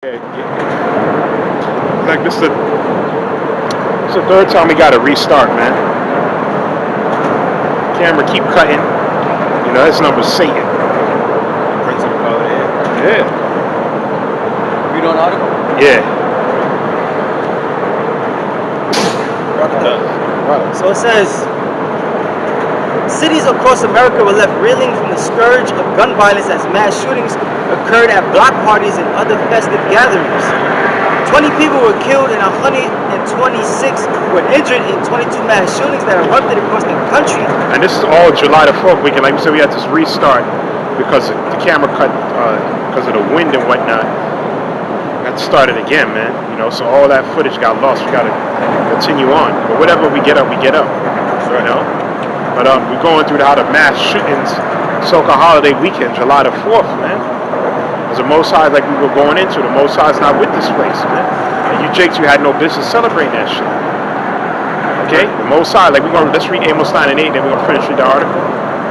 Like this is the third time we got to restart, man. Camera keep cutting. You know, this number's Satan. Principle code, Yeah. Read on article? Yeah. Right. So it says, cities across America were left reeling from the scourge of gun violence as mass shootings occurred at block parties and other festive gatherings. 20 people were killed and 126 were injured in 22 mass shootings that erupted across the country. And this is all July the 4th weekend. Like we said, we had to restart because the camera cut because of the wind and whatnot. Got to start it again, man. You know, so all that footage got lost. We got to continue on. But whatever we get up, we get up. You know. But we're going through how the mass shootings, so-called holiday weekend, July the 4th, man. As the Most High, like we were going into, the Most High's not with this place, man. And you jakes, you had no business celebrating that shit. Okay? The Most High, like let's read Amos 9 and 8, then we're going to finish with the article.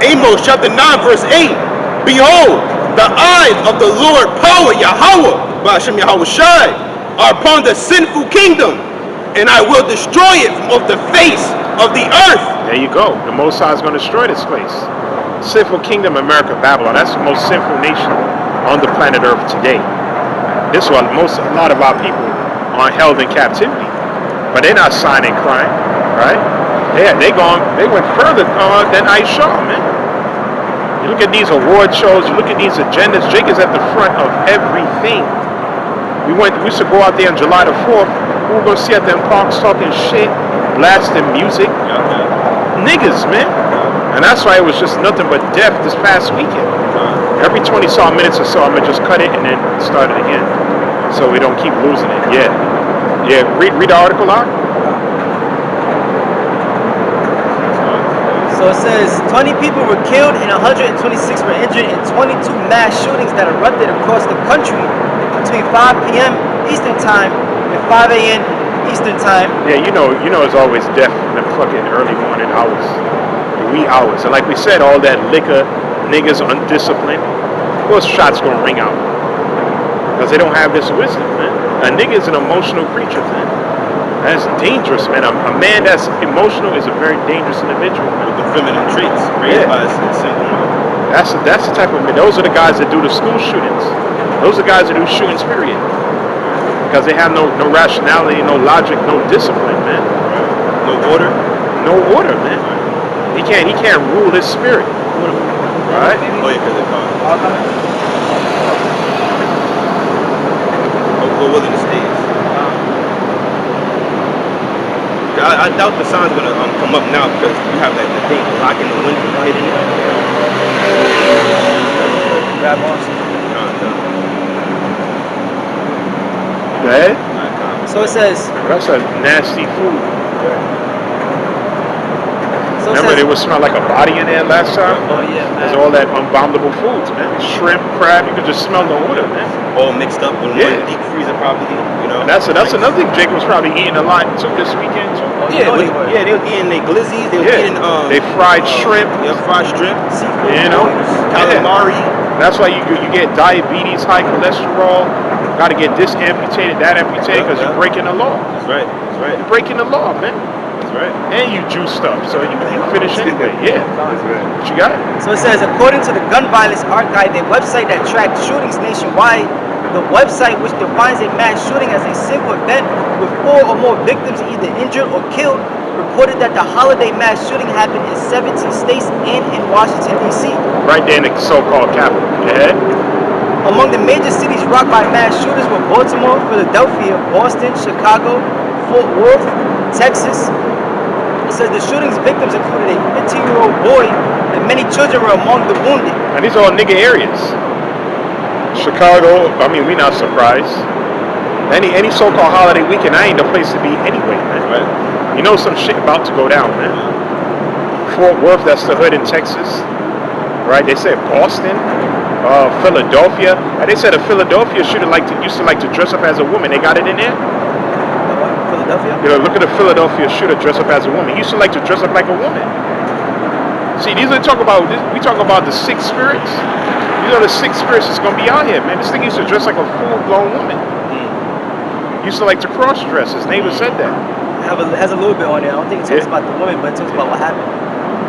Amos chapter 9 verse 8. Behold, the eyes of the Lord power, Yahawah, bahasham Yahawashi, are upon the sinful kingdom, and I will destroy it from off the face of the earth. There you go. The Most High is going to destroy this place. Sinful kingdom, America, Babylon. That's the most sinful nation on the planet Earth today. This one, a lot of our people are held in captivity, but they're not signing crime, right? Yeah, they went further than Aisha, man. You look at these award shows, you look at these agendas. Jake is at the front of everything. We used to go out there on July the 4th. We were gonna see at them parks talking shit, blasting music. Niggas, man. And that's why it was just nothing but death this past weekend. Every 20 minutes or so, I'm gonna just cut it and then start it again, so we don't keep losing it. Yeah. Read the article out. So it says 20 people were killed and 126 were injured in 22 mass shootings that erupted across the country between 5 p.m. Eastern Time and 5 a.m. Eastern Time. Yeah, you know, it's always death in the fucking early morning hours, the wee hours. And like we said, all that liquor, niggas undisciplined, of course shots gonna ring out because they don't have this wisdom, man. A nigga is an emotional creature, man. That's dangerous, man. A man that's emotional is a very dangerous individual, man. With the feminine traits raised by a single mother. That's the type of men. Those are the guys that do the school shootings. Those are guys that do shootings, period. Because they have no rationality, no logic, no discipline, man. No order. No order, man. He can't rule his spirit. Right? Oh, yeah, because it's Go willing to stay. I doubt the sound's gonna come up now because you have that thing blocking the window and hitting it. Grab on. Go ahead. So it says. That's a nasty food. So Remember, they would smell like a body in there last time? Oh yeah, man. There's all that abominable foods, man. Shrimp, crab, you could just smell the odor, man. All mixed up in one deep freezer, probably. You know. And that's another thing. Jacob was probably eating a lot too this weekend too. They were eating their glizzies. They were eating they fried shrimp. Yeah, fried shrimp. You know, calamari. That's why you get diabetes, high cholesterol. Got to get this amputated, that amputated, because you're breaking the law. That's right. You're breaking the law, man. That's right. And you juice stuff, so you finish anyway. Yeah. That's right. What you got? So it says, according to the Gun Violence Archive, a website that tracks shootings nationwide, the website, which defines a mass shooting as a single event with 4 or more victims either injured or killed, reported that the holiday mass shooting happened in 17 states and in Washington, D.C. Right there in the so-called capital. Yeah. Among the major cities rocked by mass shooters were Baltimore, Philadelphia, Boston, Chicago, Fort Worth, Texas. It says the shooting's victims included a 15-year-old boy and many children were among the wounded. And these are all nigga areas. Chicago, I mean, we not surprised. Any so-called holiday weekend, I ain't the place to be anyway, man. Right. You know some shit about to go down, man. Fort Worth, that's the hood in Texas. Right? They said Boston, Philadelphia. And they said a Philadelphia shooter used to like to dress up as a woman. They got it in there? Philadelphia? You know, look at a Philadelphia shooter dress up as a woman. He used to like to dress up like a woman. See, we talk about the 6 spirits. These are the 6 spirits that's gonna be out here, man. This thing used to dress like a full-blown woman. He used to like to cross-dress. His neighbor said that. Has a little bit on there. I don't think it talks Yeah. about the woman, but it talks about what happened.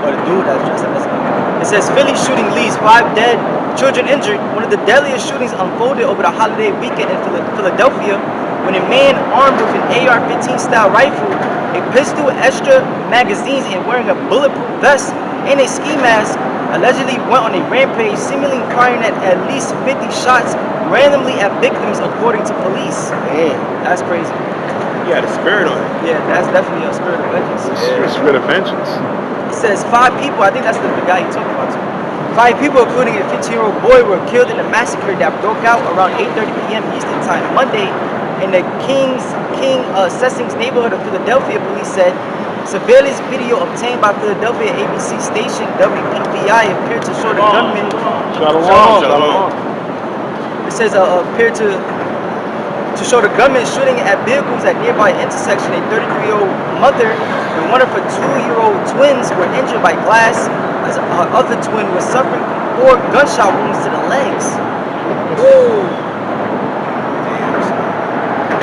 Or the dude that's dressed up as a woman. It says Philly shooting leaves 5 dead, children injured. One of the deadliest shootings unfolded over the holiday weekend in Philadelphia when a man armed with an AR-15 style rifle, a pistol, extra magazines, and wearing a bulletproof vest and a ski mask allegedly went on a rampage, seemingly firing at least 50 shots randomly at victims, according to police. Man, That's crazy. he had a spirit on it. Yeah, that's definitely a spirit of vengeance. It's a spirit of vengeance. It says 5 people, I think that's the guy you're talking about too. 5 people, including a 15-year-old boy, were killed in a massacre that broke out around 8:30 p.m. Eastern Time Monday in the King Sessions neighborhood of Philadelphia, police said. Surveillance video obtained by Philadelphia ABC station WPBI appeared to show the gunman. Shalom. It says appeared to show the gunman shooting at vehicles at nearby intersection. A 33-year-old mother and one of her 2-year-old twins were injured by glass, as her other twin was suffering 4 gunshot wounds to the legs. Woo!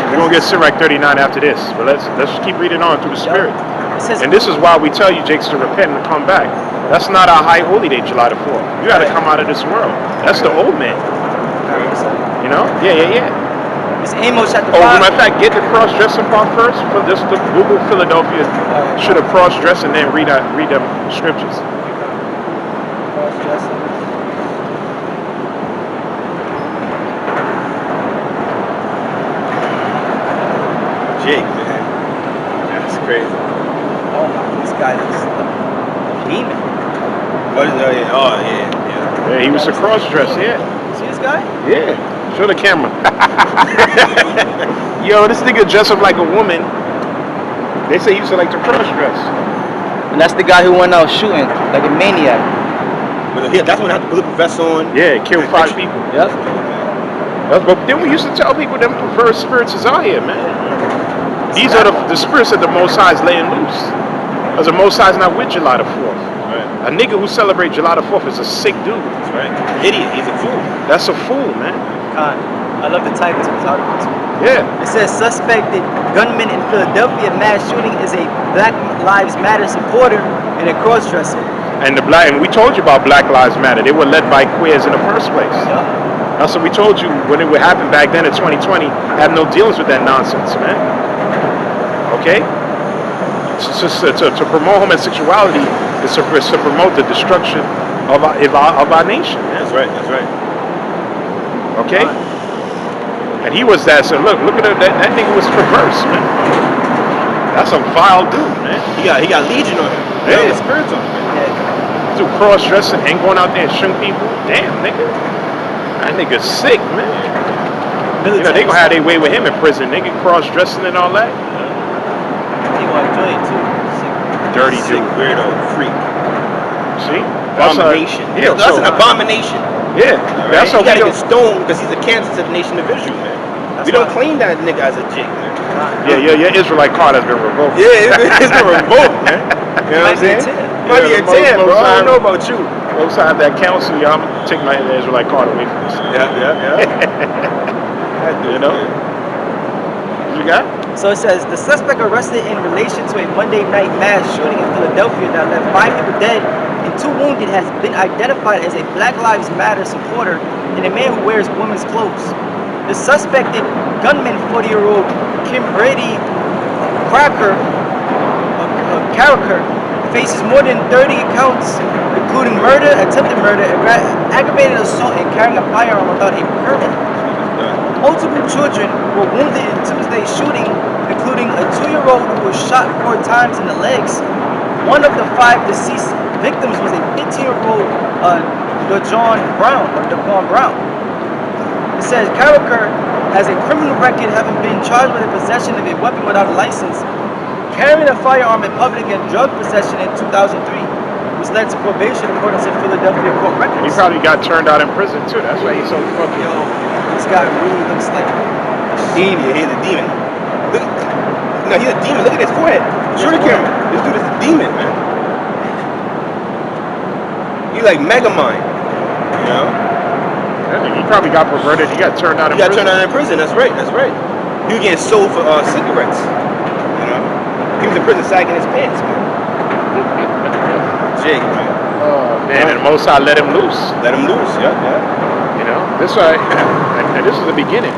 We're gonna get Sirach 39 after this, but let's just keep reading on through the spirit. It says, And this is why we tell you, Jakes, to repent and come back. That's not our high holy day, July the 4th. You got to come out of this world. That's the old man. You know? Yeah. it's Amos chapter Oh, 5. matter of fact, get the cross-dressing part first. For this, the Google Philadelphia should have cross-dressed and then read them scriptures. Cross-dressing. Jake, man. That's crazy. Oh my, this guy looks like a demon. What is that? Yeah. Yeah, he was a cross-dress, yeah. See this guy? Yeah. Show the camera. Yo, this nigga dressed up like a woman. They say he used to like to cross-dress. And that's the guy who went out shooting like a maniac. But yeah, that's when I had the bulletproof vest on. Yeah, killed 5 people. Yep. But then we used to tell people them preferred spirits is out here, man. These are the spirits that the Most High is laying loose. Because the Most High is not with July the 4th. Right. A nigga who celebrates July the 4th is a sick dude. Right. Idiot. He's a fool. That's a fool, man. God, I love the title to this article too. Yeah. It says suspected gunman in Philadelphia mass shooting is a Black Lives Matter supporter and a cross-dresser. And we told you about Black Lives Matter. They were led by queers in the first place. Yup. That's what we told you when it would happen back then in 2020. Have no dealings with that nonsense, man. Okay? To promote homosexuality is to promote the destruction of our nation. Man. That's right. Okay? And he was that. So look at that nigga was perverse, man. That's a vile dude, man. He got legion on him. Yeah. The spirits on him. Do cross-dressing and going out there and shooting people. Damn, nigga. That nigga's sick, man. You know, they gonna have their way with him in prison. Nigga cross-dressing and all that. He want to join too. Dirty Sick, dude. weirdo, freak. See? Abomination. Yeah, That's an abomination. Yeah. Right? That's how He gotta we get stoned because he's a cancer to the nation of Israel, man. We don't claim that nigga as a Jake, man. Yeah, your Israelite card has been revoked. Yeah, it's been revoked, man. You know what I'm saying? Might be a 10, bro. I don't know about you. Most I have that counsel, yeah, I'm gonna take my Israelite card away from this. Yeah. You know? What you got? So it says the suspect arrested in relation to a Monday night mass shooting in Philadelphia that left 5 people dead and 2 wounded has been identified as a Black Lives Matter supporter and a man who wears women's clothes. The suspected gunman, 40-year-old Kim Brady Cracker, faces more than 30 counts, including murder, attempted murder, aggravated assault, and carrying a firearm without a permit. Multiple children were wounded in Tuesday's shooting, including a 2-year-old who was shot 4 times in the legs. One of the 5 deceased victims was a 15-year-old Daquan Brown. It says Carricker has a criminal record, having been charged with the possession of a weapon without a license, carrying a firearm in public, and drug possession in 2003, which led to probation according to Philadelphia court records. He probably got turned out in prison too. That's why he's so fucking. Yo, this guy really looks like a Demon. He's a demon. Look, no, he's a demon. Look at his forehead. Show the camera. This dude is a demon, man. He's like Megamind. You know? He probably got perverted. He got turned out in He got prison. turned out in prison. That's right. he was getting sold for cigarettes. You know, he was in prison sagging his pants, man. Jake, man. Oh man, and the Most High let him loose. Let him loose, yeah. You know, this why, and this is the beginning.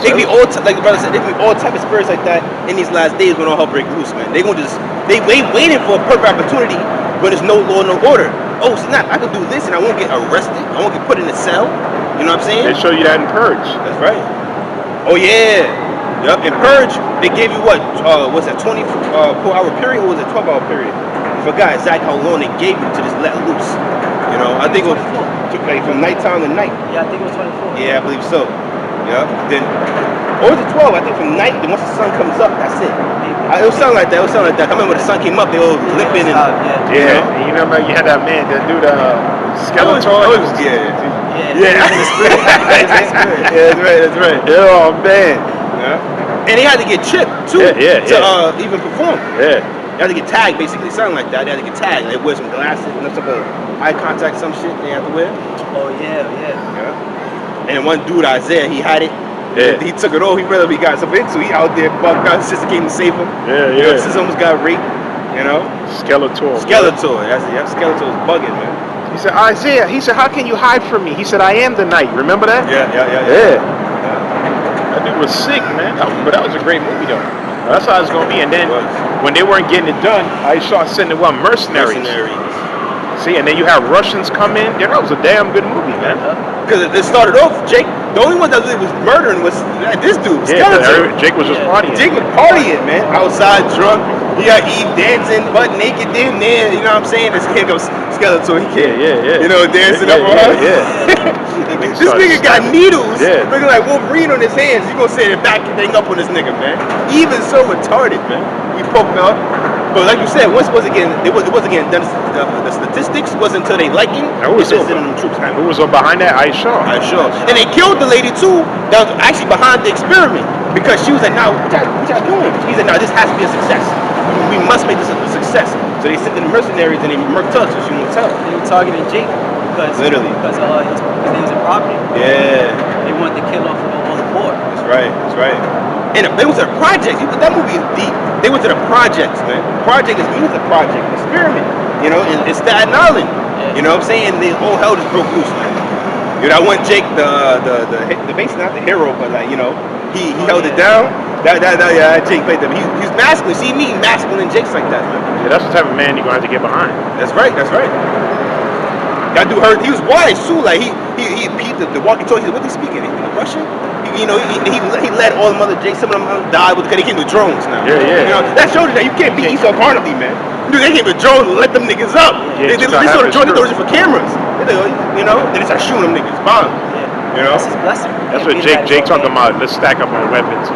They can be all like the brother said. They can be all type of spirits like that in these last days when all hell break loose, man. They gonna just waiting for a perfect opportunity when there's no law, no order. Oh snap! I can do this and I won't get arrested. I won't get put in a cell. You know what I'm saying? They show you that in Purge. That's right. Oh yeah. Yep. In Purge, they gave you what? What's that? 24-hour period or was it 12-hour period? I forgot exactly how long they gave you to just let loose. You know, I think it was like from nighttime to night. Yeah, I think it was 24. Yeah, I believe so. Yeah. Then, or was it 12? I think from night. Then once the sun comes up, that's it. It was something like that. I remember when the sun came up, they were lipping and Yeah. And you remember you had that man that do the skeleton. Yeah. That's right. Oh man. Yeah. And they had to get chipped too to even perform. Yeah. They had to get tagged, basically, something like that. They had to get tagged. They wear some glasses and some eye contact, some shit they have to wear. Oh yeah. And one dude, Isaiah, he had it. Yeah. He took it all. He really got something into. He out there bugged out. His sister came to save him. Yeah. His sister almost got raped. You know. Skeletor. Skeletor. Skeletor was bugging, man. He said, Isaiah. He said, how can you hide from me? He said, I am the night. Remember that? Yeah. That dude was sick, man. But that was a great movie, though. That's how it's gonna be. And then when they weren't getting it done, I started sending mercenaries. See, and then you have Russians come in. Yeah, that was a damn good movie, man. Because it started off, Jake. The only one that really was murdering was this dude. Jake was just partying. Jake was partying, man. Outside drunk. He got Eve dancing, butt naked, damn near. You know what I'm saying? This kid goes Skeletor. He can't. Yeah. You know, dancing up on her. This nigga got needles looking like Wolverine on his hands. You gonna say the back thing up on this nigga, man? Even so retarded, man. We poked up. But like you said, once it wasn't getting done, the statistics wasn't until they liking. Who was sending them troops? Who was behind that? Aisha. And they killed the lady too. That was actually behind the experiment because she was like, "Now, what y'all doing?" He said, "Now this has to be a success. We must make this a success." So they sent in the mercenaries and they murked her, so she won't tell. They were targeting Jake because his name was a property. Yeah. They wanted to kill off all the poor. That's right. And they went to the project. That movie is deep. They went to the projects, man. Project means a project, experiment. You know, in Staten Island. Yeah. You know what I'm saying? They all hell just broke loose, man. You know, I want Jake, the basically not the hero, but like, you know, he held it down. Jake played them. He's masculine. See me, masculine Jake's like that, man. Yeah, that's the type of man you're gonna have to get behind. That's right. That dude heard. He was wise too. Like he peeped the walkie-talkie. What they speaking? Russian? He led all the other Jake. Some of them died because they came with drones now. Yeah. You know, that shows you that you can't beat Esau carnally, man. Dude, they came with drones and let them niggas up. Yeah, they saw the drones. They thought it was for cameras. You know, then they start shooting them niggas. Bomb. Yeah. You know. That's his blessing. That's what Jake talking about. Let's stack up on weapons.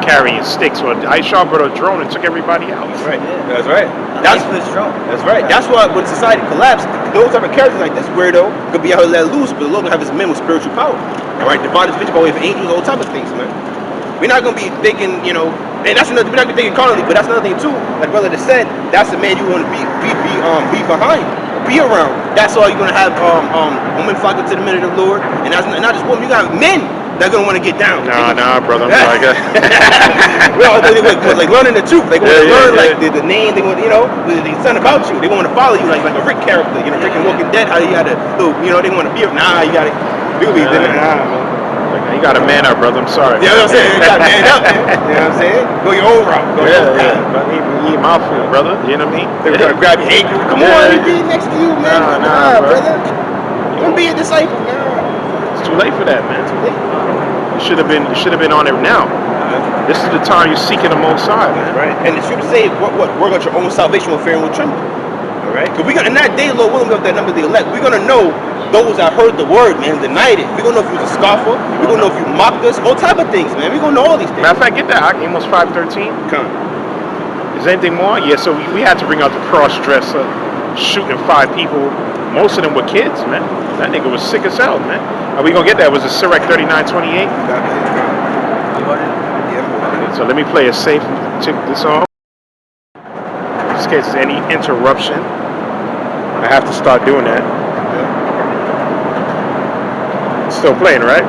Carrying sticks. Well, Aisha brought a drone and took everybody out. That's right. That's right. That's right. That's why when society collapsed, those type of characters like this weirdo could be out here let loose, but the Lord gonna have his men with spiritual power. All right, divide his vision by way of angels, all type of things, man. We're not gonna be thinking, you know, and that's another. We're not gonna be thinking carnally, but that's another thing too. Like brother just said, that's the man you want to be behind, be around. That's all you're gonna have. Women flocking to the men of the Lord, and that's not just women. You got men. They're gonna want to get down. Nah, brother. I'm like, well, they like learning the truth. They want to learn like the name. They want, you know, it's something about you. They want to follow you like a Rick character. You know, Rick and Walking Dead. How you gotta, you know, they want to be. Nah, you gotta do these. You got to man up, brother. I'm sorry. You know what I'm saying? You got to man up, man. You know what I'm saying? Go your own route. Go your own route. Eat my food, brother. You know what I mean? They're gonna grab your ankle. Come on, he be next to you, man. Nah, brother. You wanna be a disciple, man? It's too late for that, man. Too late. You should have been on it now. This is the time you're seeking the Most High, man. Right. And the scripture say, work out your own salvation with fear and with trembling. All right. Because in that day, Lord willing, that number of the elect, we're gonna know those that heard the word, man, denied it. We're gonna know if you was a scoffer. We're gonna know if you mocked us. All type of things, man. We're gonna know all these things. Matter of fact, get that. Amos 5:13. Come. Is there anything more? Yeah. So we had to bring out the cross-dresser shooting 5 people. Most of them were kids, man. That nigga was sick as hell, man. Are we gonna get that? Was it Sirach 39:28? So let me play it safe. Check this off. Just in case there's any interruption, I have to start doing that. Still playing, right?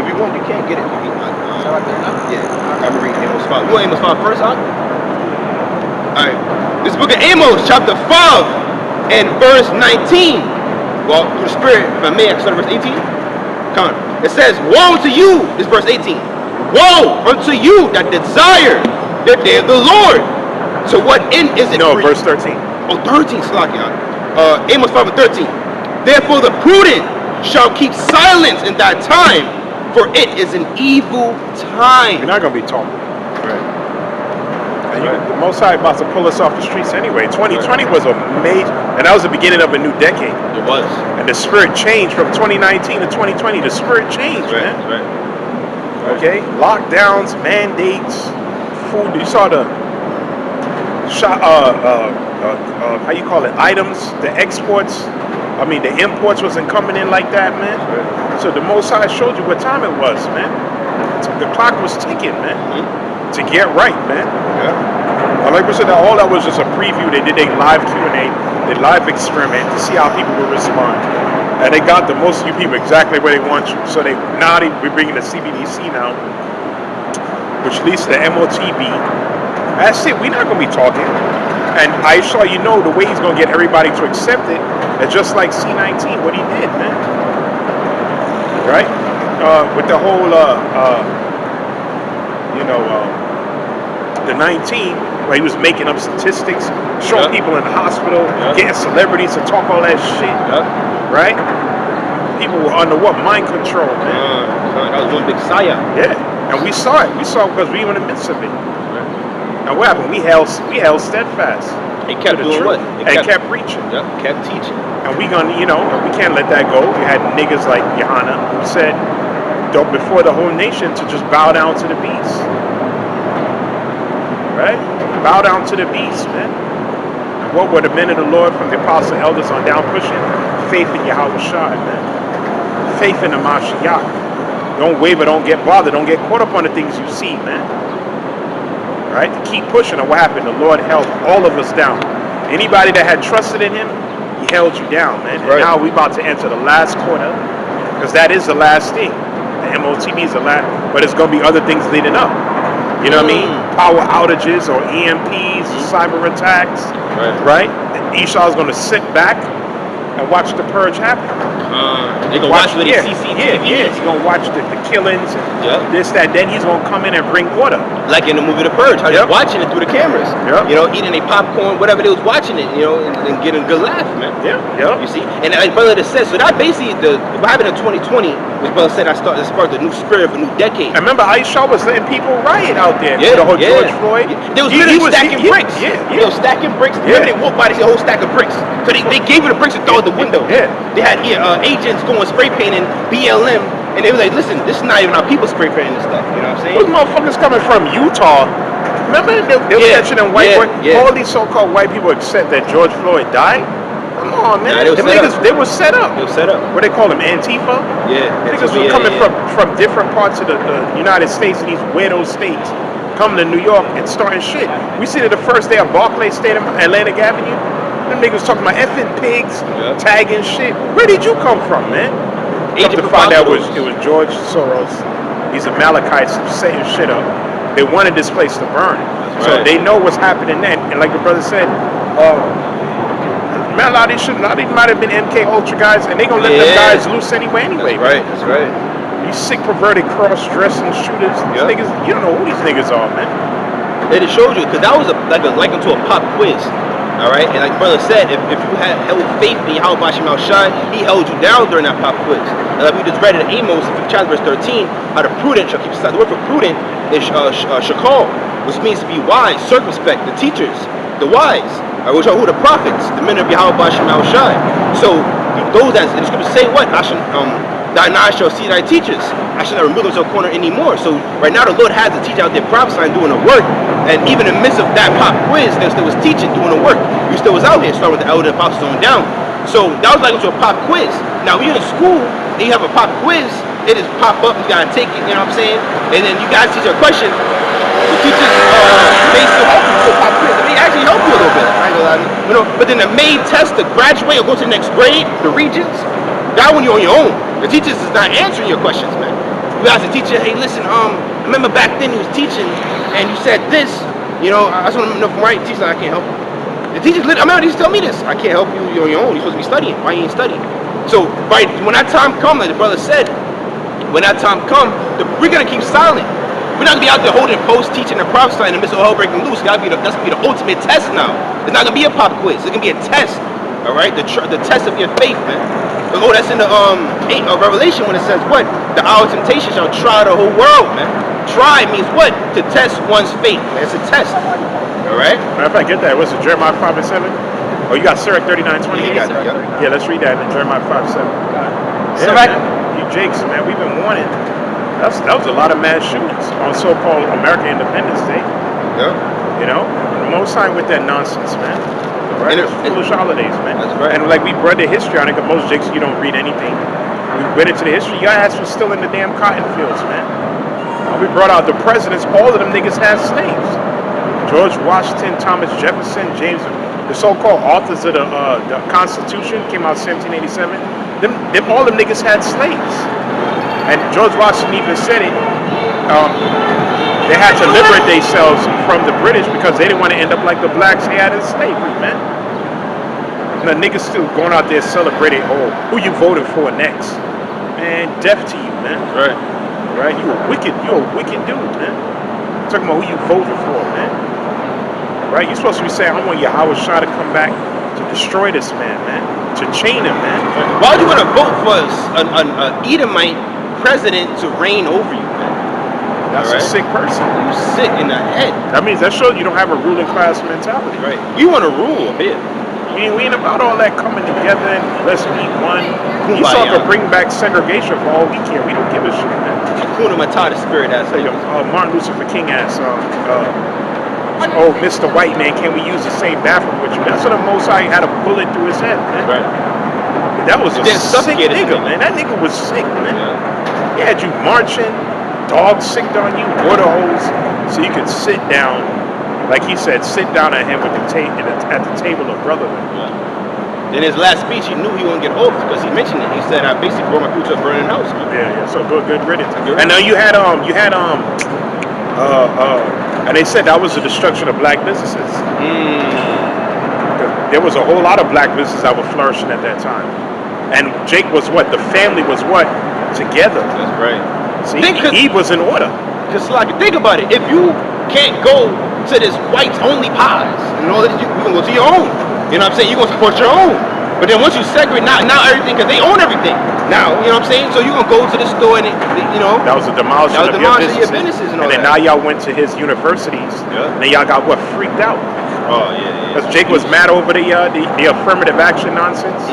If you You can't get it. Yeah, I'm reading Amos 5. You want Amos 5 first, huh? Alright. This book of Amos, chapter 5 and verse 19. Well, through the Spirit, if I may, I can start at verse 18. Come on. It says, woe to you, this verse 18. Woe unto you that desire the day of the Lord. So what end is it? No, verse 13. Oh, 13, Slakia. Amos 5 and 13. Therefore the prudent shall keep silence in that time, for it is an evil time. You're not going to be talking. And the Most High about to pull us off the streets anyway. 2020 was a major, and that was the beginning of a new decade. It was. And the spirit changed from 2019 to 2020. The spirit changed, man. Right. Okay? Lockdowns, mandates, food. You saw the how you call it? Items, the exports. I mean, the imports wasn't coming in like that, man. Right. So the Most High showed you what time it was, man. The clock was ticking, man. To get right, man. Yeah. Like we said, all that was just a preview. They did a live Q&A, they live experiment to see how people would respond. And they got the most of you people exactly where they want you. So we're bringing the CBDC now, which leads to the MOTB. That's it. We're not going to be talking. And I saw the way he's going to get everybody to accept it. It's just like C19, what he did, man. Right? With the whole, the 19, where he was making up statistics, showing people in the hospital, getting celebrities to talk all that shit. Right? People were under what? Mind control, man. That was one big saya. Yeah. And we saw it. We saw it because we were in the midst of it. And what happened? We held steadfast. It kept doing truth. what? It kept preaching. Yeah, kept teaching. And we can't let that go. We had niggas like Yahawah who said, before the whole nation to just bow down to the beast. Right? Bow down to the beast, man. And what were the men of the Lord from the apostle elders on down pushing? Faith in Yahawashi, man. Faith in the Mashiach. Don't waver, don't get bothered, don't get caught up on the things you see, man. Right? Keep pushing. And what happened? The Lord held all of us down. Anybody that had trusted in him, he held you down, man. And now we're about to enter the last quarter, because that is the last thing. The MOTB is the last, but it's going to be other things leading up. You know what I mean? Power outages or EMPs, cyber attacks, right? And Esau's going to sit back and watch the purge happen. They're going to watch the CCTV. Yeah, he's going to watch the killings, and this, that, then he's going to come in and bring order. Like in the movie The Purge, how they're watching it through the cameras. Eating their popcorn, whatever they was watching it, and getting a good laugh, man. You see? And like brother just said, so that basically, what happened in 2020, was brother said, it sparked a new spirit of a new decade. I remember Aisha was letting people riot out there. The whole George Floyd. They was literally stacking bricks. They was stacking bricks. Remember they walked by, they see a whole stack of bricks. So they gave her the bricks and throw out the window. They had agents going spray painting BLM, and they was like, listen, this is not even our people spray painting this stuff. You know what I'm saying? Those motherfuckers coming from Utah. Remember they were catching them white boys? All these so-called white people accept that George Floyd died? Come on, man. Them niggas, they were set up. They were set up. What they call them, Antifa? Niggas were coming from different parts of the United States, and these weirdo states, coming to New York and starting shit. We seen it the first day of Barclays Stadium, Atlantic Avenue. Them niggas talking about effing pigs, tagging shit. Where did you come from, man? Come to find out it was George Soros. These Amalekites setting shit up. They wanted this place to burn. So they know what's happening then. And like the brother said, man, a lot of these might have been MK Ultra guys, and they gonna let them guys loose anyway. That's right. These sick, perverted, cross-dressing shooters. These niggas, you don't know who these niggas are, man. It showed you, because that was like into a pop quiz. All right, and like brother said, if you had held faith in Yahawashi, he held you down during that pop quiz. And like we just read in Amos, chapter verse 13, how the prudent shall keep silence. The word for prudent is shakal, which means to be wise, circumspect. The teachers, the wise, which are who? The prophets, the men of Yahawashi. So those that the scriptures say what? Thine eyes shall see thy teachers. I shall not remove themselves corner anymore. So right now the Lord has a teacher out there prophesying, doing the work. And even in the midst of that pop quiz, they still was teaching, doing the work. You still was out here, starting with the elder apostles on down. So that was like into a pop quiz. Now when you're in school and you have a pop quiz, it just pop up, you gotta take it, you know what I'm saying? And then you guys teach a question. The teachers may still help you with a pop quiz. They may actually help you a little bit. But then the main test to graduate or go to the next grade, the regents, that one you're on your own. The teachers is not answering your questions, man. we asked the teacher, hey, listen, I remember back then he was teaching, and you said this. I just want to know from right. Teacher, I can't help you. The teacher, I remember the teacher told me this. I can't help you. You're on your own. You're supposed to be studying. Why you ain't studying? So, right when that time comes, like the brother said, when that time comes, we're gonna keep silent. We're not gonna be out there holding posts, teaching and prophesying in the midst of hell breaking loose. That's gonna be the ultimate test now. It's not gonna be a pop quiz. It's gonna be a test. All right, the test of your faith, man. Oh, that's in the Revelation when it says what? The hour of temptation shall try the whole world, man. Try means what? To test one's faith. Man. It's a test. All right. Matter of fact, get that. What's it? Jeremiah 5:7. Oh, you got Sirach 39:20. Yeah, you got that. Yeah, let's read that in Jeremiah 5:7. Yeah, Sirach. man. You Jakes, man. We've been warning. That was a lot of mass shootings on so-called American Independence Day. Yeah. The Most High with that nonsense, man. Right? It's foolish holidays, man. That's right. And like we brought the history on it, because most Jakes, you don't read anything. We went into the history. Your ass was still in the damn cotton fields, man. We brought out the presidents. All of them niggas had slaves. George Washington, Thomas Jefferson, James, the so-called authors of the Constitution came out 1787. All them niggas had slaves. And George Washington even said it. They had to liberate themselves from the British because they didn't want to end up like the blacks they had in slavery, man. And the niggas still going out there celebrating, who you voted for next? Man, deaf to you, man. Right? You're a wicked dude, man. Talking about who you voted for, man. Right? You're supposed to be saying, I want Yahawashi to come back to destroy this man, to chain him, man. Why would you want to vote for an Edomite president to reign over you, man? That's a sick person. You're sick in the head. That means that shows you don't have a ruling class mentality. Right. You want to rule a bit. We ain't about all that coming together and let's be one. You Kumbaya. saw to bring back segregation for all we care. We don't give a shit, man. Hakuna Matata spirit ass. Martin Luther King ass. Mr. White Man, can we use the same bathroom with you? That's what the Most High had a bullet through his head, man. Right. That was a sick nigga, man. That nigga was sick, man. He had you marching, dogs sicked on you, water hose, so you could sit down. Like he said, sit down at him with at the table of brotherhood. In his last speech, he knew he wouldn't get off because he mentioned it. He said, "I basically brought my crew to a burning house." Man. Yeah. So good riddance. And now you had and they said that was the destruction of black businesses. There was a whole lot of black businesses that were flourishing at that time. And Jake was what? The family was what? Together. That's right. See, he was in order. Just like think about it. If you can't go to this whites only pies and all that, you can go to your own. You know what I'm saying? You're gonna support your own. But then once you segregate, now everything, because they own everything. Now, you know what I'm saying? So you're gonna go to the store and that was a demolition of your businesses. and all then that. now y'all went to his universities. Yeah. And then y'all got freaked out. Oh yeah. Because Jake was mad over the affirmative action nonsense.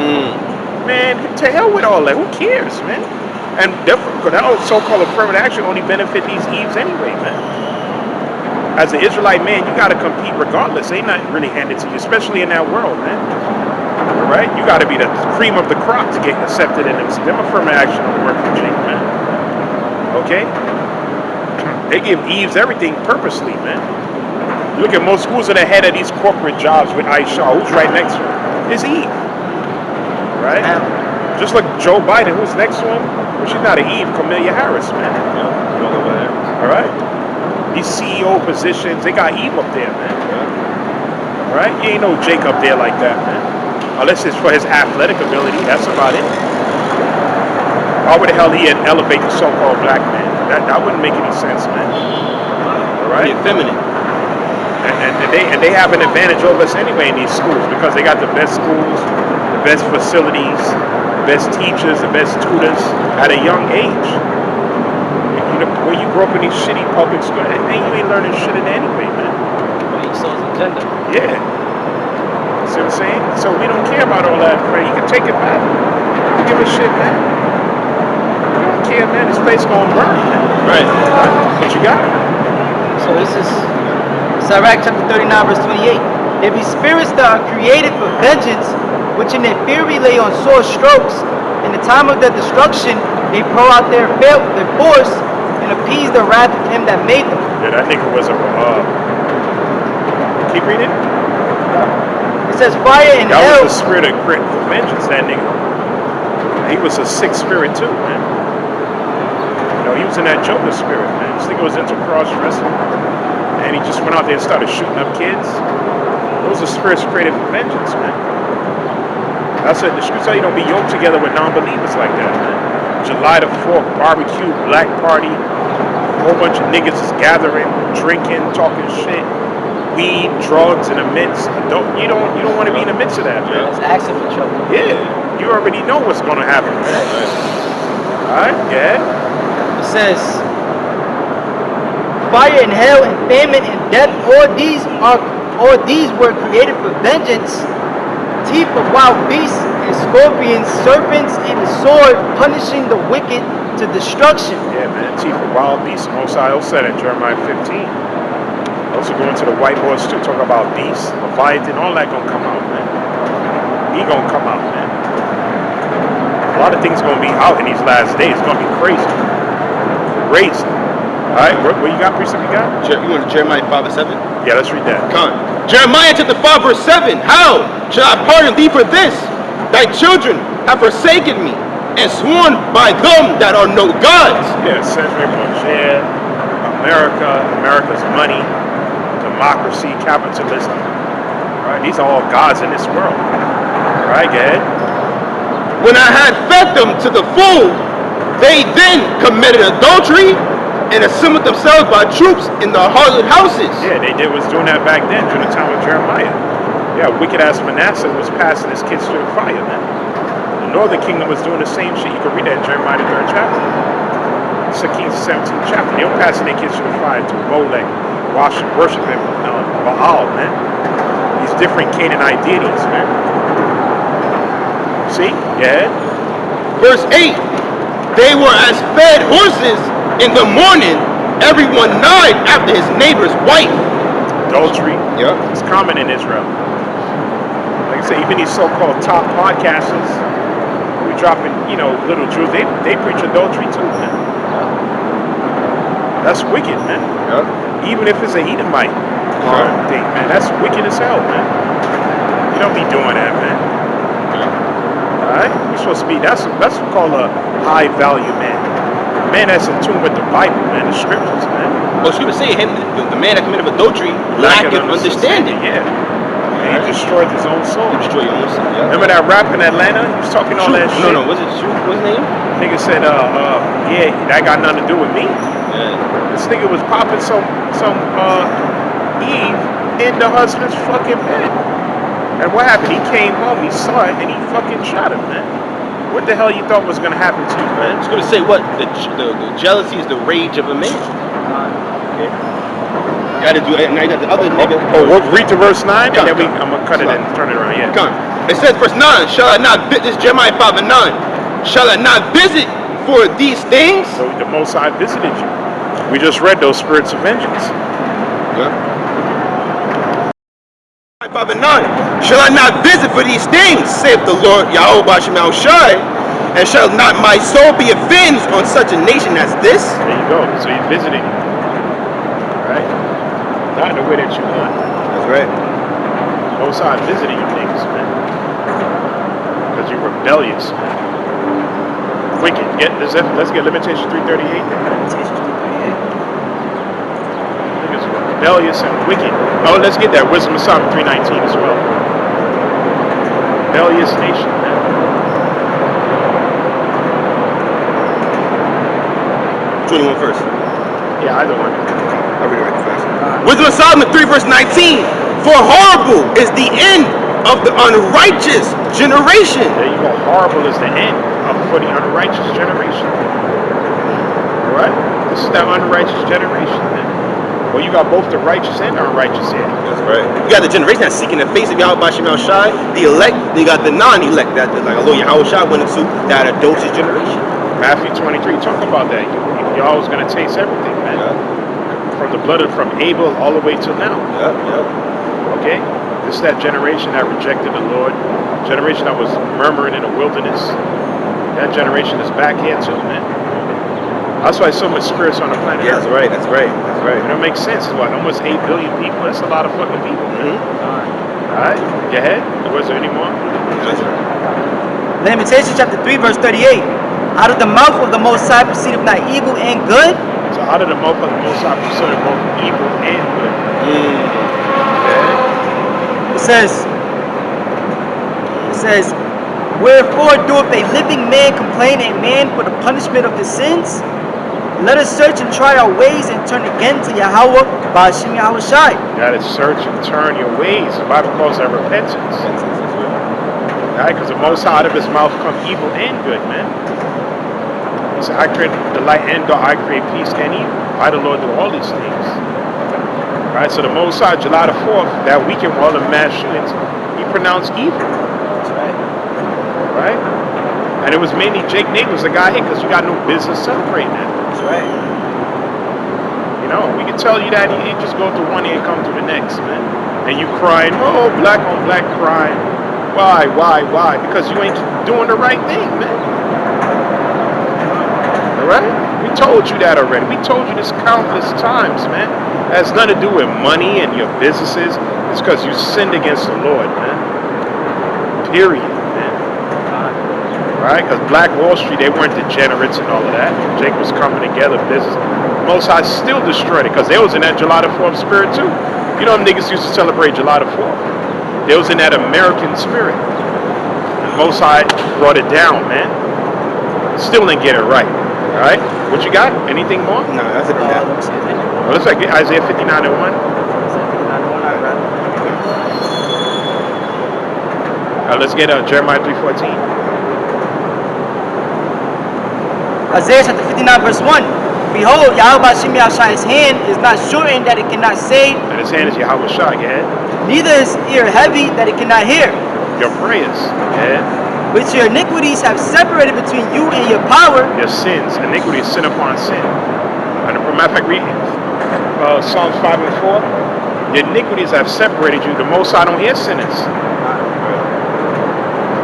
Man, to hell with all that. Who cares, man? And that so-called affirmative action only benefit these Eves anyway, man. As an Israelite man, you got to compete regardless. They not really handed to you, especially in that world, man. Right? You got to be the cream of the crop to get accepted in them. Them affirmative action don't work for Jake, man. Okay? They give Eves everything purposely, man. You look at most schools are the head of these corporate jobs with Aisha. Who's right next to him? It's Eve. Right? Just like Joe Biden, who's next to him? Well, she's not an Eve, Camilla Harris, man. All right? These CEO positions, they got Eve up there, man. Right? You ain't no Jake up there like that, man. Unless it's for his athletic ability, that's about it. Why would the hell he elevate the so-called black man? That wouldn't make any sense, man. All right? Feminine. And they have an advantage over us anyway in these schools because they got the best schools, the best facilities, the best teachers, the best tutors at a young age. When you grow up in these shitty public schools, you ain't learning shit in anyway, man. Yeah. See what I'm saying? So we don't care about all that, man. You can take it back. Don't give a shit, man. You don't care, man. This place gonna burn, man. Right. What you got? So this is Sirach chapter 39, verse 28. There be spirits that are created for vengeance, which in their fury lay on sore strokes. In the time of their destruction, they pour out their force and appease the wrath of him that made them. Yeah, that nigga was a keep reading. It says fire and That hell. was the spirit of vengeance, that nigga. He was a sick spirit too, man. He using that Joker spirit, man. This nigga was into cross-dressing, and he just went out there and started shooting up kids. Those are spirits created for vengeance, man. That's it. The scripture tell you don't be yoked together with non-believers like that, man. July the 4th, barbecue, black party, a whole bunch of niggas is gathering, drinking, talking shit, weed, drugs in the midst. You don't want to be in the midst of that, man. That's asking for trouble. Yeah, you already know what's gonna happen, man. Alright, yeah. It says, fire and hell and famine and death, all these were created for vengeance. Teeth of wild beasts and scorpions, serpents, and the sword, punishing the wicked to destruction. Yeah, man. Teeth of wild beasts. Most High said in Jeremiah 15. Also go into the white horse too. Talk about beasts, Leviathan, all that gonna come out, man. He gonna come out, man. A lot of things gonna be out in these last days. It's gonna be crazy. Crazy. Alright, what you got, Precept? You got? You want Jeremiah 5 and 7? Yeah, let's read that. Come on. Jeremiah chapter 5 verse 7. How shall I pardon thee for this? Thy children have forsaken me and sworn by them that are no gods. Yeah, Century Purge, America's money, democracy, capitalism. Right? These are all gods in this world. Right, go ahead. When I had fed them to the full, they then committed adultery and assembled themselves by troops in the harlot houses. Yeah, they was doing that back then during the time of Jeremiah. Yeah, wicked ass Manasseh was passing his kids through the fire, man. The northern kingdom was doing the same shit. You can read that in Jeremiah the 3rd chapter. 16th, 17th chapter. They were passing their kids through the fire to Molech, worshiping Baal, man. These different Canaanite deities, man. See? Yeah. Verse 8. They were as fed horses in the morning. Everyone died after his neighbor's wife. Adultery. Yeah. It's common in Israel. Like I say, even these so-called top podcasters who dropping, little Jews, they preach adultery too, man. That's wicked, man. Yeah. Even if it's an Edomite thing, man, that's wicked as hell, man. You don't be doing that, man. Alright? You're supposed to be, that's called a high value man. A man that's in tune with the Bible, man, the scriptures, man. Well, she was saying the man that committed adultery lacked understanding. Yeah. And he destroyed his own soul. Destroy your own soul. Yeah. Remember that rap in Atlanta? He was talking all that shit. No, was it Shoot? What's his name? Nigga said, yeah, that got nothing to do with me. Yeah. This nigga was popping some Eve in the husband's fucking bed. And what happened? He came home, he saw it, and he fucking shot him, man. What the hell you thought was gonna happen to you, man? I was gonna say what? The jealousy is the rage of a man. Okay. You gotta do it. Now you got the other nigga. We'll read to verse 9, and then I'm gonna cut it and turn it around, yeah. Come on. It says verse 9, shall I not visit, this is Jeremiah 5 and 9. Shall I not visit for these things? So the Most High visited you. We just read those spirits of vengeance. Yeah. 5 and 9. Shall I not visit for these things, saith the Lord Yahawashi, and shall not my soul be avenged on such a nation as this? There you go. So you're visiting. Right? Not in the way that you want. That's right. Most High visiting you niggas, man. Because you're rebellious, man. Wicked. Let's get Limitation 338. Lamentations 3:38. Niggas are rebellious and wicked. Oh, let's get that. Wisdom of Solomon 3:19 as well. Rebellious nation, man. First. Yeah, either one. I'll read it right fast. Wisdom of Solomon 3 verse 19. For horrible is the end of the unrighteous generation. There you go. Horrible is the end for the unrighteous generation. Alright? This is that unrighteous generation, man. Well, you got both the righteous and the unrighteous here. That's right. You got the generation that's seeking the face of Yahawashi, the elect. You got the non-elect that, like although Yahawashi went into that adulterous generation. Matthew 23, talk about that. Y'all was going to taste everything, man. Yeah. From the blood from Abel all the way till now. Yeah. Okay? This is that generation that rejected the Lord. Generation that was murmuring in the wilderness. That generation is back here too, man. That's why so much spirits on the planet. Yeah, that's right. It don't make sense. It's what, almost 8 billion people? That's a lot of fucking people, man. Alright? Go ahead. Was there any more? Lamentations chapter 3 verse 38. Out of the mouth of the Most High proceedeth not evil and good. So out of the mouth of the Most High proceeded both evil and good. Okay? It says, wherefore doeth a living man complain a man for the punishment of his sins? Let us search and try our ways and turn again to Yahawah, bahasham Yahawashi. You gotta search and turn your ways. The Bible calls that repentance. Right? Because the Most High out of his mouth come evil and good, man. He said, I create the light and dark, I create peace and evil. I, the Lord, do all these things. Right? So the Most High, July the 4th, that weekend with all the mass shootings, he pronounced evil. That's right. Right? And it was mainly Jake Nagels that got hit because you got no business celebrating that. That's right. You know, we can tell you that you just go through one ear and come to the next, man. And you crying, oh, black on black crying. Why? Because you ain't doing the right thing, man. Alright? We told you that already. We told you this countless times, man. It has nothing to do with money and your businesses. It's because you sinned against the Lord, man. Period, man. Right? Because Black Wall Street, they weren't degenerates and all of that. Jake was coming together, business. Most High still destroyed it because they was in that July the 4th spirit too. You know them niggas used to celebrate July the 4th. They was in that American spirit. And Most High brought it down, man. Still didn't get it right. Alright? What you got? Anything more? No, that's it. Let me see. Well, let's like Isaiah 59 and 1. Let's get Jeremiah 3:14. Isaiah chapter 59 verse 1. Behold, Yahweh Shimyashi's hand is not shortened that it cannot save, And his hand is Yahawashi. Go ahead. neither his ear heavy that it cannot hear. Your prayers. Yeah. Which your iniquities have separated between you and your power. Your sins. Iniquity is sin upon sin. And a matter of fact, read Psalms 5 and 4. Your iniquities have separated you. The Most High don't hear sinners.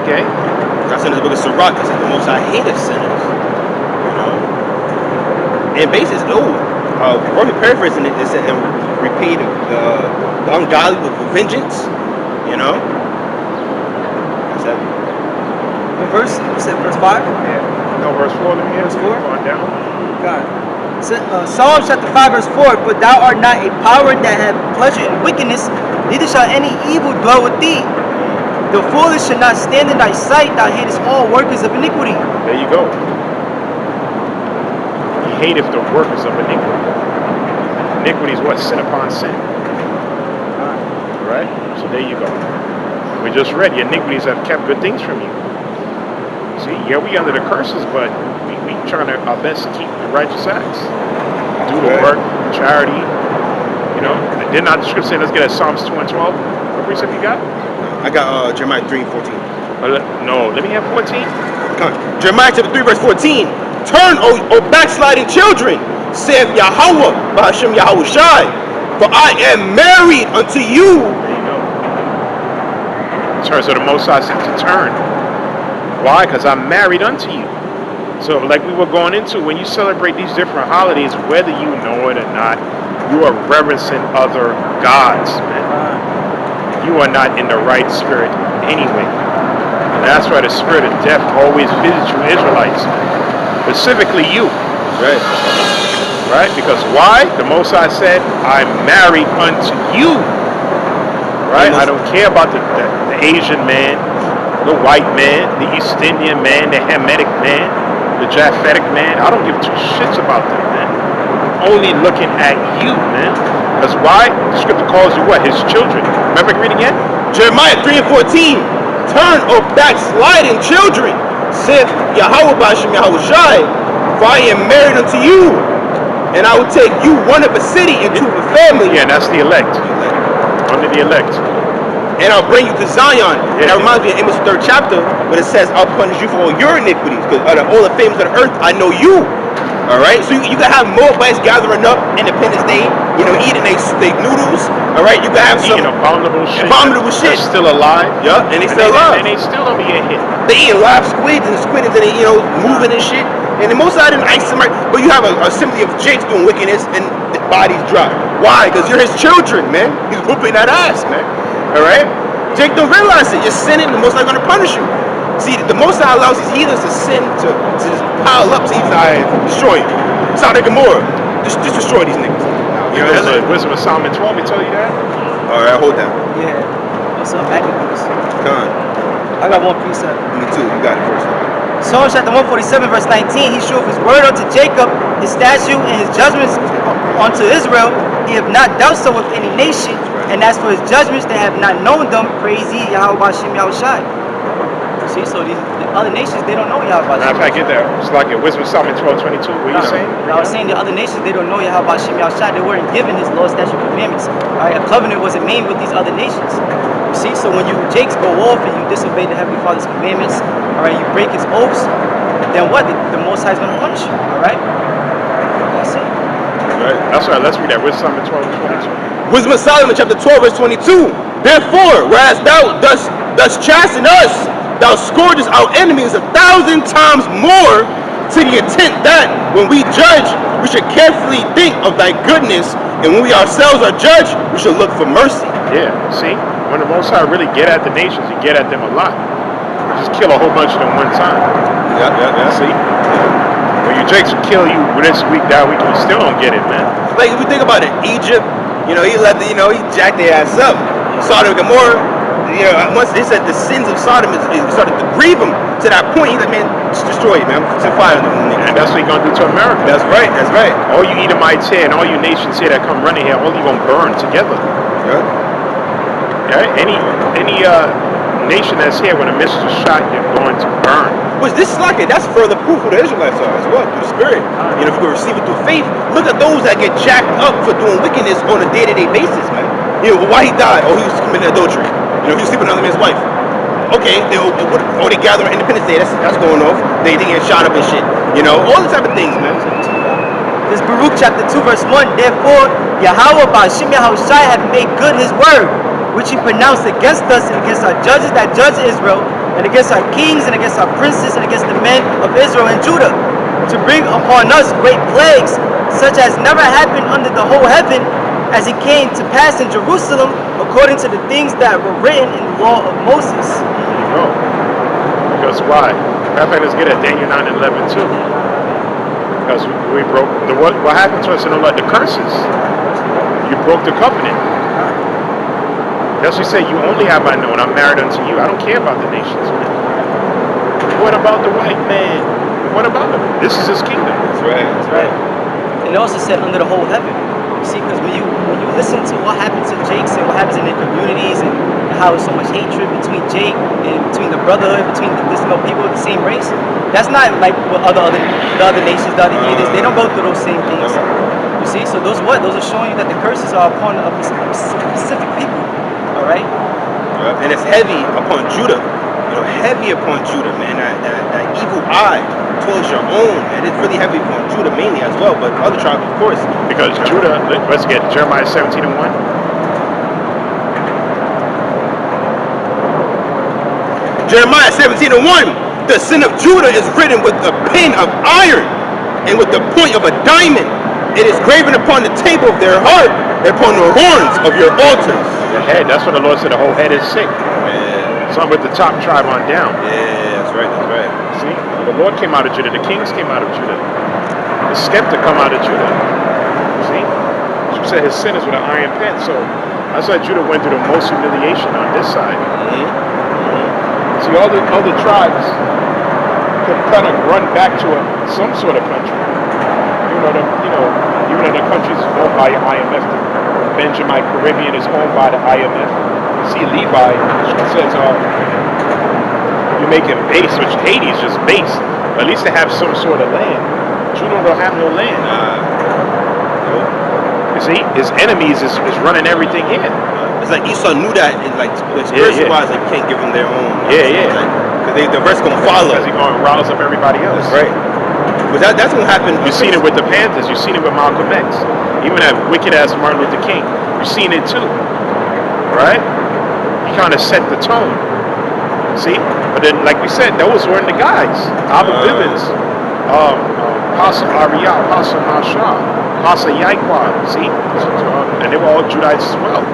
Okay? That's in the book of Sirach. It says the Most High hated sinners. You know? And basis, roughly paraphrasing it, it said, and repay the ungodly with vengeance. You know? That's that. What verse? You said verse 5? Yeah. No, verse 4. Let me hear. Verse 4? Going down. God. Psalms chapter 5 verse 4. But thou art not a power that hath pleasure in wickedness, neither shall any evil dwell with thee. The foolish shall not stand in thy sight, thou hatest all workers of iniquity. There you go. He hateth the workers of iniquity. Iniquity is what? Sin upon sin. Right? So there you go. We just read, your iniquities have kept good things from you. See, yeah, we under the curses, but we trying our best to keep the righteous acts. Do the work, charity, you know. And then not the scripture saying, let's get at Psalms 2 and 12. What precept you got? I got Jeremiah 3 and 14. No, let me have 14. Come on. Jeremiah chapter 3 verse 14. Turn, O backsliding children, saith Yahawah, bahasham Yahawashi, for I am married unto you. There you go. Turn, so the Most High said to turn. Why? Because I'm married unto you. So like we were going into, when you celebrate these different holidays, whether you know it or not, you are reverencing other gods, man. You are not in the right spirit anyway. And that's why the spirit of death always visits you Israelites. Specifically you. Right. Right? Because why? The Most High said, I'm married unto you. Right? I don't care about the Asian man, the white man, the East Indian man, the Hamitic man, the Japhetic man. I don't give two shits about them, man. I'm only looking at you, man. Because why? The scripture calls you what? His children. Remember, read again? Jeremiah 3 and 14. Turn, O backsliding children, saith Yahawah bahasham Yahawashi, for I am married unto you, and I will take you one of a city into a family. Yeah, and that's the elect. Under the elect. And I'll bring you to Zion. And that reminds me of Amos 3rd chapter, when it says, I'll punish you for all your iniquities, because out of all the families of the earth, I know you. Alright, so you can have Moabites gathering up Independence Day, you know, eating they noodles. Alright, you can have some abominable shit. They're still alive. Yeah, and they still alive. And they still don't be getting hit. They eat live squids and squids and they, you know, moving and shit. And the most I didn't ice them right, but you have a assembly of jakes doing wickedness and the bodies drop. Why? Because you're his children, man. He's whooping that ass, man. Alright? Jake don't realize it. You're sinning, the most I'm gonna punish you. See, the Most High allows these heathens to sin, to just pile up to East Eye and destroy them. Sodom and Gomorrah, just destroy these niggas. You know, That's Wisdom of Solomon 12, he tell you that? all right, hold that. Yeah. What's up, Maccabees? Done. I got one precept. Me too. You got it first. Psalm chapter 147, verse 19. He showed his word unto Jacob, his statute and his judgments unto Israel. He have not dealt so with any nation, and as for his judgments, they have not known them. Praise ye Yahawah Yahawashi. See, so the other nations, they don't know Yahawah. Now, if I get that, it's like a Wisdom of Solomon 12, 22. What are you saying? I was saying the other nations, they don't know Yahawah Yahawashi. They weren't given his law, statute, commandments. All right, a covenant wasn't made with these other nations. You see, so when you Jakes go off and you disobey the Heavenly Father's commandments, all right, you break his oaths, then what? The Most High is going to punish you. All right. That's it. Right. That's right. Let's read that. Wisdom of Solomon 12, 22. Wisdom of Solomon, chapter 12, verse 22. Therefore, whereas thou dost chasten us, thou scourgest our enemies 1,000 times more, to the intent that when we judge, we should carefully think of thy goodness, and when we ourselves are judged, we should look for mercy. Yeah, see? When the Most High really get at the nations, he get at them a lot. Just kill a whole bunch of them one time. Yeah. See? When your Jakes will kill you this week, that week, you still don't get it, man. Like, if we think about it, Egypt, he let he jacked their ass up. Sodom and Gomorrah, once they said the sins of Sodom, it started to grieve him to that point. He's like, man, just destroy it, man. Set fire on them. And that's what he's going to do to America. That's right. All you Edomites here and all you nations here that come running here, all you going to burn together. Yeah. Right? Any nation that's here when a missile is shot, you're going to burn. Which this is like it. That's further proof who the Israelites are as well, through the Spirit. If you can receive it through faith, look at those that get jacked up for doing wickedness on a day-to-day basis, man. Why he died? Oh, he was committing adultery. He was sleeping with another man's wife. Okay, they gather on Independence Day. That's going off. They get shot up and shit. All the type of things, man. This Baruch chapter 2, verse 1. Therefore, Yahawah bahasham Yahawashi hath made good his word, which he pronounced against us and against our judges that judge Israel, and against our kings and against our princes and against the men of Israel and Judah, to bring upon us great plagues, such as never happened under the whole heaven, as it came to pass in Jerusalem, according to the things that were written in the law of Moses. There you go. Because why? Matter of fact, let's get at Daniel 9 and 11 too. Because we broke what happened to us in the Lord, the curses. You broke the covenant. That's what he said, you only have I known, I'm married unto you. I don't care about the nations, man. What about the white man? What about him? This is his kingdom. That's right. And it also said under the whole heaven. You see, because when you listen to what happens to Jakes and what happens in their communities and how there's so much hatred between Jake and between the brotherhood, between the people of the same race, that's not like what the other nations, the other heathens, they don't go through those same things. You see, so those are showing you that the curses are upon a specific people. All right. And it's heavy upon Judah. Heavy upon Judah, man. That evil eye towards your own, and it's really heavy upon Judah mainly as well, but other tribes, of course. Because Judah, let's get Jeremiah 17 and 1. Jeremiah 17 and 1. The sin of Judah is written with a pen of iron and with the point of a diamond. It is graven upon the table of their heart and upon the horns of your altars. The head, that's what the Lord said, the whole head is sick. Yeah. So with the top tribe on down. Yeah, that's right. See, the Lord came out of Judah, the kings came out of Judah. The skeptic come out of Judah. See? You said his sin is with an iron pen, so that's why Judah went through the most humiliation on this side. See, all the other tribes could kind of run back to some sort of country. Even though the country is owned by IMF, the Benjamin Caribbean is owned by the IMF. You see Levi, it says you make it base, which Haiti is just base. But at least they have some sort of land. Judah don't have no land. You see, his enemies is running everything in. It's like Esau knew that, spiritual-wise, they can't give them their own. Because the rest gonna follow. Because he's gonna rouse up everybody else. That's right. But that's gonna happen. You've seen it with the Panthers. You've seen it with Malcolm X. Even that wicked-ass Martin Luther King. You've seen it too. Right? He kind of set the tone. See? But then, like we said, those weren't the guys. Abba Bivens, Apostle Ariel, Apostle Mashah, Apostle Yahawah. See? And they were all Judites as well.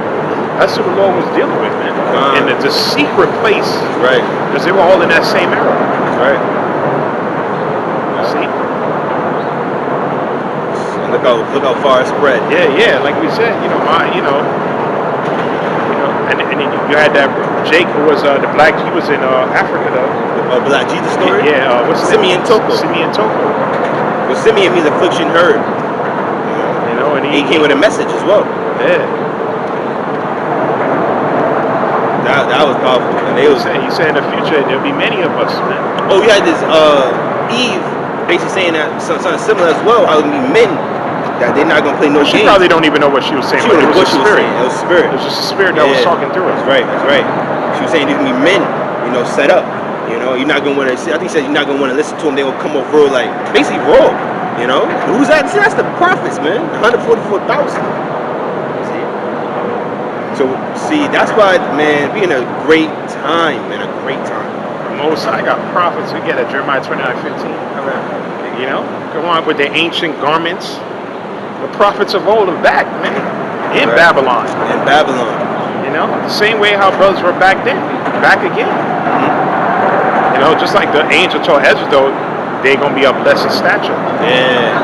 That's who the Lord was dealing with, man. In the secret place. Right. Because they were all in that same era. Right. See? And look how far it spread. Yeah. Like we said, and you had that Jake who was the black. He was in Africa though. Black Jesus story. Yeah. What's his Simeon name? Toko. Simeon Toko. Well, Simeon means affliction heard. And he came with a message as well. Yeah. That was powerful. And He said in the future there'll be many of us, man. Oh, we had this Eve basically saying that something similar as well. How it would be men that they're not gonna play no games. She probably don't even know what she was saying. She But it was what a spirit. It was spirit. It was just a spirit that was talking through us. That's right. She was saying there's gonna be men, set up. You're not gonna want to. I think she said you're not gonna want to listen to them. They will come off real, like basically raw. Who's that? See, that's the prophets, man. 144,000. So see, that's why, man, we in a great time, man, a great time. Most I got prophets we get at Jeremiah 29:15. Go on with their ancient garments. The prophets of old are back, man, in Babylon. In Babylon. The same way how brothers were back then, back again. Just like the angel told Ezra, though, they're gonna be of lesser stature. Yeah.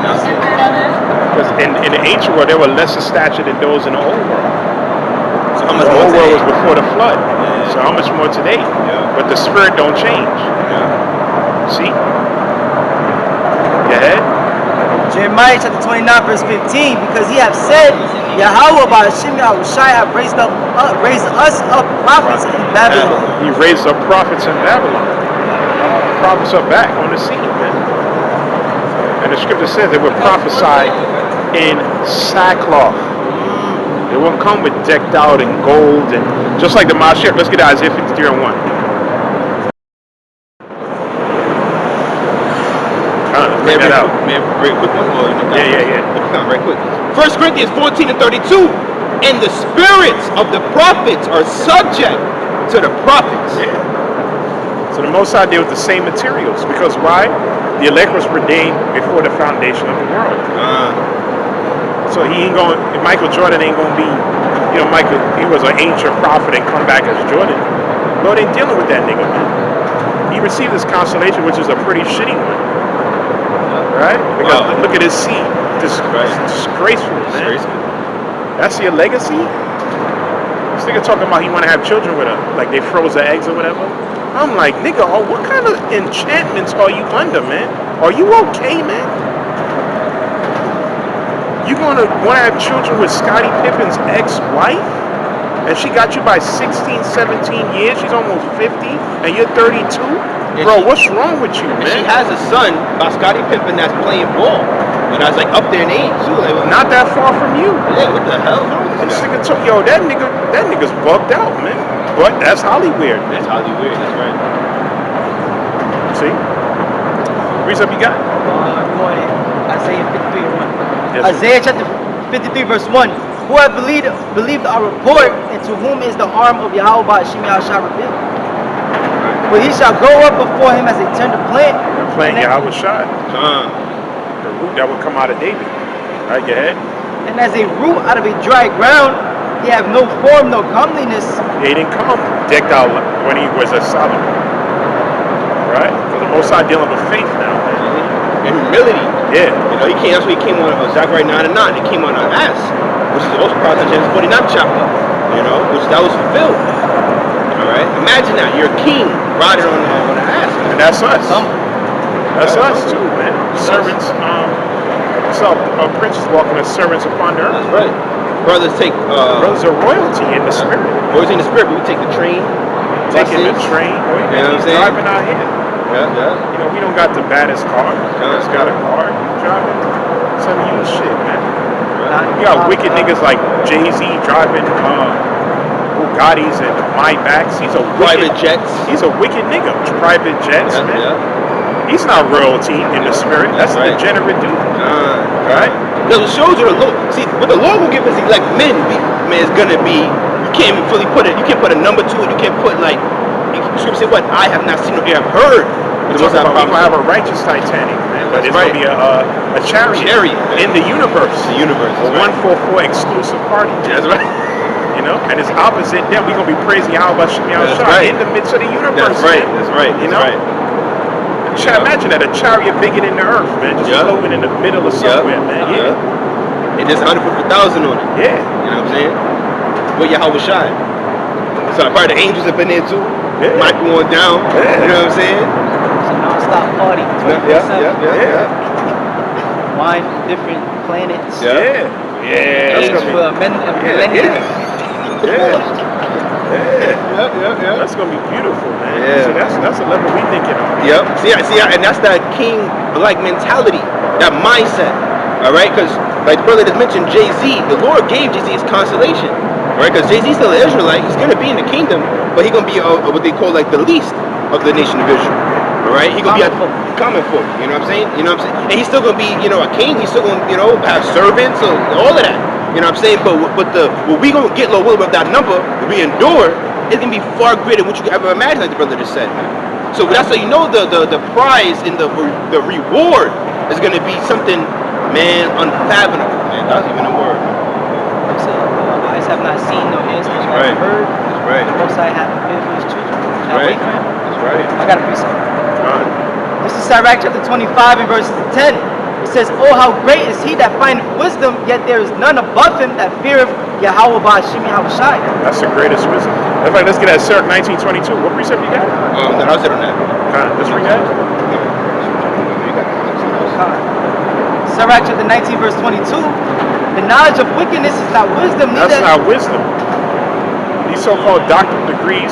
Because in the ancient world, they were lesser stature than those in the old world. So how much the more old world today? was before the flood. Yeah. So how much more today? Yeah. But the spirit don't change. Yeah. See? Go ahead. Jeremiah chapter 29 verse 15, because he have said, Yahawah bahasham Yahawashi have raised us up prophets in Babylon. He raised up prophets in Babylon. Prophets are back on the scene, man. And the scripture says they would prophesy in sackcloth. They won't come with decked out in gold and just like the Mashiach. Let's get Isaiah 53:1. Bring that out. Man, very quick one. Yeah. Very quick. 1 Corinthians 14:32. And the spirits of the prophets are subject to the prophets. Yeah. So the Most High deal with the same materials because why? The elect was ordained before the foundation of the world. So he ain't going. Michael Jordan ain't going to be. Michael. He was an ancient prophet and come back as Jordan. Lord ain't dealing with that nigga, man. He received this consolation, which is a pretty shitty one. Right? Because look at his seed. Disgraceful, man. That's your legacy? This nigga talking about he want to have children with her. Like they froze the eggs or whatever. I'm like, nigga, what kind of enchantments are you under, man? Are you okay, man? You want to have children with Scottie Pippen's ex-wife? And she got you by 16, 17 years? She's almost 50 and you're 32? Bro, what's wrong with you, man? She has a son by Scottie Pippen that's playing ball. That's like up there in age too. Not that far from you. Yeah, what the hell? That nigga's bugged out, man. But that's Hollywood. That's Hollywood. That's right. See? Reason up you got? Go ahead. Isaiah 53:1. Yes, Isaiah chapter 53 verse 1. Who have believed our report, and to whom is the arm of Yahawah bahasham Yahawashi revealed? For he shall grow up before him as a tender plant. They're playing Yahawashi. The root that would come out of David. Right, go ahead. And as a root out of a dry ground, he have no form, no comeliness. He didn't come decked out when he was a Solomon. Right? Because the Most High dealing with faith now, man. And humility. Yeah. That's why he came on Zechariah 9:9. He came on an ass, which is also part of Genesis 49 chapter. Which that was fulfilled. Alright? Imagine that. You're a king riding on an ass. And that's us. That's us too, man. Servants, princes walking as servants upon the earth. That's right. Brothers take brothers are royalty in the spirit. Royalty in the spirit, but we take the train. Taking the train. He's driving out here. Yeah. We don't got the baddest car. Just got a car. Driving some used shit, man. We got wicked niggas like Jay-Z driving Bugattis and Maybachs. He's a wicked, private jets. He's a wicked nigga. Private jets, man. Yeah. He's not royalty in the spirit. That's a degenerate dude. Right? Because it shows you the Lord. See, what the Lord will give us elect men, man, is gonna be. You can't even fully put it. You can't put a number to it. You can't put like. Scripture say what? I have not seen or ear have heard. We're going to have a righteous Titanic, man. But it's going to be a chariot in the universe. The universe. A 144 exclusive party. That's right. know, and it's opposite that we're gonna be praising Yahawah right. in the midst of the universe. That's right. Man. That's right. You That's know? right. Imagine that, a chariot bigger than the earth, man, just floating in the middle of somewhere, man. Yeah. And there's 150,000 on it. Yeah. You know what I'm saying? With Yahawashi. So probably the angels have been there too. Yeah. Michael on down. Yeah. You know what I'm saying? It's a non-stop party. 24/7. Yeah. Wine, different planets. Yeah. Yeah. Age for a millennium. That's gonna be beautiful, man. Yeah. So that's a level we thinking on. Yep. And that's that king-like mentality, that mindset. All right, because like the brother that mentioned Jay-Z, the Lord gave Jay-Z his consolation. All right, because Jay-Z's still an Israelite. He's gonna be in the kingdom, but he's gonna be what they call like the least of the nation of Israel. All right, he's gonna be a common folk. You know what I'm saying? You know what I'm saying? And he's still gonna be, a king. He's still gonna, have servants, or all of that. You know what I'm saying? But what we gonna get, Lord willing, with that number that we endure, it's gonna be far greater than what you could ever imagine, like the brother just said. So that's how you know the prize and the reward is gonna be something, man, unfathomable. Man, that's even a word. Eyes have not seen, no ears have Right. heard. That's right. The Most High hath prepared for His children. Shall Right. wait for Him? That's right. I got a precept. This is Sirach chapter 25 and verse 10. It says, "Oh, how great is he that findeth wisdom, yet there is none above him that feareth Yahawah bahasham Yahawashi." That's the greatest wisdom. In fact, let's get at Sirach 19:22. What precept you got? No, how's it on that? Let's read that. Sirach chapter 19 verse 22. "The knowledge of wickedness is not wisdom, That's neither..." not wisdom. These so-called doctorate degrees.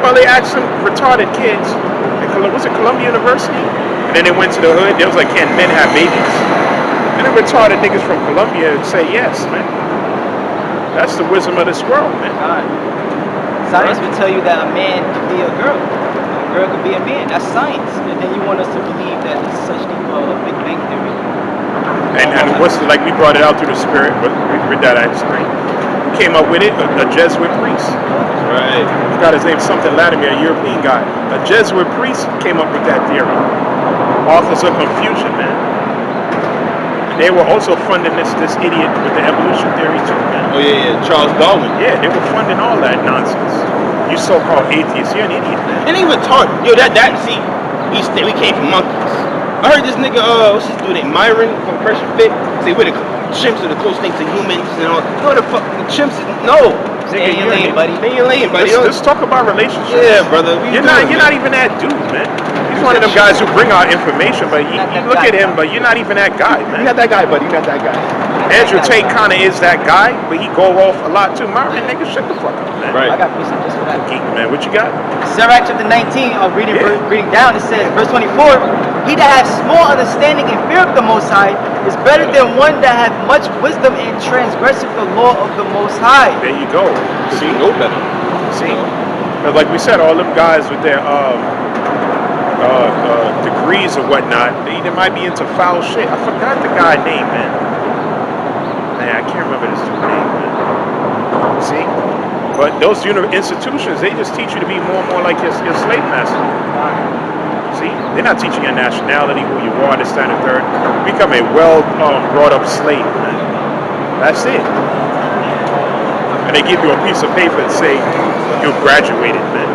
Well, they asked some retarded kids at was it Columbia University? And then they went to the hood. They was like, "Can men have babies?" And the retarded niggas from Columbia say yes, man. That's the wisdom of this world, man. Science will tell you that a man could be a girl. A girl could be a man. That's science. And then you want us to believe that it's such thing called a Big Bang Theory. And what's like we brought it out through the spirit, but we read that at screen. Who came up with it? A Jesuit priest. Right. I forgot his name, something Latimer, a European guy. A Jesuit priest came up with that theory. Authors of confusion, man. And they were also funding this idiot with the evolution theory too, man. Oh yeah, Charles Darwin. Yeah, they were funding all that nonsense. You so-called atheists, you're an idiot, man. And even taught, see, we came from monkeys. I heard this nigga, what's his dude named Myron from Pressure Fit, say we're the chimps are the closest thing to humans and all. No, the fuck, the chimps, no. Stay in your lane, buddy. Stay in your lane, buddy. Let's talk about relationships. Yeah, brother. You're not even that dude, man. He's one of them guys who bring out information, but you look at him, but you're not even that guy, man. You're not that guy, buddy. You're not that guy. Andrew Tate kind of is that guy, but he go off a lot too. Myron, nigga, shut the fuck up, man. Right. I got precept just for that. Geek, man, what you got? Sirach chapter 19, reading down, it says, verse 24, "He that hath small understanding and fear of the Most High is better than one that hath much wisdom and transgresseth the law of the Most High." There you go. See, no better. See, but like we said, all them guys with their degrees or whatnot, they might be into foul shit. I forgot the guy's name, man. Man, I can't remember this dude's name, man. See, but those institutions, they just teach you to be more and more like your slave master. See, they're not teaching your nationality, who you are, this, that, and the third. Become a brought up slave, man. That's it. And they give you a piece of paper and say you graduated, man.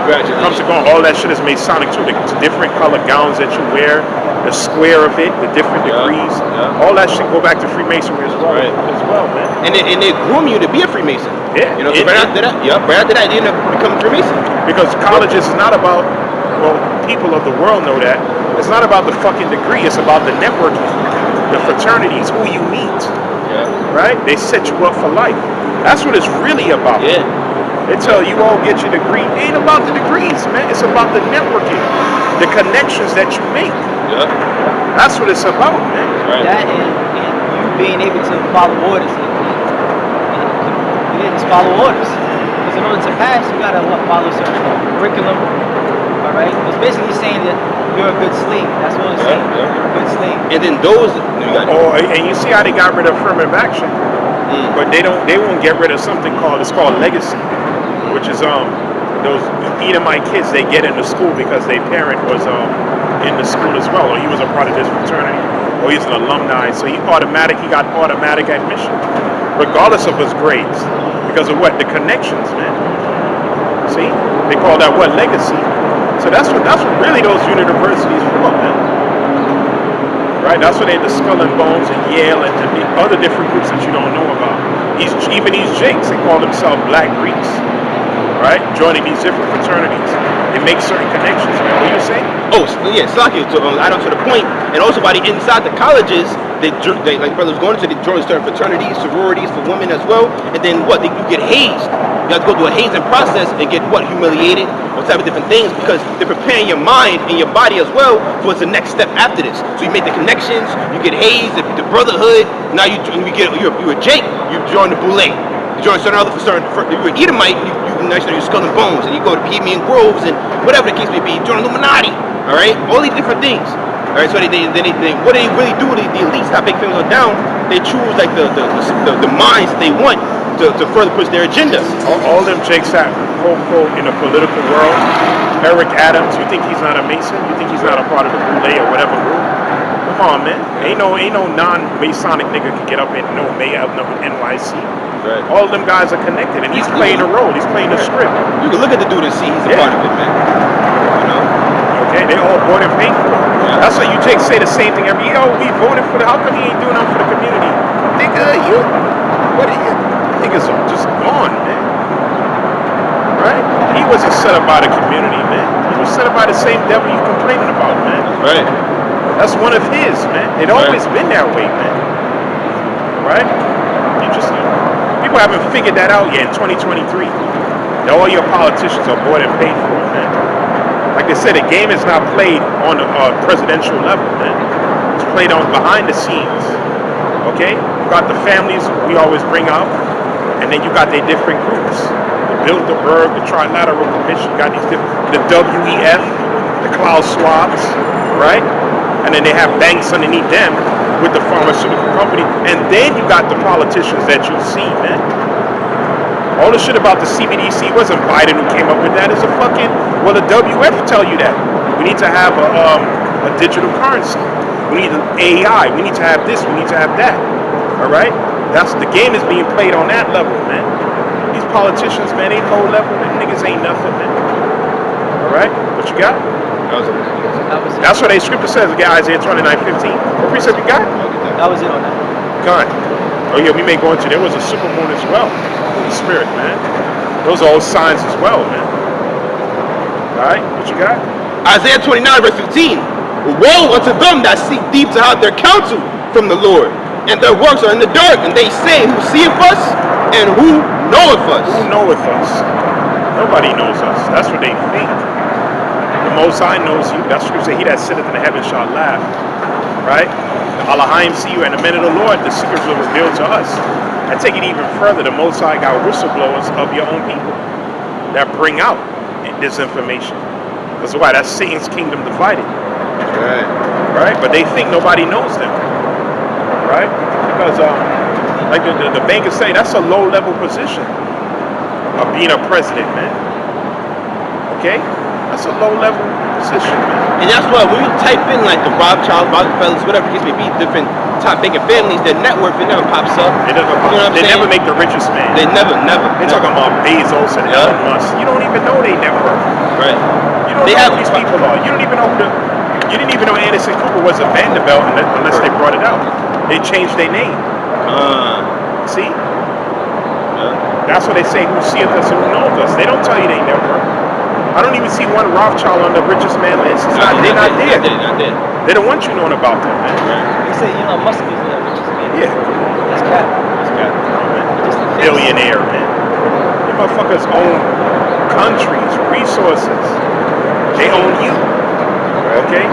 Congratulations. Comes to go, all that shit is Masonic too. The different color gowns that you wear, the square of it, the different degrees, all that shit go back to Freemasonry as well, man. And they groom you to be a Freemason. Yeah. You know, so right after that, you end up becoming Freemason. Because colleges is not about, well, people of the world know that. It's not about the fucking degree. It's about the networking, the fraternities, who you meet. Yeah. Right? They set you up for life. That's what it's really about. Yeah. They tell you all get your degree. It ain't about the degrees, man. It's about the networking, the connections that you make. Yeah. That's what it's about, man. Right. That and you being able to follow orders. You just follow orders. Because in order to pass, you gotta follow certain curriculum. All right. It's basically saying that you're a good slave. That's what it's saying. Yeah. You're a good slave. And then those, And you see how they got rid of affirmative action, but they won't get rid of something called legacy, which is those Edomite kids they get into school because their parent was in the school as well, or he was a part of this fraternity, or he's an alumni, so he got automatic admission. regardless of his grades, because of what? The connections, man. See, they call that what? Legacy. So that's what really those universities for, man. Right? That's what they're the Skull and Bones and Yale and the other different groups that you don't know about. Even these Jakes, they call themselves Black Greeks. Right? Joining these different fraternities. They make certain connections, man. What are you saying? Oh, yeah, Saki, to add on to the point, and also by the inside the colleges, they like brothers going into, they join certain fraternities, sororities for women as well, and then what? You get hazed. You have to go through a hazing process and get what? Humiliated, all type of different things, because they're preparing your mind and your body as well towards the next step after this. So you make the connections, you get hazed, the brotherhood. Now you're a Jake, you join the Boule. You join certain other you're an Edomite, you're Skull and Bones, and you go to Bohemian Groves and whatever the case may be. You join Illuminati. All right, all these different things. All right, so what they really do, the elites, not big things are down. They choose like the minds they want to further push their agenda. All them Jakes that quote in the political world. Eric Adams, you think he's not a Mason? You think he's not a part of the Boule or whatever group? Come on, man. Ain't no non-Masonic nigga can get up in no NYC. Right. All of them guys are connected, and he's playing a role. He's playing a script. You can look at the dude and see he's a part of it, man. You know? Okay, they all bought and paid for it. Yeah. That's why you say the same thing every year. Oh, we voted for how come he ain't doing nothing for the community? Nigga, what are you? Niggas are just gone, man. Right? He wasn't set up by the community, man. He was set up by the same devil you complaining about, man. Right. That's one of his, man. It always been that way, man. Right? People haven't figured that out yet in 2023. That all your politicians are bought and paid for, man. Like they said, the game is not played on a presidential level, man. It's played on behind the scenes. Okay? You got the families we always bring up, and then you got their different groups. The Bilderberg, the Trilateral Commission, got these different, the WEF, the Klaus Schwabs, right? And then they have banks underneath them with the pharmaceutical company, and then you got the politicians that you see, man. All the shit about the CBDC wasn't Biden who came up with that. It's the WF tell you that. We need to have a digital currency. We need an AI. We need to have this. We need to have that. All right? The game is being played on that level, man. These politicians, man, ain't low level. Them niggas ain't nothing, man. All right? What you got? That's what a scripture says. Again, Isaiah 29:15. What precept you got? That was it on that. God. Oh yeah, we may go into. There was a super moon as well. Holy Spirit, man. Those are all signs as well, man. All right, what you got? Isaiah 29:15. Woe unto them that seek deep to hide their counsel from the Lord, and their works are in the dark, and they say, who seeth us and who knoweth us? Who knoweth us? Nobody knows us. That's what they think. The Most High knows you. That's scripture. He that sitteth in the heavens shall laugh. Right? The Elohim see you, and the men of the Lord, the secrets will reveal to us. I take it even further. The Most High got whistleblowers of your own people that bring out this information. That's why that's Satan's kingdom divided. Right. Right? But they think nobody knows them. Right? Because like the bankers say, that's a low-level position of being a president, man. Okay? That's a low-level position, man. And that's why when you type in like the Rothschilds, Rockefellers, whatever the case may be, different top banking families, their net worth, it never pops up. They never make the richest man. They never. They're talking about Bezos and Elon Musk. You don't even know they net worth. Right. You don't know who these people are. You don't even know you didn't even know Anderson Cooper was a Vanderbilt unless they brought it out. They changed their name. See? That's what they say, who seeth us and who knows us. They don't tell you they net worth. I don't even see one Rothschild on the richest man list. They're not there. They don't want you knowing about them, man. They say Elon Musk is the richest man. Yeah. That's cat. Billionaire, man. You motherfuckers own countries, resources. They own you. Okay?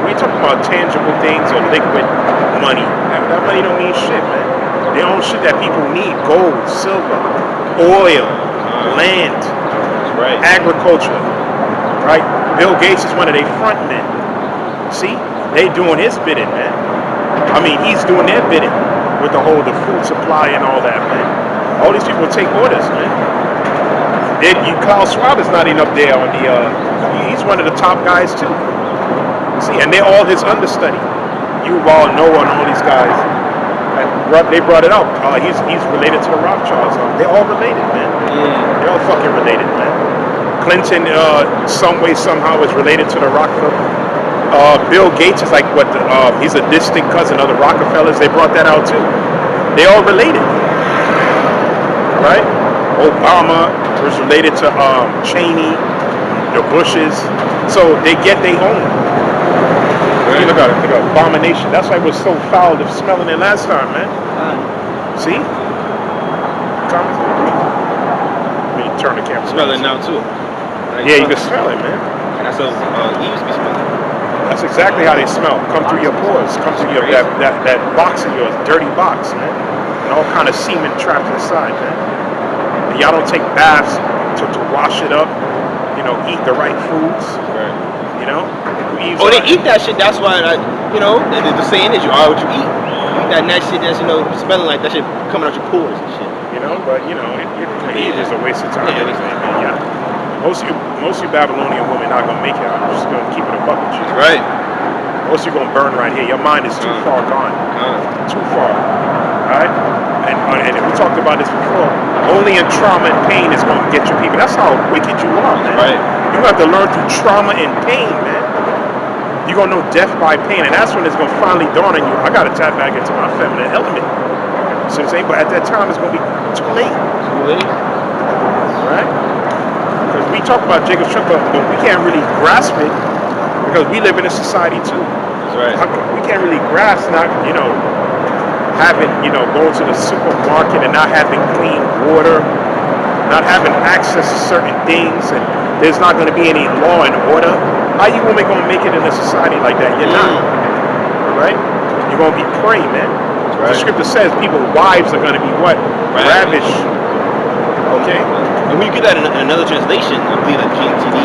We ain't talking about tangible things or liquid money. That money don't mean shit, man. They own shit that people need. Gold, silver, oil, land. Right. Agriculture, right? Bill Gates is one of their front men. See, they doing his bidding, man. I mean, he's doing their bidding with the food supply and all that, man. All these people take orders, man. Klaus Schwab is not even up there on the. He's one of the top guys too. See, and they're all his understudy. Yuval, Noah, and all these guys. They brought it up. He's related to the Rothschilds. They're all related, man. They're all fucking related, man. Clinton, some way, somehow, is related to the Rockefeller. Bill Gates is like what? He's a distant cousin of the Rockefellers. They brought that out too. They all related, right? Obama was related to Cheney, the Bushes. So they get their own. Right. Look at abomination. That's why it was so foul of smelling it last time, man. See? Let me turn the camera. Smell it now too. Yeah, you can smell it, man. And that's how Eves be smelling. That's exactly how they smell. Come through your pores. Come through your that box of yours, dirty box, man. And all kind of semen trapped inside, man. And y'all don't take baths to wash it up. You know, eat the right foods. Right. You know. They eat that shit. That's why, the saying is, you are what you eat. You eat that nice shit that's smelling like that shit coming out your pores and shit. You know, but it is a waste of time. Yeah. Yeah. Most of you Babylonian women not gonna make it. I'm just gonna keep it a buck with you. Right. Most of you gonna burn right here. Your mind is too far gone. Too far. Alright? And we talked about this before. Only in trauma and pain is gonna get your people. That's how wicked you are, man. Right. You have to learn through trauma and pain, man. You're gonna know death by pain, and that's when it's gonna finally dawn on you. I gotta tap back into my feminine element. So I'm saying, but at that time it's gonna be too late. Too late. Right? Because we talk about Jacob's trouble, but we can't really grasp it because we live in a society too. That's right. We can't really grasp not, having, going to the supermarket and not having clean water, not having access to certain things, and there's not going to be any law and order. How you women going to make it in a society like that? You're not. Right? You're going to be prey, man. Right. The scripture says people's wives are going to be what? Ravished. Okay? And when you get that in another translation, I believe that GTD,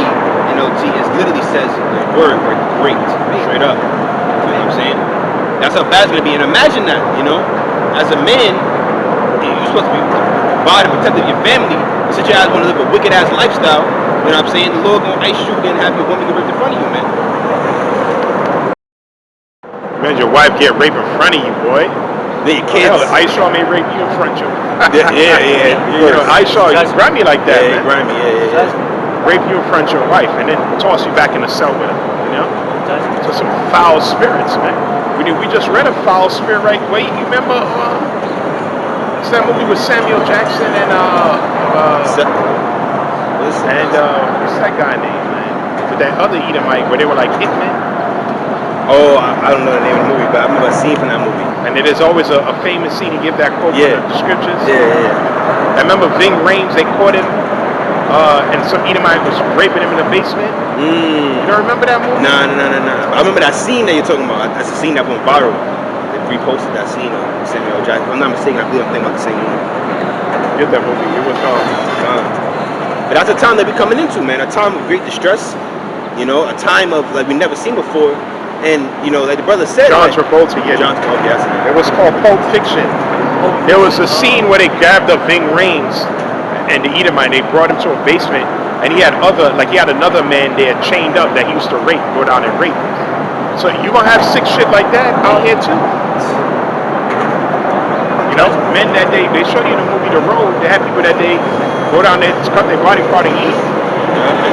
NLT, it literally says the word, like, great, straight up. You know what I'm saying? That's how bad it's going to be. And imagine that, as a man, you're supposed to be providing and protecting your family. Since your ass want to live a wicked ass lifestyle, you know what I'm saying? The Lord gonna ice you and have your woman get raped in front of you, man. Man, your wife get raped in front of you, boy. Then your kids. Aisha may rape you in front of you. yeah. Aisha, you grab me like that, man. Grab me, yeah. Rape you in front of your wife and then toss you back in the cell with her, So some foul spirits, man. We just read a foul spirit, right? Wait, you remember what's that movie with Samuel Jackson and what's that guy name, man? With that other Edomite where they were like hitmen. Oh, I don't know the name of the movie, but I remember a scene from that movie. And then there's always a famous scene. He give that quote from the scriptures. Yeah. I remember Ving Rhames, they caught him, and some Edomite was raping him in the basement. You don't remember that movie? Nah. I remember that scene that you're talking about. That's the scene that went viral. They reposted that scene of Samuel Jackson. If I'm not mistaken, I believe I'm thinking about the same movie. Get that movie. It was But that's a time that we're coming into, man. A time of great distress. A time of like we never seen before. And like the brother said, John Travolta, it was called Pulp Fiction. There was a scene where they grabbed up Ving Rhames and the Edomite. They brought him to a basement, and he had another man there chained up that he used to go down and rape. So you gonna have sick shit like that out here too. Men that they show you in the movie The Road. They have people that they go down there to cut their body part and eat.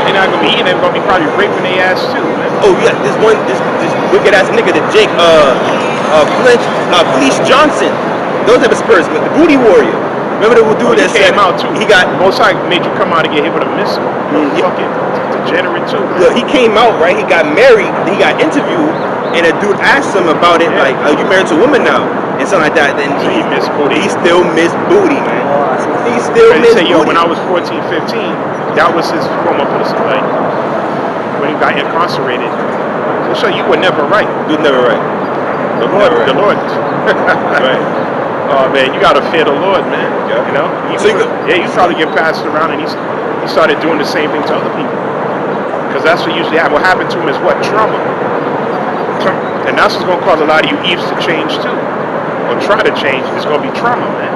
They're not gonna be eating. They're gonna be probably raping their ass too, man. Oh yeah, this wicked ass nigga, the Jake, Fleece Johnson. Those type of spirits, man. The Booty Warrior. Remember the dude that came out too. He got Most High made you come out and get hit with a missile. Fucking degenerate too. Look, he came out right. He got married. He got interviewed, and a dude asked him about it, like, "Are you married to a woman now?" And something like that. Then he missed booty. He still missed booty, man. He still missed booty. When I was 14, 15, that was his former person, like when he got incarcerated. So you were never right. You were never right. The Lord. Right. Oh man, you gotta fear the Lord, man. Yeah. You probably get passed around, and he started doing the same thing to other people. Because that's what usually happens. What happened to him is what? Trauma. And that's what's gonna cause a lot of you Eves to change too, or try to change. It's gonna be trauma, man.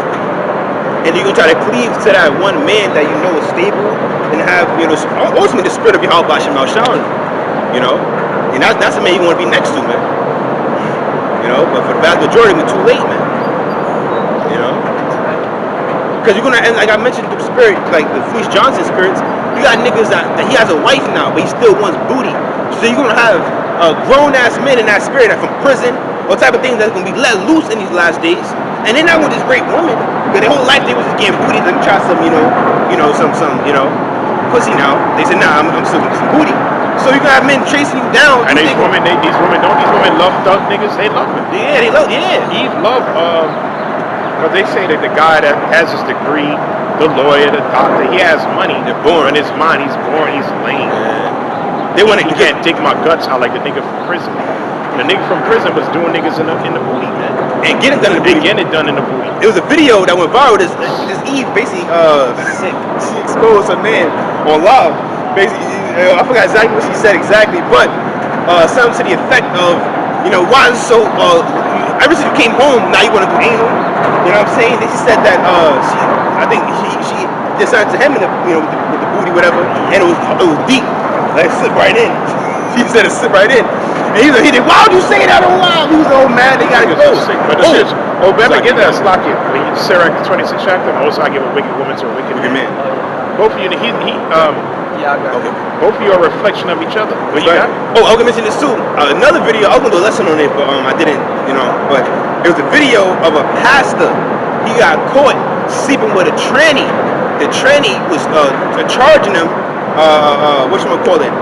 And you're gonna try to cleave to that one man that you know is stable, and have ultimately the spirit of Yahawah bahasham, and that's the man you want to be next to, man. But for the vast majority, we're too late, man. You know, because you're gonna, and like I mentioned, the spirit, like the Fleece Johnson spirits. You got niggas that he has a wife now, but he still wants booty. So you're gonna have grown ass men in that spirit that from prison, all type of things that's gonna be let loose in these last days. And then not with this great woman, because their whole life they was just getting booty. Let me try some, some, pussy now. They said, nah, I'm still gonna get some booty. So you gonna have men chasing you down. And these women love thug niggas? They love them. Yeah, they love, yeah. Eve love, because they say that the guy that has his degree, the lawyer, the doctor, he has money. They're born in his mind. He's born. He's lame. Yeah. They want to can't dig my guts out like the nigga from prison. The nigga from prison was doing niggas in the booty, man. And getting it done in the booty. Getting it done in the booty. It was a video that went viral. This Eve basically she exposed her man on live. Basically, I forgot exactly what she said exactly, but something to the effect of, why is it so? Ever since you came home, now you want to do anal. You know what I'm saying? Then she said that I think she decided to him in with the booty, whatever, and it was deep, like it slipped right in. She said it slipped right in. And he did. Why would you say that on live? He was all mad. They got to go. Remember, get that slocky. When you Sirach 26 chapter, most I give a wicked woman to a wicked man. Both of you, Yeah, I got it. both of you are a reflection of each other. What you got? Oh, I was gonna mention this too. Another video. I was gonna do a lesson on it, but I didn't. But it was a video of a pastor. He got caught sleeping with a tranny. The tranny was charging him. Whatchamacallit?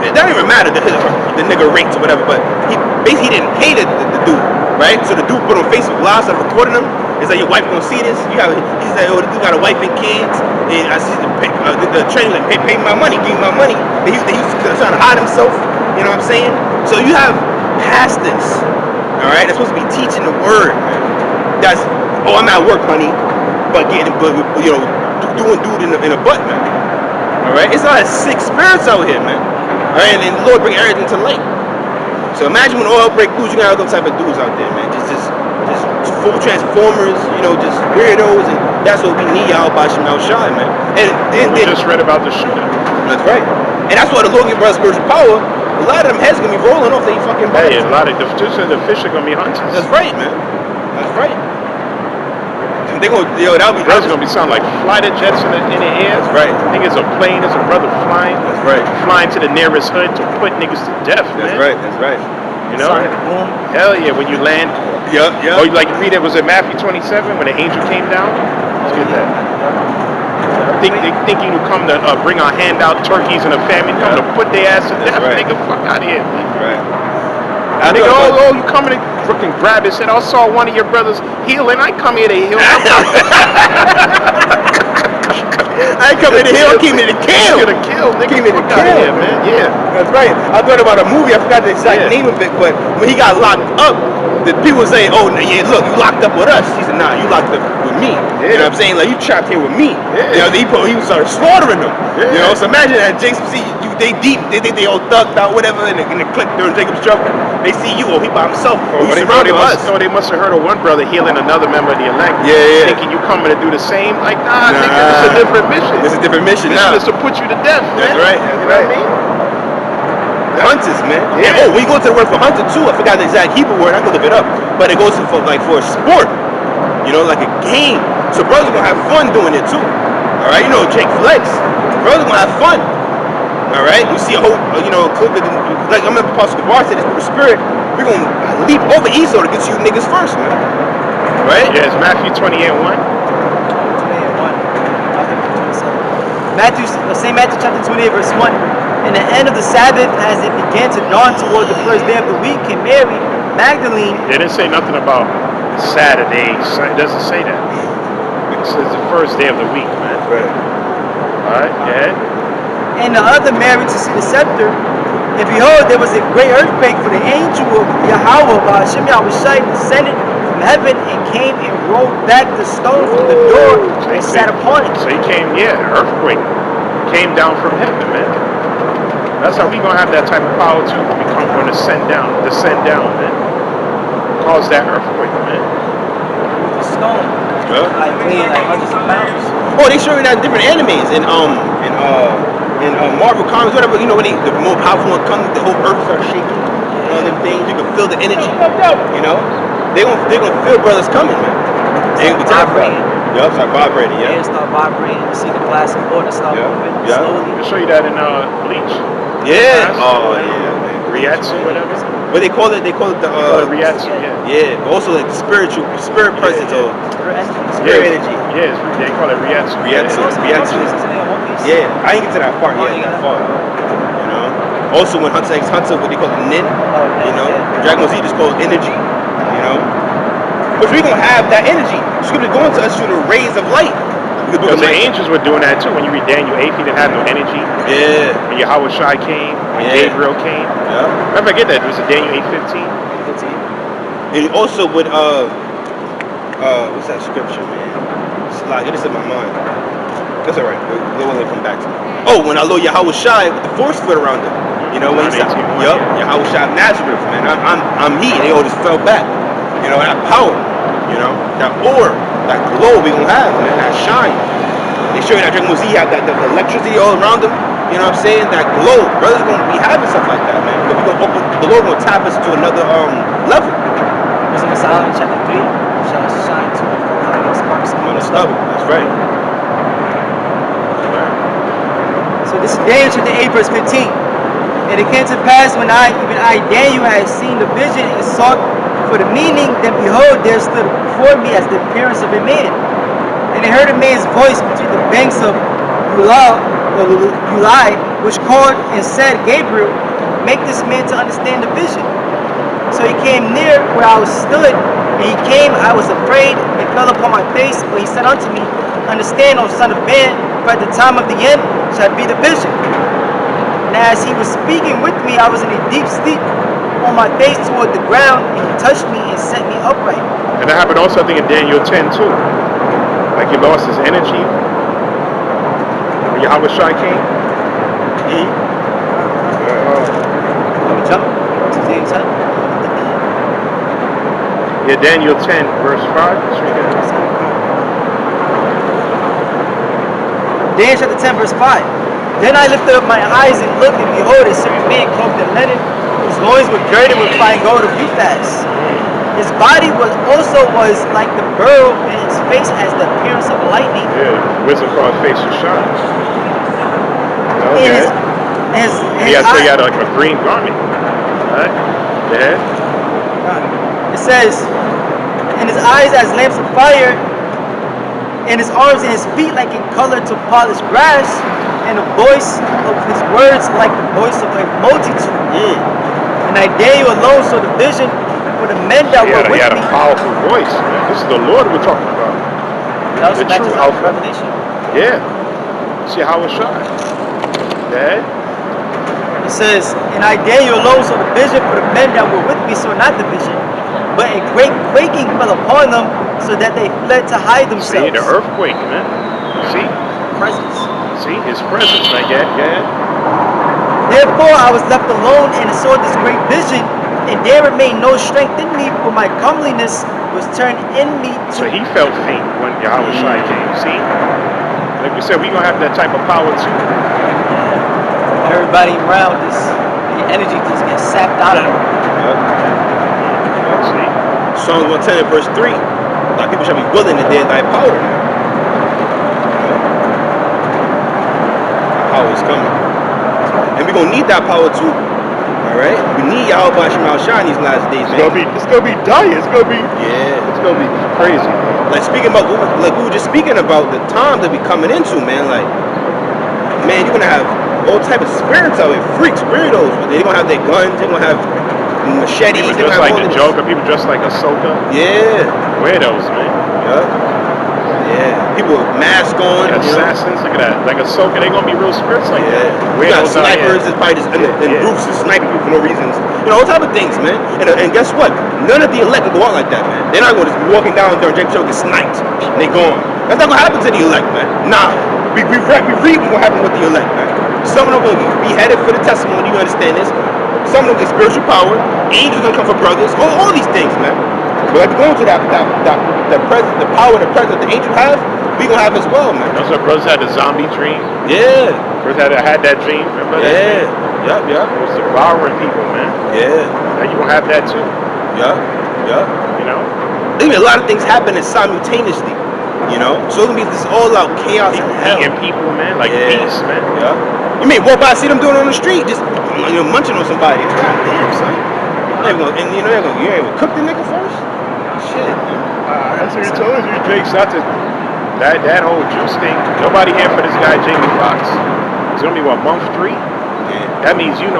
It doesn't even matter the nigga raped or whatever, but he basically didn't pay the dude, right? So the dude put on Facebook Live, started recording him. He's like, your wife gonna see this? He said, oh, the dude got a wife and kids, and I see the trainer like, pay my money, give me my money. And he was trying to hide himself, you know what I'm saying? So you have pastors, all right? They're supposed to be teaching the word. That's, I'm at work, honey, but doing dude in the butt, man. All right? It's a lot of sick spirits out here, man. All right, and the Lord bring everything to light. So imagine when oil break loose, you got all those type of dudes out there, man. Just full transformers, just weirdos, and that's what we need, Yahawashi, man. And we just read about the shooter. That's right. And that's why the Lord give us spiritual power. A lot of them heads gonna be rolling off their fucking bodies. Hey, a lot of the fish are gonna be hunters. That's right, man. That's right. And they gonna, that's gonna be sounding like fighter jets in the air. That's right. I think it's a plane. There's a brother flying. That's right. Flying to the nearest hood to put niggas to death. That's man. right. That's right. You know? Boom. Hell yeah! When you land. Yeah. Or like you read it, was it Matthew 27 when the angel came down? Let's get that. Thinking you come to bring our handout turkeys and a famine, come to put their ass to death. Right. Nigga, fuck out of here. Man. Right. Nigga, you coming to fucking grab it? Said, I saw one of your brothers healing. I come here to heal. I ain't coming to heal. I came here to kill. You're gonna kill. Nigga, came here to kill, man. Yeah. That's right. I thought about a movie. I forgot the exact name of it, but when he got locked up, the people say, "Oh, yeah, look, you locked up with us." He said, "Nah, you locked up with me." Yeah. You know what I'm saying? Like, you trapped here with me. Yeah. He started slaughtering them. Yeah. So imagine that Jason see you, they deep, they think they all thugged out, whatever, in the clique during Jacob's trouble. They see you, he by himself. They must have heard of one brother healing another member of the elect. Yeah. Thinking you coming to do the same. Like, nah. Nigga, this is a different mission. It's a different mission. Mission is to put you to death, man. That's right. You know what I mean? Hunters, man. Yeah. And, we go to the word for hunter too. I forgot the exact Hebrew word. I can look it up. But it goes for a sport. Like a game. So brothers gonna have fun doing it too. All right. Jake Flex. Brothers gonna have fun. All right. You see a whole, clip of like I'm gonna Apostle Gabar said this with the spirit. We're gonna leap over Esau to get to you niggas first, man. Right? Yeah. It's Matthew 28:1. St. Matthew chapter 28 verse 1. In the end of the Sabbath, as it began to dawn toward the first day of the week, came Mary Magdalene. They didn't say nothing about Saturday. It doesn't say that. It says the first day of the week, man. Right. All right, go ahead. And the other Mary to see the scepter. And behold, there was a great earthquake, for the angel of Yahawah, bahasham Yahawashi, descended from heaven and came and rolled back the stone from the door and sat upon it. So he came, earthquake. Came down from heaven, man. That's how we gonna have that type of power too. We come going to descend down, man. Cause that earthquake, man. The stone, like weighing like hundreds of pounds. Oh, they showing that in different animes in Marvel comics, whatever. When the more powerful one comes, the whole earth starts shaking. All them things, you can feel the energy. They're gonna feel brothers coming, man. Ain't gonna be terrified. vibrating. Yup, start vibrating. Yeah, Yeah. start vibrating. You see the glass of water start Yeah, moving yeah. slowly. I'll show you that in Bleach. Yeah. Yes. Oh yeah, man. Riatsu, whatever. But they call it the Riatsu, yeah. yeah, but also like spirit presence yeah. or Yeah. spirit energy. Yeah, they call it Riatsu. Riatsu. Riatsu. Yeah, I didn't get to that part Oh, yet. you That got far. You know. Also, when Hunter X Hunter, what they call it, Nin. You know, yeah. Dragon Ball Z just called energy. You know, which we gonna have that energy. It's gonna go into us through the rays of light. The book Because of the Micah. angels were doing that too. When you read Daniel 8, he didn't have no energy. Yeah. When Yahawashi came, when Yeah. Gabriel came. Yeah. Never forget that. It was Daniel 8:15. And also with what's that scripture, man? It's like it is in my mind. That's alright. We'll come back to it. Oh, when our Lord Yahawashi with the force field around him. You know, when he said, yup, Yahawashi of Nazareth, man. I'm he. They all just fell back. You know, that power, you know, that aura, that glow we gonna have, man, that shine. They show you that Dragon Ball Z have that the electricity all around them. You know what I'm saying? That glow. Brothers gonna be having stuff like that, man. Because we gonna open, the Lord gonna tap us to another level. Wisdom of Solomon chapter 3 shall shine to the full light of sparks On the stubble. That's right. So this is Daniel chapter 8 verse 15. And it came to pass when even I, Daniel, had seen the vision and sought for the meaning, then behold, there stood before me as the appearance of a man. And I heard a man's voice between the banks of Ulai, which called and said, Gabriel, make this man to understand the vision. So he came near where I was stood, and he came, I was afraid, and fell upon my face, but he said unto me, understand, O son of man, for at the time of the end shall be the vision. And as he was speaking with me, I was in a deep sleep on my face toward the ground, and he touched me and set me upright. And that happened also, I think, in Daniel 10 too. Like he lost his energy when Yahawashi came. Let me jump to Daniel 10. Yeah, Daniel 10, verse 5. Let's read that. Daniel chapter 10, verse 5. Then I lifted up my eyes and looked, and behold, a certain man clothed in linen, whose loins were girded with fine gold of Uphaz. His body was like the beryl, and his face as the appearance of lightning. Yeah, wisdom called face to shine. And Okay. he had like a green garment. Right? Yeah. It says, and his eyes as lamps of fire, and his arms and his feet like in color to polished brass, and the voice of his words like the voice of a multitude. And I Daniel alone saw the vision for the men that were with me. He had a powerful voice, man. This is the Lord we're talking about. That was the back true to Alpha. Revelation. Yeah. See how it shines. Okay. It says, and I Daniel alone saw the vision for the men that were with me, saw not the vision, but a great quaking fell upon them, so that they fled to hide themselves. See, the earthquake, man. See? Presence. See, his presence, man. Yeah. Therefore I was left alone and saw this great vision, and there remained no strength in me, for my comeliness was turned in me to... So he felt faint when Yahawashi came. See? Like we said, we're going to have that type of power too. Everybody around us, the energy just gets sapped out of them. See? Psalms 110 verse 3. A lot of people shall be willing to dare thy power. That power is coming. And we're going to need that power too. Alright? We need Yahawah in these last days, man. It's gonna be dire. It's gonna be crazy. Like speaking about, like we were just speaking about the times that we coming into, man. Like, man, you're gonna have all type of spirits out here, freaks, weirdos. They're gonna have their guns. They're gonna have machetes. People They're just gonna have like the Joker. People dressed like Ahsoka. Yeah. Weirdos, man. Yeah. People with masks on. Assassins. Look at that. Like Ahsoka. They're gonna be real spirits like that. We got Weirdos snipers that's probably just in groups just sniping people for no reasons. You know, all type of things, man. And guess what? None of the elect will go out like that, man. They're not going to just be walking down during Jake Show get sniped. And they gone. That's not going to happen to the elect, man. Nah. We read what's going to happen with the elect, man. Some of them going to be beheaded for the testimony. You understand this? Some of them get spiritual power. Angels going to come for brothers. All these things, man. But like going to the power and the presence that the angel has, we going to have as well, man. Those are brothers had the zombie dream. Yeah. Brothers had that dream. Remember that dream? Yep. It was devouring people, man. Yeah. Now you gonna have that too. Yep. You know? Even a lot of things happening simultaneously, you know. So it's gonna be this all-out chaos and hell. Eating people, man, like beasts, man. Yeah. You may walk by, see them doing it on the street, just munching on somebody. God damn, son. And you ain't gonna cook the nigga first? Shit. That's what you told you, Jake. That whole juice thing. Nobody here for this guy, Jamie Foxx. It's gonna be what, month 3? Yeah. That means he's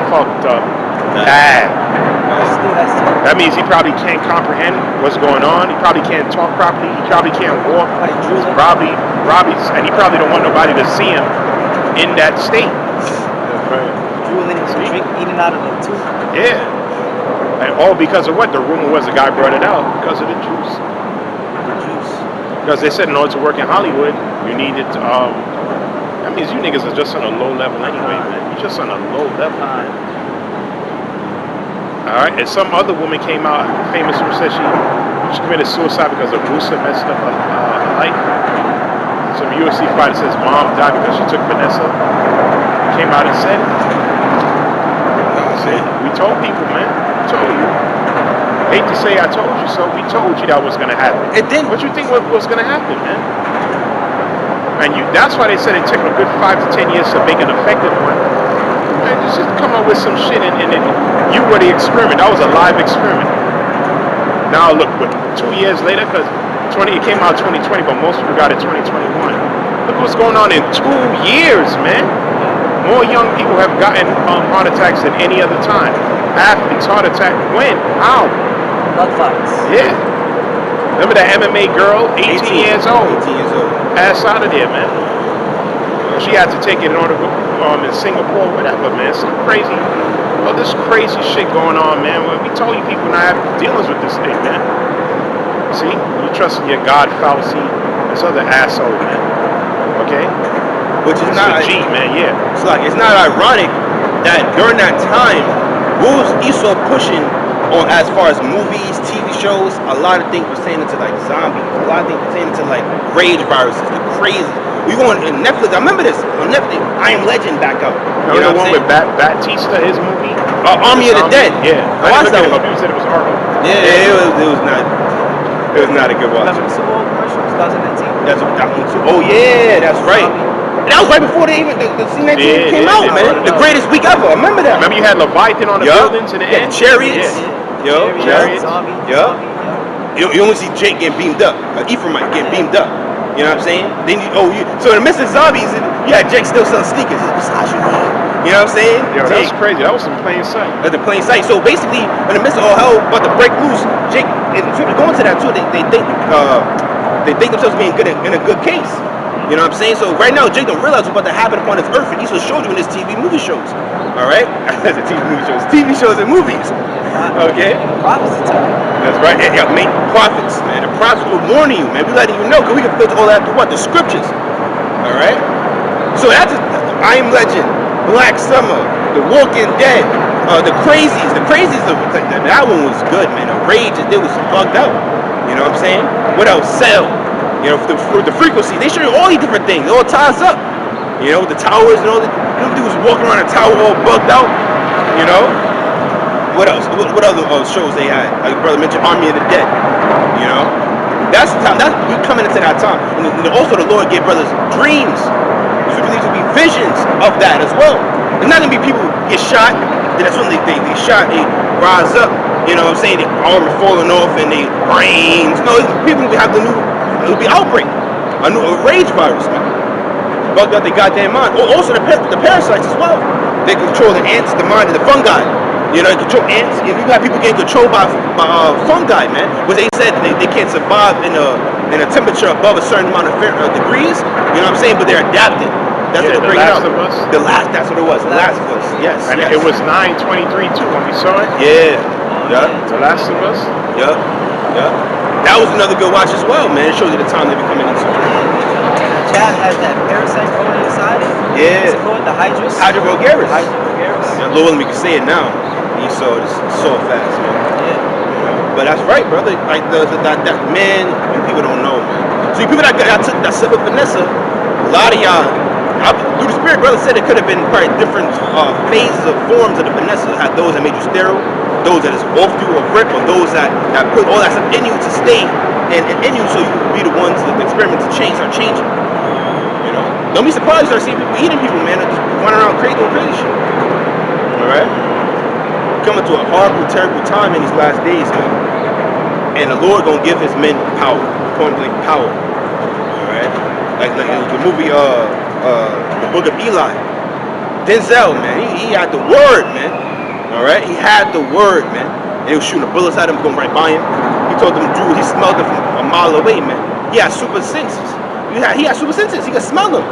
fucked up bad. That means he probably can't comprehend what's going on. He probably can't talk properly. He probably can't walk. He's probably, and he probably don't want nobody to see him in that state. Right. Drooling, eating out of the tooth. Yeah. And all because of what? The rumor was the guy brought it out because of the juice. Because they said in order to work in Hollywood, you needed that means you niggas are just on a low level anyway, man. You're just on a low level, man. Alright, and some other woman came out, famous who said she committed suicide because of Rusa messed up her life. Some UFC fighter says mom died because she took Vanessa. Came out and said it. We told people, man. We told you. Hate to say I told you so. We told you that was gonna happen. It didn't. What you think was gonna happen, man? And that's why they said it took a good 5 to 10 years to make an effective one. Man, just come up with some shit and you were the experiment. That was a live experiment. Now look, 2 years later, because it came out 2020, but most people got it 2021. Look what's going on in 2 years, man. More young people have gotten heart attacks than any other time. Athletes, heart attack, when? How? Blood clots. Yeah. Remember that MMA girl, 18 years old? 18 years old. Ass out of there, man. She had to take it in order to go in Singapore, whatever, man. Some crazy, this crazy shit going on, man. We told you people not have dealings with this thing, man. See? You trust in your God fallacy. This other asshole, man. Okay? Which is not a G, man, yeah. It's not ironic that during that time, what was Esau pushing on as far as movies, TV shows? A lot of things pertaining to like zombies, a lot of things pertaining to like rage viruses, the crazy. We going on Netflix. I remember this on Netflix. I Am Legend back up. You know the one with Batista, his movie? Army of the Dead. Yeah. I watched that one. People said it was horrible. Yeah, it was not. It was not a good watch. Remember the Super Bowl commercial, 2019? That one too. Oh yeah, that's right. And that was right before the C-19 came out, man. The greatest week ever. I remember that. Remember you had Leviathan on the buildings in the end? Chariots. Chariots. You only see Jake getting beamed up. Ephraimite getting beamed up. You know what I'm saying? Then so in the midst of zombies, you had Jake still selling sneakers. You know what I'm saying? Yo, that was crazy. That was some plain sight. At the plain sight. So basically, in the midst of all hell about to break loose, Jake, and going to that too, they think themselves being good in a good case. You know what I'm saying? So right now, Jake don't realize what's about to happen upon this earth, and he still showed you in his TV movie shows. All right? That's TV shows and movies. Okay? Prophecy time. That's right. Yeah, make prophets, man. The prophets will warn you, man. We letting you know, because we can filter all that through what? The scriptures. All right? So that's I Am Legend, Black Summer, The Walking Dead, the Crazies. That one was good, man. The Rage, it was bugged out. You know what I'm saying? What else? Cell. You know, the frequency. They show you all these different things. It all ties up. You know, the towers and all the dudes walking around the tower all bugged out. You know? What else? What other shows they had? Like brother mentioned Army of the Dead. You know? That's the time. We coming into that time. And also the Lord gave brothers dreams. There's going to be visions of that as well. There's not going to be people get shot. And that's when they shot, they rise up. You know what I'm saying? Their armor falling off and their brains. No, people will have it'll be outbreak. A rage virus, man. Bugged out their goddamn mind. Also the parasites as well. They control the ants, the mind, and the fungi. You know, they control ants. You have people getting controlled by fungi, man. Which they said they can't survive in a temperature above a certain amount of degrees. You know what I'm saying? But they're adapted. That's what they're bringing out. That's what it was. The Last of Us. Yes. And it was 9/23 too when we saw it. Yeah. The Last of Us. Yeah. That was another good watch as well, man. It shows you the time they be coming into. Chad has that parasite growing inside it. Yeah. What's it called? The Hydrus? Hydrogaris. Yeah, Lord, we can say it now. He saw it so fast, man. Yeah. But that's right, brother. Like that man, people don't know, man. So you people that slept with Vanessa, a lot of y'all Through the spirit, brother said it could have been probably different phases of forms of the Vanessa. Had those that made you sterile, those that is off you or grip, or those that put all that stuff in you to stay and in you, so you can be the ones that the experiment to change are changing. You know, don't be surprised to see people eating people, man, that just running around crazy doing crazy shit. All right, coming to a horrible, terrible time in these last days, man. And the Lord gonna give His men power, point blank power. All right, like the movie The Book of Eli. Denzel, man, he had the word, man. All right, he had the word, man. And he was shooting the bullets at him, going right by him. He told them Jews, he smelled them from a mile away, man. He had super senses. He had super senses. He could smell them.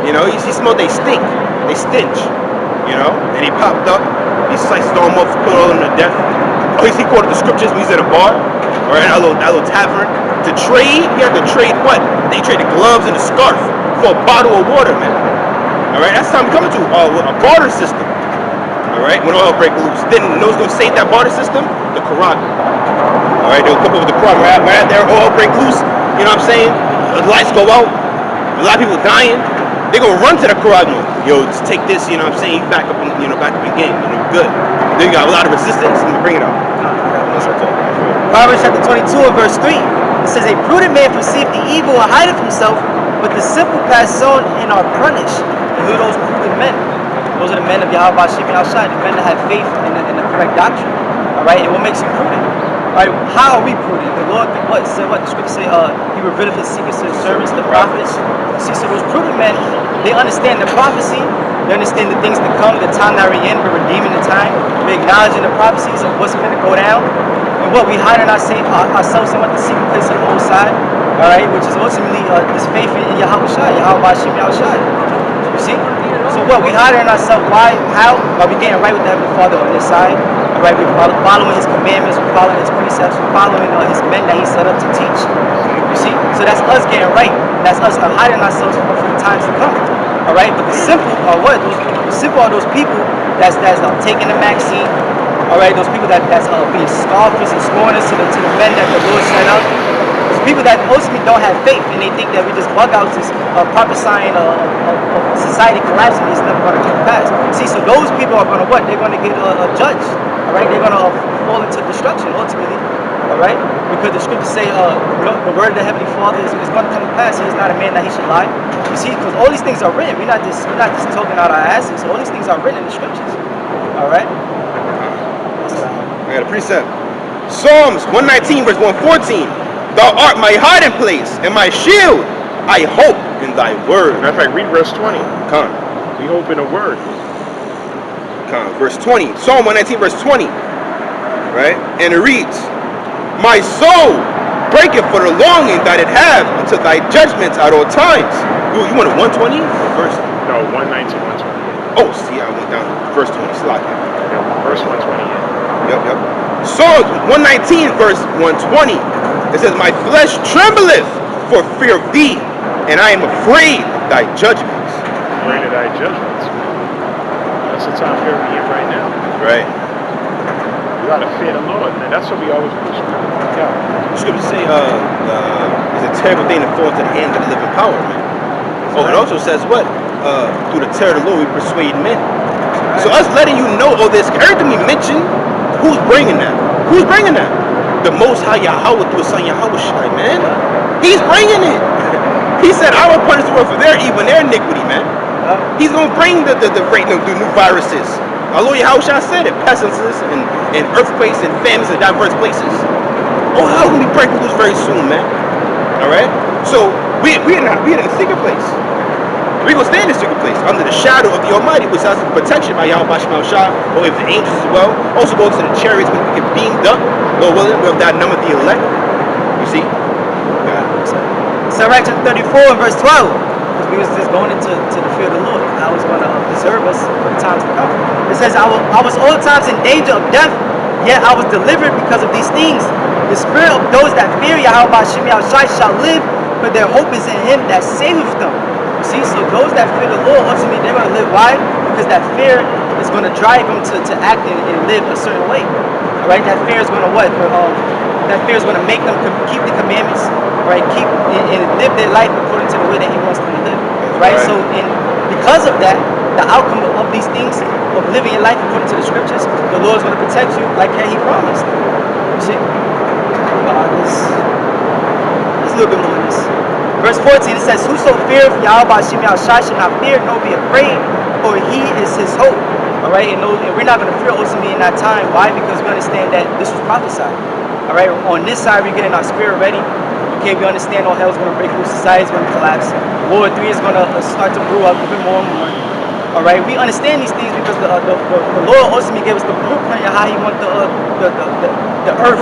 You know, he smelled they stink, they stench. You know, and he popped up. He sliced them off, put all of them to death. Oh, he quoted the scriptures when he's at a bar, or at that little tavern. To trade, he had to trade what? They traded gloves and a scarf for a bottle of water, man. All right, that's time coming to a barter system. All right, when oil break loose, then you know who's gonna save that barter system? The Quran. All right, they'll come up with the Quran. Right there, oil break loose. You know what I'm saying? The lights go out. A lot of people dying. They gonna run to the Quran. Yo, just take this. You know what I'm saying? Back up in game. You know, good. Then you got a lot of resistance. Let me bring it up. Proverbs chapter 22 and verse 3. It says, a prudent man perceiveth the evil and hideth himself, but the simple pass on and are punished. And who are those prudent men? Those are the men of Yahawashi, the men that have faith in the correct doctrine. All right, and what makes you prudent? All right, how are we prudent? The Lord, what the scripture say? He revealed His secrets to His servants, the prophets. See, so those prudent men, they understand the prophecy. They understand the things to come, the time that we're in. We're redeeming the time. We're acknowledging the prophecies of what's going to go down. And what we hide in ourselves in the secret place of the Most High, all right, which is ultimately this faith in Yahawashi, Yahawashi. You see? So what we hide in ourselves, why? How? By we getting right with the Heavenly Father on this side. All right, we're following His commandments, we're following His precepts, we're following His men that He set up to teach. You see? So that's us getting right. That's us hiding ourselves for the times to come. All right, but the simple are what? The simple are those people that's taking the Maxine. All right, those people that's being scoffers and scorners to the men that the Lord set up. Those people that ultimately don't have faith and they think that we just bug out this prophesying society collapsing is never going to come to pass. See, so those people are going to what? They're going to get judged. All right, they're going to fall into destruction ultimately. All right, because the scriptures say the word of the Heavenly Father is going to come to pass. He is not a man that he should lie. You see, because all these things are written. We're not just talking out our asses. All these things are written in the scriptures. All right. I got a precept. Psalms 119 verse 114. Thou art my hiding place and my shield. I hope in thy word. Matter of fact, read verse 20. Come. We hope in a word. Come. Verse 20. Psalm 119 verse 20. Right? And it reads, my soul breaketh for the longing that it have unto thy judgments at all times. You want a 120 verse? No, 119, 120. Oh, see, I went down to verse 20. Slide. Yeah, verse 120. Yep. Psalms 119 verse 120. It says, my flesh trembleth for fear of thee, and I am afraid of thy judgments. Afraid of thy judgments. That's the time period we're in right now. Right. You gotta fear the Lord, man. That's what we always preach. Yeah. The scriptures say it's a terrible thing to fall into the hands of the living power, man. Oh, it also says what? Through the terror of the Lord we persuade men. So us letting you know all this, everything we mentioned, who's bringing that? Who's bringing that? The Most High Yahawah through His Son Yahawashi, man. He's bringing it. He said, I will punish the world for their evil and their iniquity, man. He's going to bring the new viruses. Our Lord Yahawashi said it, pestilences and earthquakes and famines in diverse places. Oh, hell, we'll be breaking loose very soon, man. All right? So we're in a secret place. We're going to stay in the secret place under the shadow of the Almighty, which has protection by Yahawashi, or if the angels as well. Also go to the chariots when we get beamed up. Lord willing, we have that number of the elect. You see? So right, chapter 34 and verse 12. Because we was just going into the fear of the Lord. I was going to preserve us for the times to come. It says, I was all times in danger of death, yet I was delivered because of these things. The spirit of those that fear Yahawashi shall live, but their hope is in Him that saveth them. See, so those that fear the Lord, ultimately, they're going to live. Why? Because that fear is going to drive them to act and live a certain way. right? That fear is going to what? That fear is going to make them keep the commandments, right? Keep and live their life according to the way that He wants them to live, right? So, and because of that, the outcome of these things, of living your life according to the scriptures, the Lord is going to protect you like He promised. You see? There's a little bit more in this. Verse 14, it says, "Whoso feareth Yahawah shall not fear, nor be afraid, for He is his hope." All right, and we're not going to fear ultimately in that time. Why? Because we understand that this was prophesied. All right, on this side, we're getting our spirit ready. Okay, we understand all hell's going to break loose, society's going to collapse. World 3 is going to start to brew up even more and more. All right, we understand these things because the Lord ultimately gave us the blueprint of how He wants the earth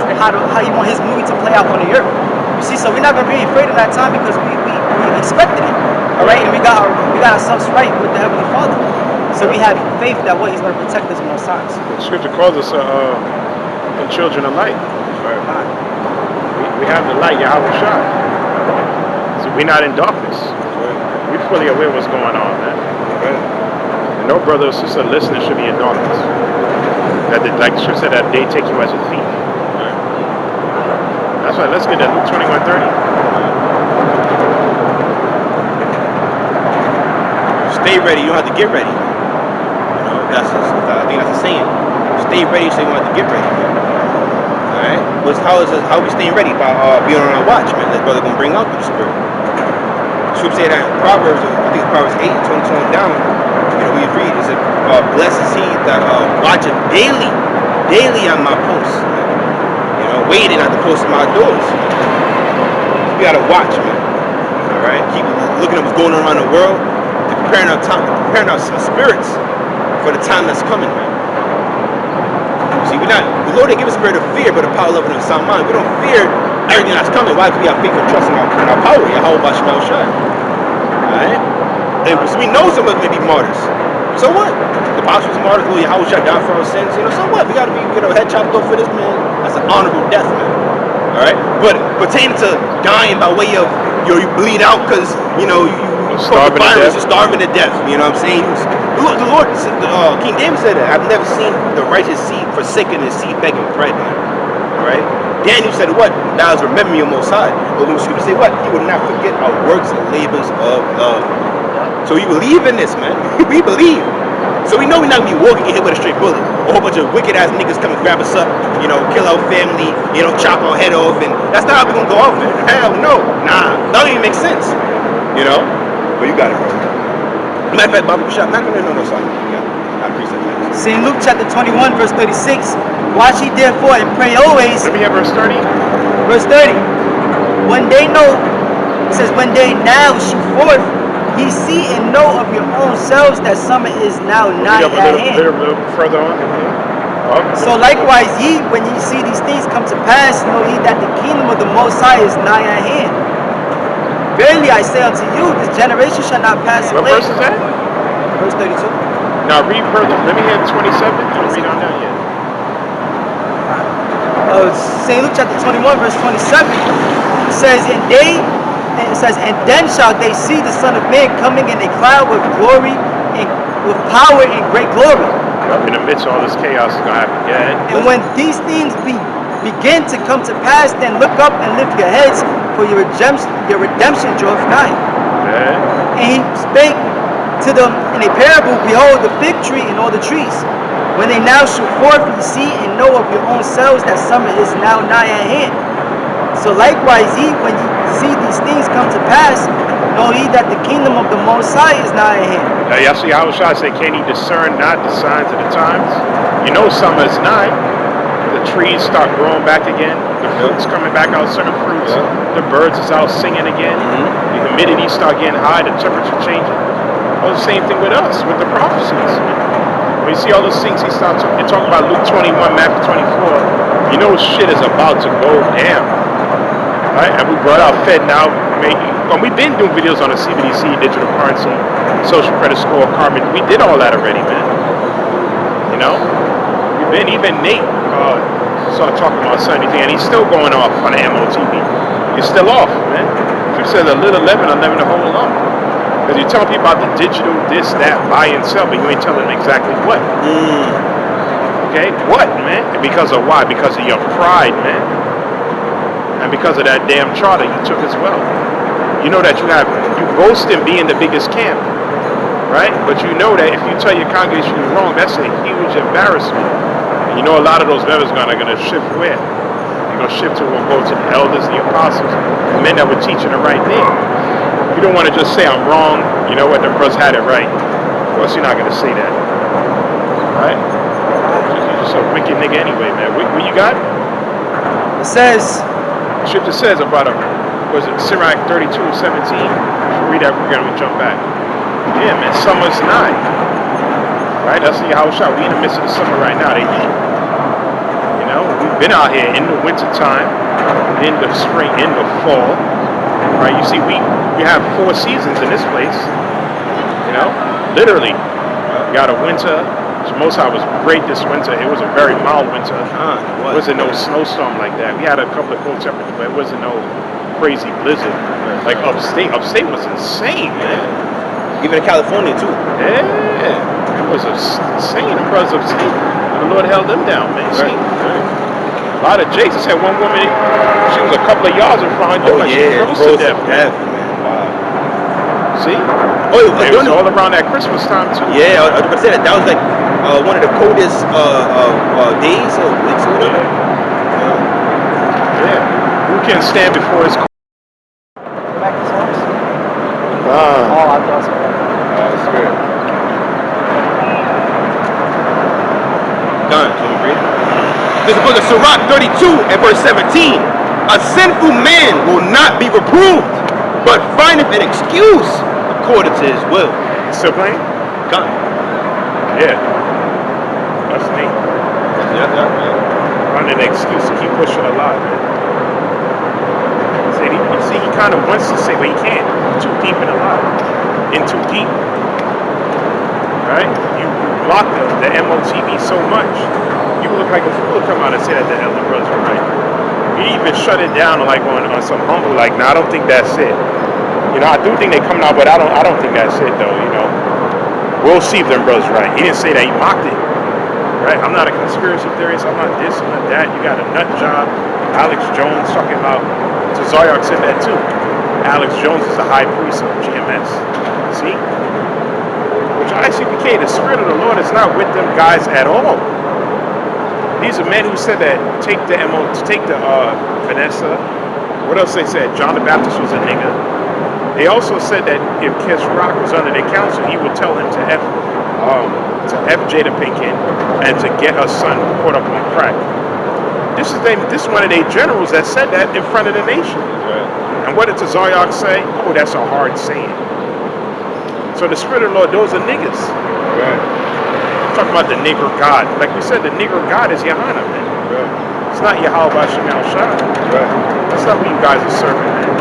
and how He wants His movie to play out on the earth. You see, so we're not going to be afraid of that time because we expected it. All right, and we got ourselves right with the Heavenly Father. So we have faith that He's going to protect us in those times. The scripture calls us the children of light. Right. We have the light, Yahawashi. So we're not in darkness. Right. We're fully aware of what's going on, man. Right. And no brother or sister listening should be in darkness. Like the scripture said, that they take you as a thief. Right. That's right. Let's get that Luke 21:30. Stay ready. You don't have to get ready. I think that's a saying. Stay ready so you don't have to get ready. Alright? How are we staying ready? By being on our watch, man. That brother gonna bring out through the spirit. Scripture say that in Proverbs, I think it's Proverbs 8, 22 and down. We read, it said, blessed is he that watcheth daily on my posts. Waiting at the posts of my doors. So we gotta watch, man. Alright? Keep looking at what's going on around the world. Preparing our spirits for the time that's coming, man. See, the Lord didn't give us a spirit of fear, but a power, love, and a sound mind. We don't fear everything that's coming. Why? Because we have faith and trust in our power. Yahawah shall shine. Alright? And so we know some of us may be martyrs. So what? The apostle was martyrs. Yahawah shall die for our sins. So what? We gotta get our head chopped off for this, man. That's an honorable death, man. Alright? But pertaining to dying by way of you bleed out because you starving to death. You know what I'm saying? The Lord, King David said that. I've never seen the righteous seed forsaken and seed begging bread. Right? Daniel said what? Thou hast remembered me, O Most High. But when Scripture say what? He will not forget our works and labors of love. So we believe in this, man. We believe. So we know we're not gonna be walking in here with a straight bullet. A whole bunch of wicked ass niggas come and grab us up, kill our family, chop our head off, and that's not how we're gonna go out, man. Hell no. Nah. That don't even make sense. But you got it, bro. Matter of fact, Bobby Bishop, not gonna know no song. I appreciate that. See in Luke chapter 21, verse 36, watch ye therefore and pray always. Let me have verse 30. Verse 30. When they now shoot forth, ye see and know of your own selves that summer is now nigh at hand. A little further on. So likewise ye, when ye see these things come to pass, know ye that the kingdom of the Most High is nigh at hand. Verily I say unto you, this generation shall not pass away. What verse is that? Verse 32. Now read further. Let me hear 27. Don't read on that yet. St. Luke chapter 21, verse 27. It says, and then shall they see the Son of Man coming in a cloud with glory and with power and great glory. In the midst of all this chaos is gonna happen. Yeah. And when these things begin to come to pass, then look up and lift your heads, for your redemption draweth nigh. Yeah. And he spake to them in a parable, behold, the fig tree and all the trees. When they now shoot forth, ye see and know of your own selves that summer is now nigh at hand. So likewise ye, when ye see these things come to pass, know ye that the kingdom of the Most High is nigh at hand. Now y'all see Yahawashi say, can he discern not the signs of the times? Summer is nigh. The trees start growing back again. The fruits coming back out, certain fruits. The birds is out singing again. The humidity start getting high, the temperature changing. Well, the same thing with us, with the prophecies. When you see all those things, you're talking about Luke 21, Matthew 24. Shit is about to go down. Right? And we brought out Fed now. We've been doing videos on the CBDC, digital currency, social credit score, carbon. We did all that already, man. We've been, even Nate started talking about anything, and he's still going off on the MOTV. He's still off, man. He says a little leaven, a leaven the whole lump. Because you're telling people about the digital, this, that, buy and sell, but you ain't telling them exactly what. Okay, what, man? And because of why? Because of your pride, man. And because of that damn charter you took as well. You know that you boast in being the biggest camp, right? But you know that if you tell your congregation you're wrong, that's a huge embarrassment. And you know a lot of those members are gonna shift where? They're gonna shift to go to the elders, the apostles, the men that were teaching the right thing. You don't want to just say I'm wrong. You know what? The brothers had it right. Of course, you're not gonna say that, right? You're just a wicked nigga anyway, man. What you got? It says, Scripture says about was it Sirach 32:17? Read that, we're gonna jump back. Yeah, man, summer's nigh. Right? That's the Yahawashi. We in the midst of the summer right now, the heat. You know, we've been out here in the winter time, in the spring, in the fall. Right? You see, we have 4 seasons in this place. You know, literally. We got a winter. Most High was great this winter. It was a very mild winter. It wasn't no snowstorm like that. We had a couple of cold temperatures, but it wasn't no crazy blizzard like upstate. Upstate was insane, man. Even in California too. Yeah, it was insane. The brothers upstate. The Lord held them down, man. Right. A lot of jakes. I said one woman, she was a couple of yards in front of them. She froze to death, man. See? Oh, it was all around that Christmas time too. Yeah, I was going to say that. That was like one of the coldest days or weeks or whatever. Yeah. Who can stand before his go back to Psalms? Oh, I thought so. That's good. Done. Can we read? This is the book of Sirach 32 and verse 17. A sinful man will not be reproved, but findeth an excuse according to his will. Still playing? Gun. Yeah. That's neat. Find an excuse to keep pushing alive, man. See, he kind of wants to say, but he can't. Too deep in the lie. In too deep. Right? You block the MOTV so much. You look like a fool to come out and say that the elder brothers are right. You even shut it down like on some humble, like, no, I don't think that's it. You know, I do think they coming out, but I don't think that's it though, you know. We'll see if them brothers right. He didn't say that, he mocked it. Right? I'm not a conspiracy theorist, I'm not this, I'm not that. You got a nut job. Alex Jones talking about, Zaryak said that too. Alex Jones is the high priest of GMS. See? Which ICPK, the Spirit of the Lord is not with them guys at all. These are men who said that take the Vanessa. What else they said? John the Baptist was a nigga. They also said that if Kiss Rock was under their counsel, he would tell him to F Jada Pinkett and to get her son caught up on crack. This is one of their generals that said that in front of the nation. Right. And what did Zaryak say? Oh, that's a hard saying. So the Spirit of the Lord, those are niggas. Right. Talking about the nigger God. Like we said, the nigger God is Yahawah, man. Right. It's not Yahawah bahasham. Right. That's not what you guys are serving, man.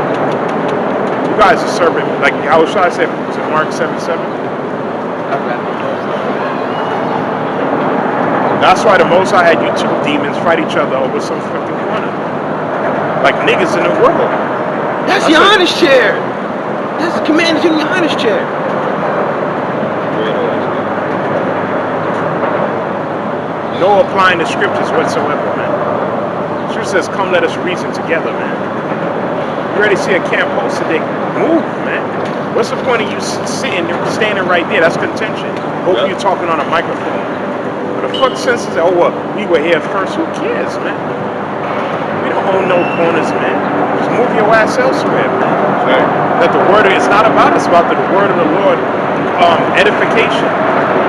You guys are serving, like Yahawashi said, was it Mark 7:7? That's why the Most High had you two demons fight each other over some fucking corner. Like niggas in the world. That's Yahawah's chair. That's the commander in Yahawah's chair. No applying the scriptures whatsoever, man. Scripture says, come let us reason together, man. You already see a camp posted, they move, man. What's the point of you standing right there? That's contention. Hope you're talking on a microphone. What the fuck sense is that? Oh, what? We were here first. Who cares, man? We don't own no corners, man. Just move your ass elsewhere, man. Right. That the word is not about us, about the word of the Lord, edification.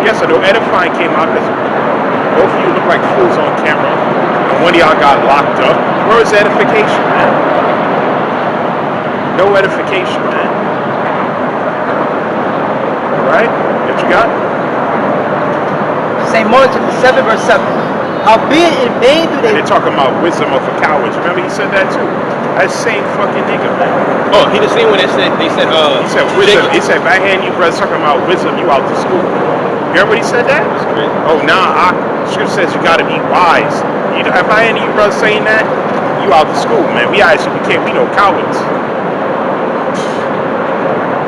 Yes, I know edifying came out because both of you look like fools on camera, and one of y'all got locked up. Where's edification, man? No edification, man. Right? What you got? St. Mark 7 verse 7. Howbeit in vain do they... And they're talking about wisdom of a coward. Remember he said that too? That same fucking nigga, man. Oh, he the same when they said he said wisdom. He said, if I hand you brothers talking about wisdom, you out to school. You heard what he said that? Oh, nah, scripture says you gotta be wise. If I hand you brothers saying that, you out to school, man. We no cowards.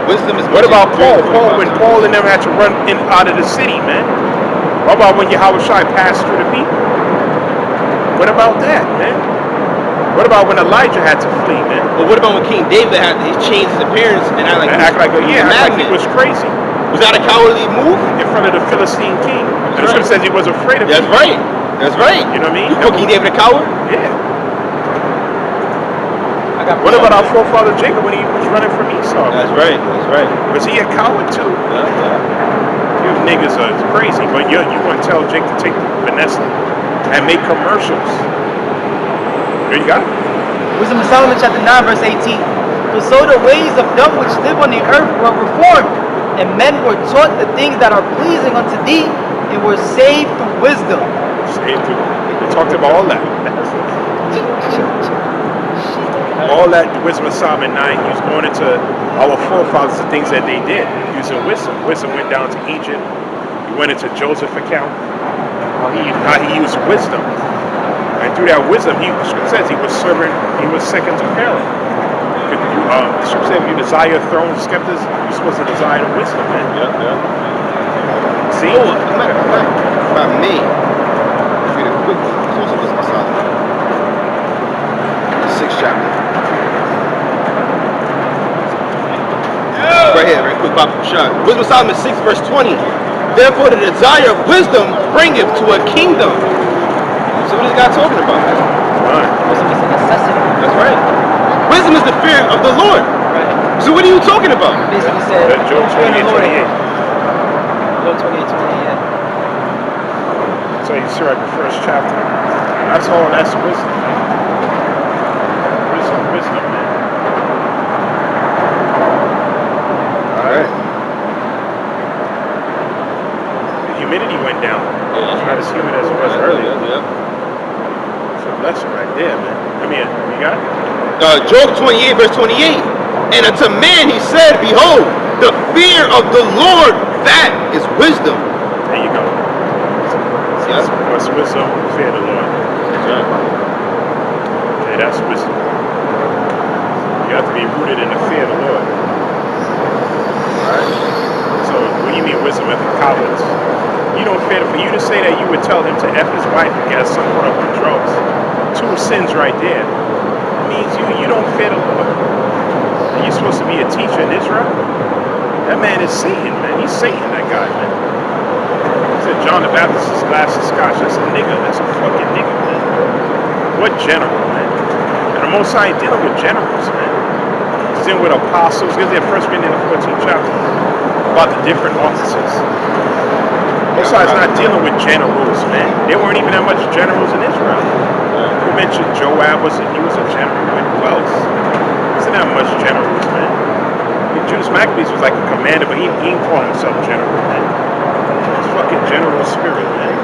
Wisdom is... What about Paul? When Paul and them had to run out of the city, man. What about when Yahawashi passed through the people? What about that, man? What about when Elijah had to flee, man? But what about when King David had he changed his appearance and act like he was crazy? Was that a cowardly move? In front of the Philistine king. The scripture says he was afraid of him. That's right. That's right. You know what I mean? You call King David a coward? Yeah. What about our forefather Jacob when he was running from Esau? That's right. That's right. Was he a coward too? You niggas are crazy, but you want to tell Jake to take Vanessa and make commercials. There you got it. Wisdom of Solomon chapter 9 verse 18. For so the ways of them which live on the earth were reformed, and men were taught the things that are pleasing unto thee, and were saved through wisdom. Saved through. We talked about all that. All that wisdom of Solomon 9, he was going into our forefathers, the things that they did, using wisdom. Wisdom went down to Egypt. He went into Joseph's account. How he used wisdom. And through that wisdom, the scripture says he was second to Pharaoh. The scripture says if you desire a throne, skeptics, you're supposed to desire the wisdom, man. Yeah. See? Oh, as a matter of fact, if I may, read a quick one. It's also Wisdom of Solomon. The 6th chapter. Right here, very quick, Bob shot. Wisdom of Solomon 6 verse 20. Therefore the desire of wisdom bringeth to a kingdom. So what is God talking about? Right. Wisdom is a necessity. That's right. Wisdom is the fear of the Lord. Right. So what are you talking about? Basically said, Job 28, 28. Job 28, 28. So you see right the first chapter. That's all, that's wisdom. Wisdom, man. Alright. The humidity went down. It's not as humid as it was earlier. It's a blessing right there, man. Come here, you got it? Job 28 verse 28. And unto man he said, behold, the fear of the Lord, that is wisdom. There you go. What's wisdom? Fear the Lord. Okay, that's wisdom. You have to be rooted in the fear of the Lord. Alright? So, what do you mean wisdom if cowards? You don't fear for you to say that you would tell him to F his wife and get some caught up with drugs. 2 sins right there. It means you don't fear the Lord. And you're supposed to be a teacher in Israel? That man is Satan, man. He's Satan, that guy, man. He said John the Baptist's glass of scotch. That's a nigga. That's a fucking nigga, man. What general, man? And the Most High dealing with generals, man. He's dealing with apostles. Get there, 1 Corinthians 14th chapter. About the different offices. Most High's not dealing with generals, man. There weren't even that much generals in Israel. You mentioned Joab he was a general, man. Who else? There wasn't that much generals, man. Judas Maccabees was like a commander, but he didn't call himself general, man. It's fucking general spirit, man.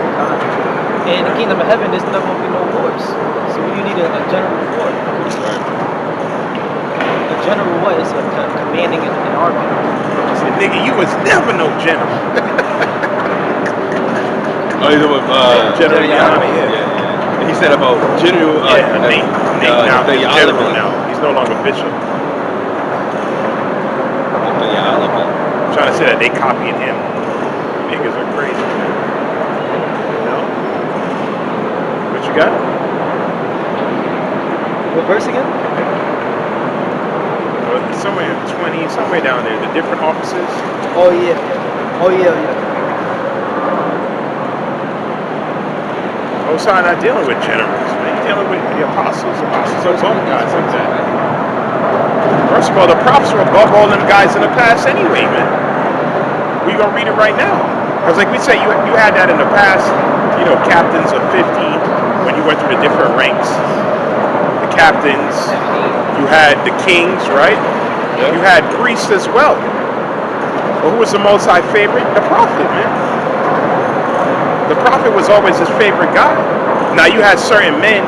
In the kingdom of heaven, there's never going to be no wars. So what do you need a general for? A general what? Is commanding an army. I said, nigga, you was never no general. Oh, you know what? General Yahawashi, yeah. And he said about General Nate now, he's general now. He's no longer bishop. I'm trying to say that they copying him. Niggas are crazy, man. You know? What you got? What verse again? Somewhere in 20, somewhere down there, the different offices. Oh yeah. Most High not dealing with generals, man. He's dealing with the apostles. Apostles are above guys like that. First of all, the prophets were above all them guys in the past anyway, man. We gonna read it right now. Because like we say, you had that in the past, you know, captains of 50, when you went through the different ranks. The captains, you had the kings, right? You had priests as well. But who was the Most High favorite? The prophet, man. The prophet was always his favorite guy. Now you had certain men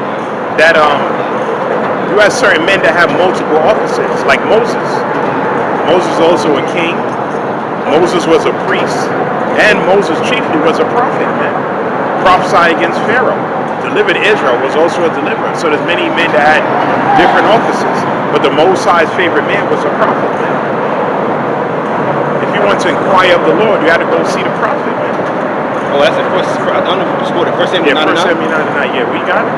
that have multiple offices, like Moses. Moses was also a king. Moses was a priest, and Moses chiefly was a prophet, man. Prophesied against Pharaoh, delivered Israel, was also a deliverer. So there's many men that had different offices, but the Most High's favorite man was a prophet, man. If you want to inquire of the Lord, you had to go see the prophet, man. Oh, that's the first. I don't know if you just quoted First Samuel 9 Yeah, 1 9. Samuel 9 9. Yeah, we got it.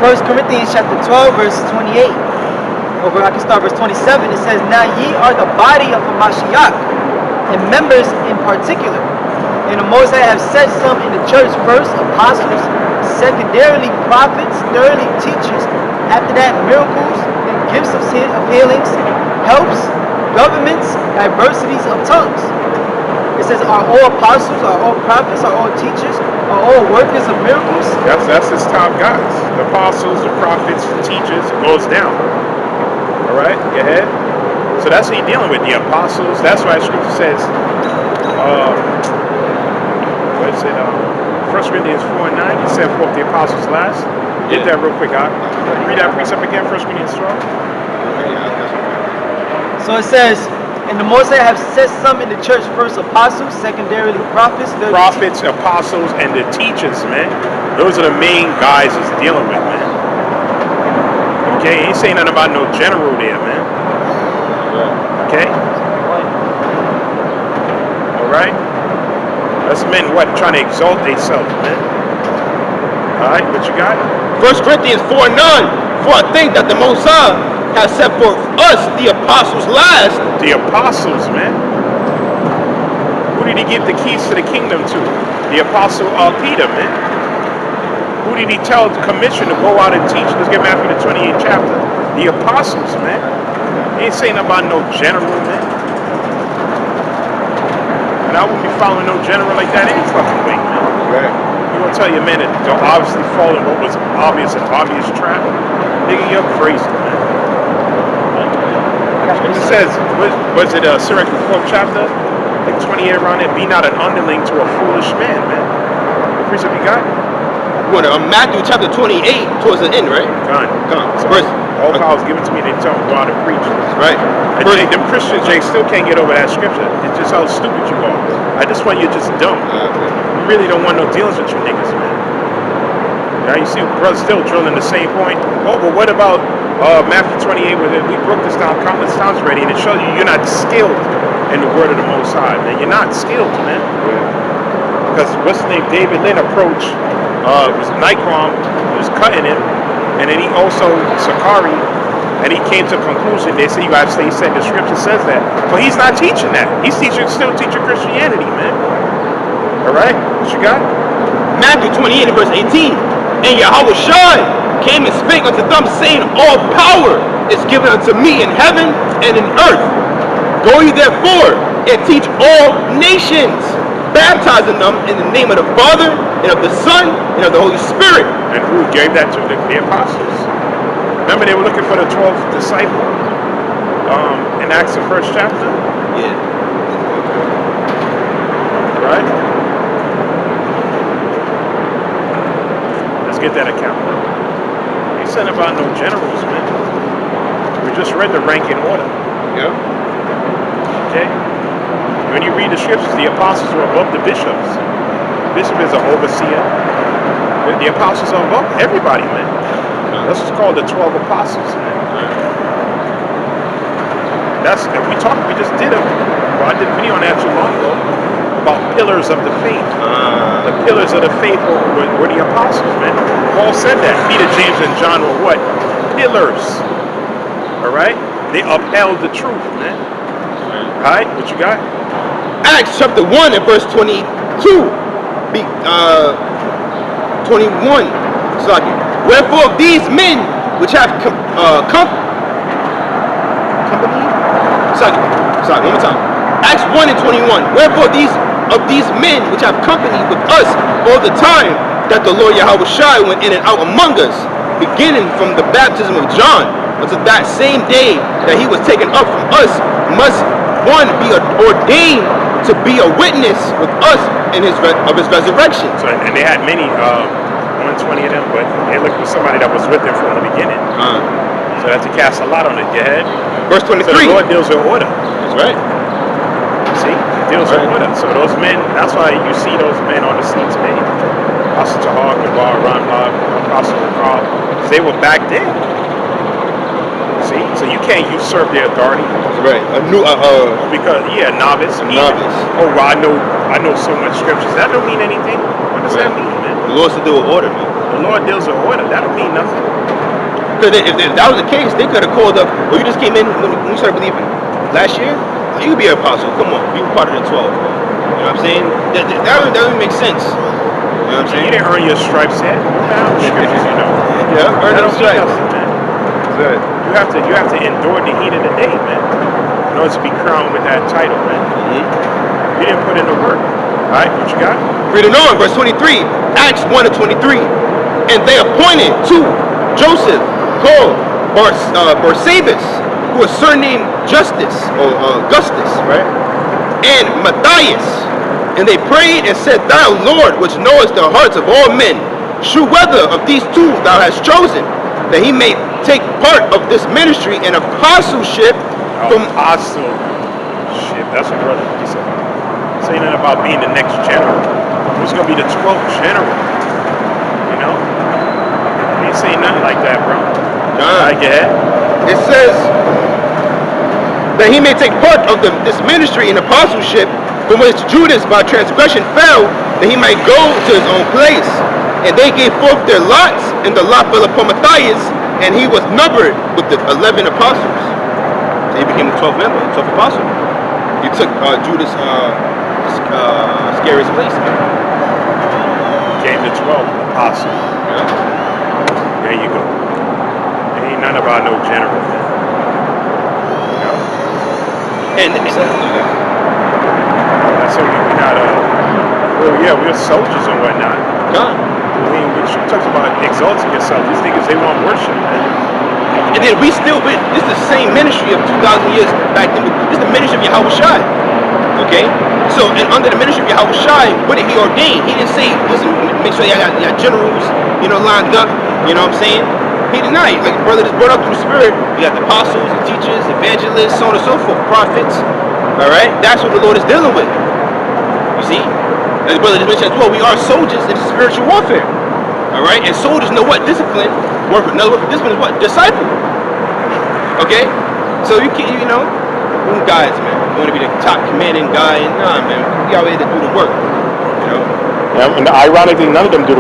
1 Corinthians chapter 12, verse 28. Over, I can start verse 27. It says, "Now ye are the body of Hamashiach, and members in particular. And the Most High have set some in the church, first apostles, secondarily prophets, thirdly teachers, after that miracles and gifts of healings, helps, governments, diversities of tongues." It says, "Are all apostles, are all prophets, are all teachers, are all workers of miracles?" That's his top guys. The apostles, the prophets, the teachers, it goes down. Alright, go ahead. So that's what he's dealing with, the apostles. That's why scripture says, what is it? 1 Corinthians 4 and 9, he set forth the apostles last. Get that real quick, God. Read that precept again, 1 Corinthians 12. So it says, "And the Most High have set some in the church, first apostles, secondarily prophets, thirdly Prophets, apostles, and the teachers, man. Those are the main guys he's dealing with, man. Okay, he ain't saying nothing about no general there, man. Okay? Alright? That's men what? Trying to exalt themselves, man. Alright, what you got? 1 Corinthians 4 9. For I think that the Most High has set forth us, the apostles, last. The apostles, man. Who did he give the keys to the kingdom to? The apostle Peter, man. Who did he tell the commission to go out and teach? Let's get Matthew the 28th chapter. The apostles, man. He ain't saying about no general, man. And I wouldn't be following no general like that any fucking way, man. Right. You gonna tell your man that don't obviously fall in what was an obvious trap? Nigga, you're crazy, man. It says, was it Sirach the 4th chapter? Like 28 around there, be not an underling to a foolish man, man. What precept you got? What, Matthew chapter 28 towards the end, right? Gone. So verse, All power is given to me, they tell me go out and preach. right. And Verse, them Christians, Jay, still can't get over that scripture. It's just how stupid you are. At this point, you're just dumb. You really don't want no dealings with you niggas, man. Now you see brothers still drilling the same point. Oh, but what about Matthew 28, where we broke this down countless times already, and it shows you you're not skilled in the word of the Most High, man. You're not skilled, man. Because what's his name? David Lynn approached, it was Nikron, who was cutting him, and then he also, Sakari, and he came to a conclusion. They said, he said the scripture says that. But he's not teaching that. He's still teaching Christianity, man. Alright? What you got? Matthew 28 and verse 18. And Yahawashi came and spake unto them, saying, all power is given unto me in heaven and in earth. Go ye therefore and teach all nations, baptizing them in the name of the Father and of the Son and of the Holy Spirit. And who gave that to the apostles? Remember they were looking for the 12th disciple in Acts the 1st chapter? Yeah. Right? Let's get that account. He said about no generals, man. We just read the rank and order. Yeah. Okay? When you read the scriptures, the apostles are above the bishops. The bishop is an overseer. The apostles are above everybody, man. That's what's called the 12 apostles, man. We just did I did a video on that too long ago about pillars of the faith. The pillars of the faith were the apostles, man. Paul said that. Peter, James, and John were what? Pillars. Alright? They upheld the truth, man. Alright, what you got? Acts chapter 1 and verse 22. 21. Sorry. Wherefore these men which have company. Sorry, one more time. Acts 1 and 21. Wherefore these men which have company with us all the time that the Lord Yahawashi went in and out among us, beginning from the baptism of John until that same day that he was taken up from us, must one be ordained to be a witness with us in his resurrection. So, and they had many, 120 of them, but they looked for somebody that was with them from the beginning. So that's to cast a lot on it, your head. Verse 23. So the Lord deals with order. That's right. See? He deals with order. So those men, that's why you see those men on the seats, man. Apostle Tahar, Gabar, Ron Log, Apostle Carl, they were back then. See? So you can't usurp their authority. Right. Because novice. Novice. Oh, well, I know so much scriptures. That don't mean anything. What does that mean, man? The Lord still deal with order, man. The Lord deals with order. That don't mean nothing. Because if that was the case, they could have called up. Well, you just came in when you started believing last year. You could be an apostle. Come on, be part of the 12. You know what I'm saying? That doesn't make sense. You know what I'm saying? You didn't earn your stripes yet. Scriptures, you know. Yeah, earn those stripes. Man. Good. You have to endure the heat of the day, man. In order to be crowned with that title, man. You didn't put in the work. All right, what you got? Reading on, verse 23, Acts 1:23. And they appointed to Joseph, called Barsabas, who was surnamed Justus, or Augustus, right? And Matthias. And they prayed and said, Thou, Lord, which knowest the hearts of all men, shew whether of these two thou hast chosen, that he may take part of this ministry and apostleship from... Apostleship, that's what brother he said. Saying that about being the next general. Who's going to be the 12th general? You know? He ain't saying nothing like that, bro. Like it. It says that he may take part of this ministry and apostleship from which Judas by transgression fell, that he might go to his own place. And they gave forth their lots, and the lot fell upon Matthias, and he was numbered with the 11 apostles. So he became the 12th member, 12th apostle. He took Judas' scariest place. Became the 12th apostle. Yeah. There you go. There ain't nothing about no general, man. You know? And so we're not, we're soldiers and whatnot. God. I mean, but you talk about exalting yourself. These niggas, they want worship, man. And then this is the same ministry of 2,000 years back then. This is the ministry of Yahawashi. Okay? So, and under the ministry of Yahawashi, what did he ordain? He didn't say, listen, make sure you got generals, lined up. You know what I'm saying? He did not. Like brother just brought up through the spirit. You got the apostles, the teachers, evangelists, so on and so forth, prophets. All right? That's what the Lord is dealing with. You see? As brother just mentioned as well, we are soldiers in spiritual warfare. All right? And soldiers know what? Discipline. Another word for discipline is what? Disciple. Okay? So you can't, we're guys, man. You want to be the top commanding guy, and nah, man. We out here to do the work. Yeah, and ironically, none of them do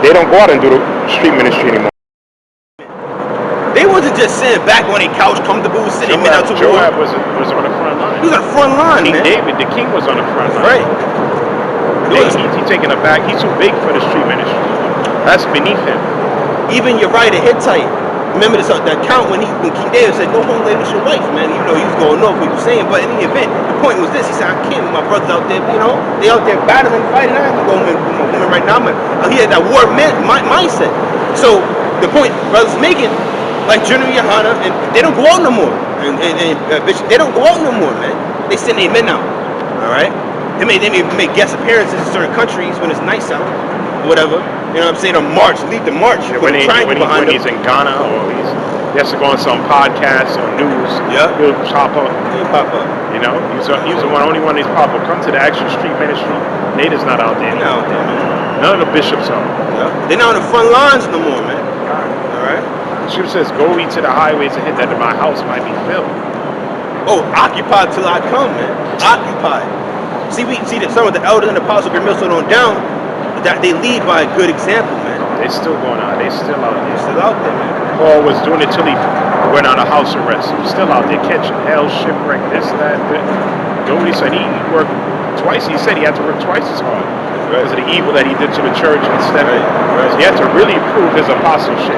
they don't go out and do the street ministry anymore. They wasn't just sitting back on a couch, comfortable, sitting men out to war. Joab was on the front line. He was on the front line, King man. David, the king, was on the front line. Right. He's taking it back. He's too big for the street ministry. That's beneath him. Even Uriah the Hittite. Remember this, that account when King David said, "No home lay with your wife," man. He was going off what he was saying, but in the event, the point was this: he said, "I can't with my brothers out there. They out there battling, fighting. I have to go with my woman right now." But he had that war mindset. So the point brothers making, like General Yahawashi, and they don't go out no more. And Bishop, they don't go out no more, man. They send their men out. All right. They may make guest appearances in certain countries when it's nice out, whatever. You know what I'm saying? Or lead the march. Yeah, when he's in Ghana or he has to go on some podcast or news, he'll pop up. He'll pop up. He's the only one that's pop up. Come to the actual street ministry. Nada's not out there anymore. None of the bishops are. Yeah. They're not on the front lines no more, man. All right. The scripture says, "Go ye to the highways and hit that my house might be filled." Oh, occupied till I come, man. Occupied. See that some of the elders and the apostles been millstone on down. That they lead by a good example, man. They're still going out. They're still out there. They're still out there, man. Paul was doing it till he went on a house arrest. He was still out there catching hell, shipwreck, this, that. Nobody said he worked twice. He said he had to work twice as hard because of the evil that he did to the church and stuff. Right. So he had to really prove his apostleship.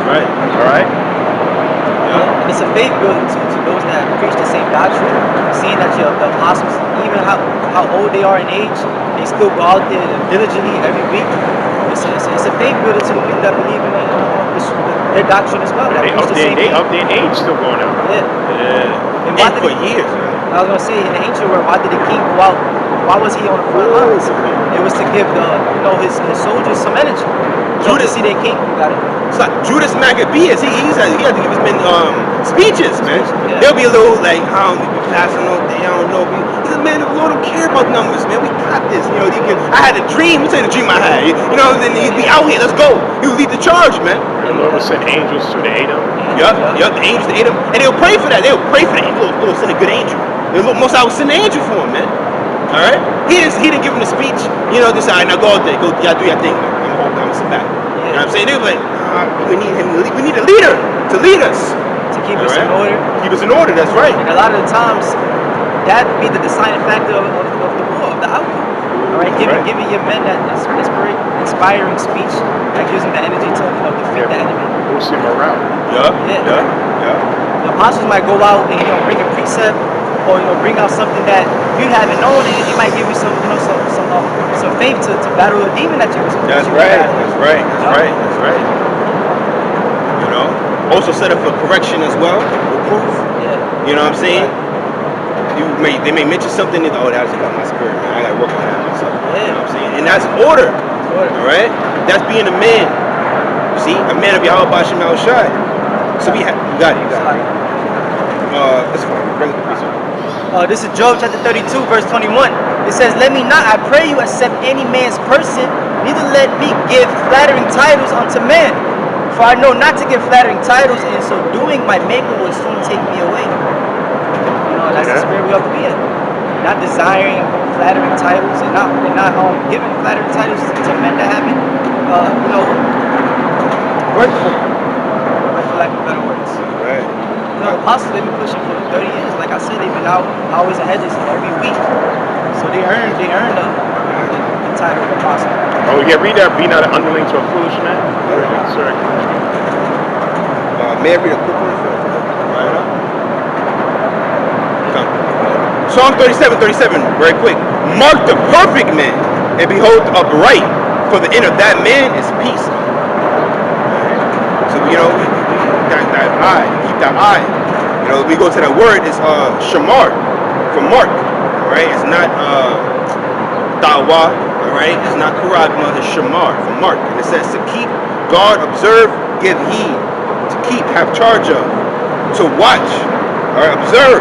Right. All right. And it's a faith building to those that preach the same doctrine, seeing that the apostles, even how old they are in age, they still go out there diligently every week. It's a faith builder to the people that believe in their doctrine as well. They up their age still going out. Yeah. And for years, man. I was gonna say, in the ancient world, why did the king go out? Why was he on the front lines? It was to give his soldiers some energy. Judas, see their king. Got it. It's like Judas Maccabeus. He had to give his men speeches, man. Yeah. There'll be a little like Pastor, they don't know. He said, man, the Lord don't care about numbers, man. We got this. You know, I had a dream. Let me tell you the dream I had. You know, then he'd be out here. Let's go. He would lead the charge, man. The Lord will send angels to the aid him. Yup, the angels to aid him. And they'll pray for that. They'll pray for that. Lord, send a good angel. Most I would send an angel for him, man. All right? He didn't give him the speech. You know, this, all right, now go out there. Go, y'all do your thing. I'm gonna sit back. You know what I'm saying? They were like, we need him. We need a leader to lead us. To keep us in order. Keep us in order, that's right. And a lot of the times, that be the deciding factor of the war, of the outcome. All right, giving your men that inspiring speech, like using the energy to defeat the enemy. Boost your morale. Yeah. The apostles might go out and bring a precept, or bring out something that you haven't known, and it might give you some faith to battle a demon that you was. That's right. You know, also set up for correction as well, reproof. Yeah. You know what I'm saying? They may mention something. Oh, that's about my spirit, man. I gotta work on that myself. Yeah. You know what I'm saying? And that's order. All right. That's being a man. You see, a man of Yahawah, bahasham, Yahawashi. So you got it. Let's go. Bring the precept. This is Job chapter 32, verse 21. It says, "Let me not, I pray you, accept any man's person, neither let me give flattering titles unto man. For I know not to give flattering titles, and so doing my maker will soon take me away." That's the spirit we ought to be in. Not desiring flattering titles and not giving flattering titles to men that haven't, worked for them, for lack of better words. Right. The apostles, they've been pushing for 30 years. Like I said, they've been out always ahead of every week. So they earned the title of apostle. Oh yeah, read that. Be not an underling to a foolish man. Sorry. May I read a quick one for right now? Psalm 37, very quick. Mark the perfect man, and behold the upright, for the end of that man is peace. So we got that eye, keep that eye. We go to that word, it's shamar, from Mark. Alright, it's not dawah, alright, it's not karagma, it's shamar, from Mark. And it says to keep, guard, observe, give heed, to keep, have charge of, to watch, alright, observe.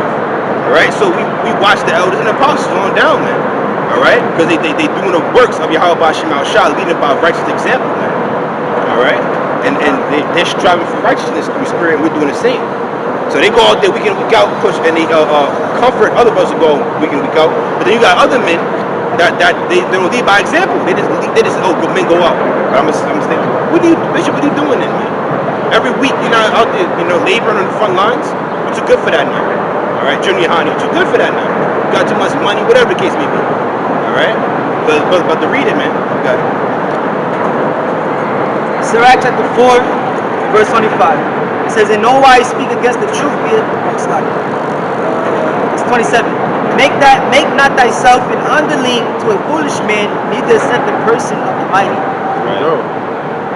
Alright, so we watch the elders and apostles on down, man. Alright? Because they doing the works of Yahawah, bahasham, Yahawashi, leading by a righteous example, man. Alright? And they're striving for righteousness through spirit, and we're doing the same. So they go out there week in, week out, push, and they comfort other brothers to go week in, week out. But then you got other men that they don't lead by example. They just good men go out. I'm saying, Bishop, what are you doing then, man? Every week you're not out there, laboring on the front lines. You're too good for that now. Alright, Junior Hani, too good for that now. You got too much money, whatever the case may be. Alright? But to read it, man, you got it. Sirach chapter 4, verse 25. It says, "In no wise speak against the truth, be it it's 27. Make not thyself an underling to a foolish man, neither accept the person of the mighty." Right. No.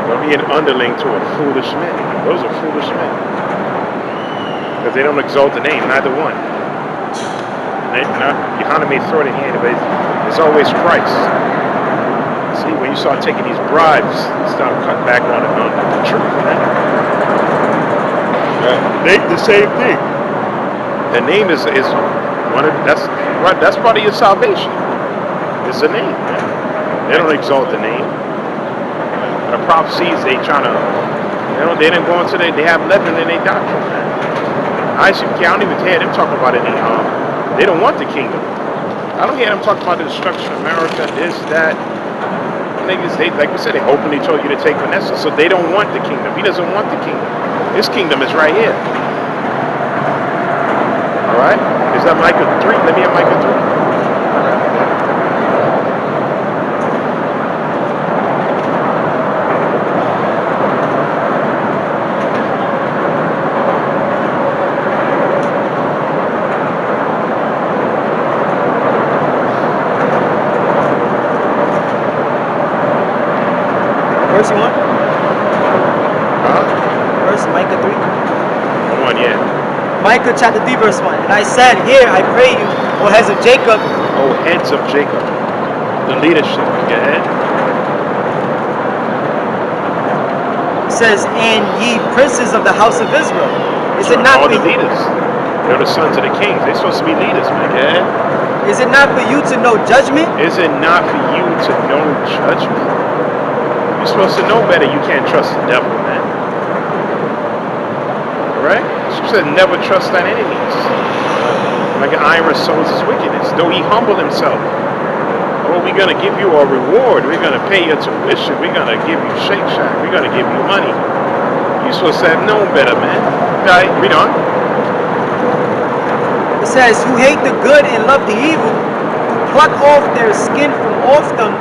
Don't be an underling to a foolish man. Those are foolish men. Because they don't exalt the name, neither one. Yohanan may throw it in hand, but it's always Christ. See, when you start taking these bribes, start cutting back on the truth, man. Right. The same thing. The name is one of that's part of your salvation. It's the name, man. They don't exalt the name. The prophecies they didn't go into they have leaven in their doctrine, man. I don't even hear them talking about it. They don't want the kingdom. I don't hear them talking about the destruction of America, this, that. Niggas, like we said, they openly told you to take Vanessa, so they don't want the kingdom. He doesn't want the kingdom. His kingdom is right here. All right? Is that Micah 3? Let me have Micah 3. Verse 1? Verse Micah 3? 1, yeah. Micah chapter 3, verse 1. "And I said, Hear, I pray you, O heads of Jacob." Oh, heads of Jacob. The leadership. Go ahead. It says, "And ye princes of the house of Israel." Is it not all for the leaders? They're the sons of the kings. They're supposed to be leaders, man. Yeah. Is it not for you to know judgment? Is it not for you to know judgment? You're supposed to know better. You can't trust the devil, man. Right? She said, never trust thine enemies. Like an iron sows his wickedness. Though he humble himself. Oh, we're going to give you a reward. We're going to pay your tuition. We're going to give you Shake Shack. We're going to give you money. You're supposed to have known better, man. All right, read on. It says, who hate the good and love the evil, who pluck off their skin from off them,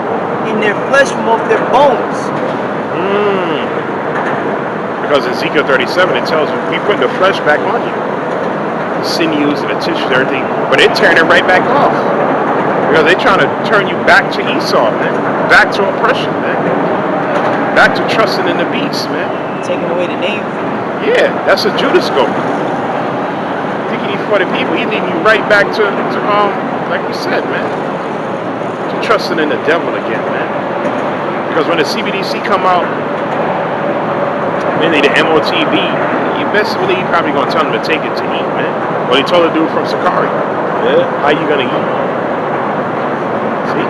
and their flesh from off their bones. Because in Ezekiel 37, it tells you, we put the flesh back on you. The sinews and the tissues, everything. But they're tearing it right back off. Because they're trying to turn you back to Esau, man. Back to oppression, man. Back to trusting in the beast, man. Taking away the name. Yeah, that's a Judas goat. Thinking he's for the people, he leading you right back to like we said, man. To trusting in the devil again, man. Because when the CBDC come out, mainly the MOTB, you best believe probably gonna tell him to take it to eat, man. Well, he told the dude from Sakari. Yeah. How you gonna eat? See?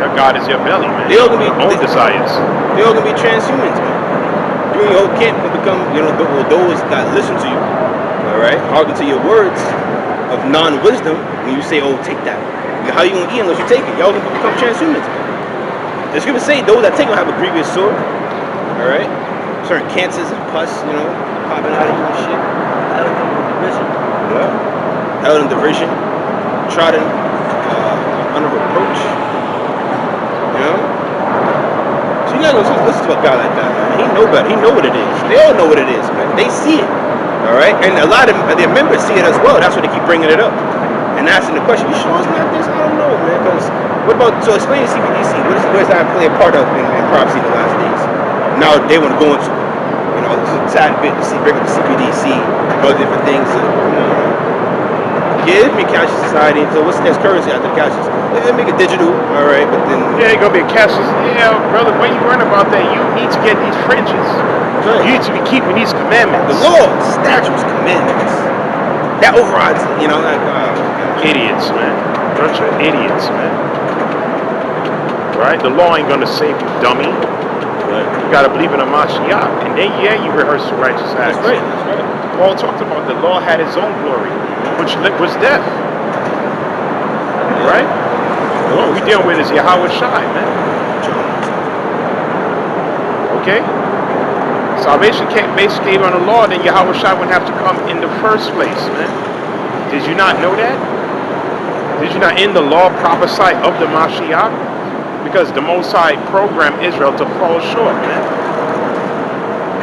Your God is your belly, man. They all gonna be your own desires. They all gonna be transhumans, man. You and your whole camp can become, those that listen to you, all right, hearken to your words of non-wisdom. When you say, "Oh, take that," how you gonna eat unless you take it? Y'all gonna become transhumans, man. The scripture say those that take will have a grievous sore, all right. Certain cancers and pus, popping out of you and shit. Held in derision, trodden under reproach. So you're not gonna listen to a guy like that, man. He know better. He know what it is. They all know what it is, man. They see it, all right. And a lot of their members see it as well. That's why they keep bringing it up and asking the question. You sure it's not this? I don't know, man. Because what about? So explain the CBDC. What does that play a part of in prophecy in the last days? Now they want to go into. This is a sad bit to see, bring up the CBDC, other different things. Yeah, it'd be a cashless society. So what's the next currency after cashless? They make it digital, all right, but then you're gonna be a cashless. Yeah, brother. When you learn about that, you need to get these fringes. Right. You need to be keeping these commandments. The laws, statutes, commandments. That overrides, idiots, man. Bunch of idiots, man. Right? The law ain't gonna save you, dummy. You gotta believe in a Mashiach, and then you rehearse the righteous acts. That's right. Paul talked about the law had its own glory, which was death. Right? What we dealing with is Yahawashi, man. Okay? Salvation basically came on the law, then Yahawashi wouldn't have to come in the first place, man. Did you not know that? Did you not in the law prophesy of the Mashiach? Because the Most High programmed Israel to fall short, man.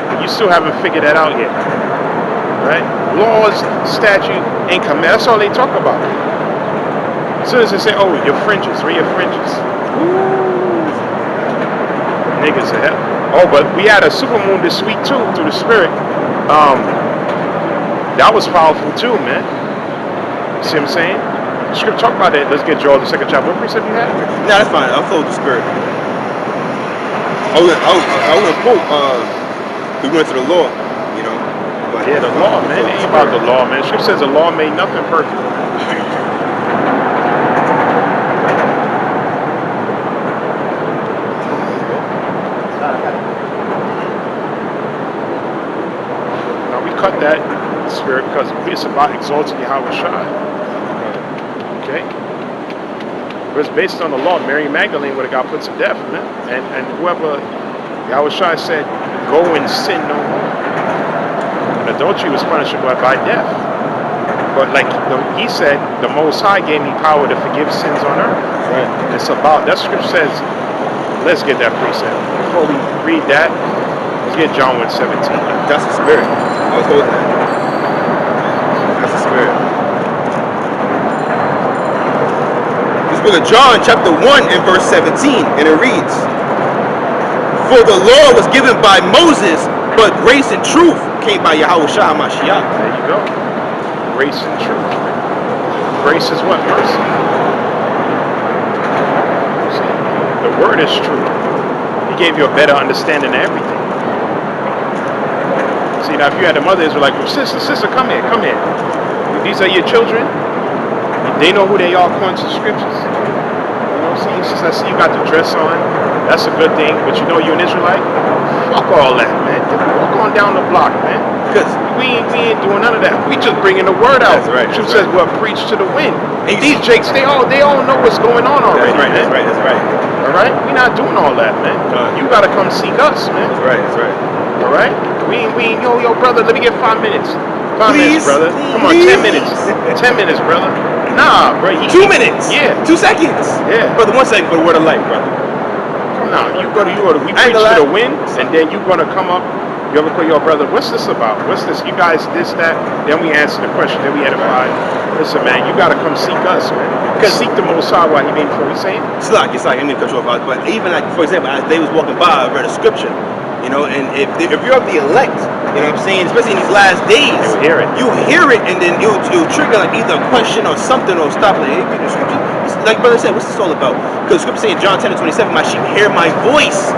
But you still haven't figured that out yet. Right? Laws, statute, and command. That's all they talk about. As soon as they say, oh, your fringes, where your fringes? Ooh. Niggas are hell. Oh, but we had a supermoon this week too, through the spirit. That was powerful too, man. See what I'm saying? Scripture talk about that. Let's get Joel the second chapter. What precept you had? No, that's fine. I'll flow with the spirit. I was gonna quote. We went to the law, But yeah, the law, man. It ain't about the law, man. Scripture says the law made nothing perfect. Now we cut that spirit because it's about exalting Yahawashi. Okay? It was based on the law. Mary Magdalene would have got put to death, man. And whoever Yahawashi said, go and sin no more. And adultery was punishable by death. But like he said, the Most High gave me power to forgive sins on earth. Right. It's about, that scripture says, let's get that precept. Before we read that, let's get John 1:17. That's the spirit. I was holding that. That's the spirit. Book of John chapter 1 and verse 17, and it reads, for the law was given by Moses, but grace and truth came by Yahawashi Mashiach. There you go. Grace and truth. Grace is what? Mercy. See, the word is true. He gave you a better understanding of everything. See, now if you had the mother Israelite, sister, come here. These are your children. They know who they are according to the scriptures. You know what I'm saying? Since I see you got the dress on, that's a good thing. But you know you're an Israelite? Fuck all that, man. Walk on down the block, man. Because we ain't doing none of that. We just bringing the word out. That's right. Truth says, well, preach to the wind. And these jakes, they all know what's going on already, man. That's right. All right? We're not doing all that, man. You got to come seek us, man. That's right. All right? We ain't, yo, brother, let me get 5 minutes. 5 minutes, Please, brother. Come on, 10 minutes. 10 minutes, brother. Nah, bro. 2 minutes. Yeah. 2 seconds. Yeah. Brother, 1 second for the word of life, brother. Come on. We preach to the wind, and then you gonna come up. You ever call your brother, what's this about? What's this? You guys, this, that. Then we answer the question. Then we edify. Listen, man, you gotta come seek us, man. Because seek the Most High while He made before we say it. It's like, I didn't cut you off, but even like, for example, as they was walking by, I read a scripture, you know, and if you're of the elect, you know what I'm saying, especially in these last days, you hear it, and then it'll trigger like either a question or something, or stop like, hey, read the scripture. Like brother said, what's this all about? Because the scripture saying John 10:27, my sheep hear my voice.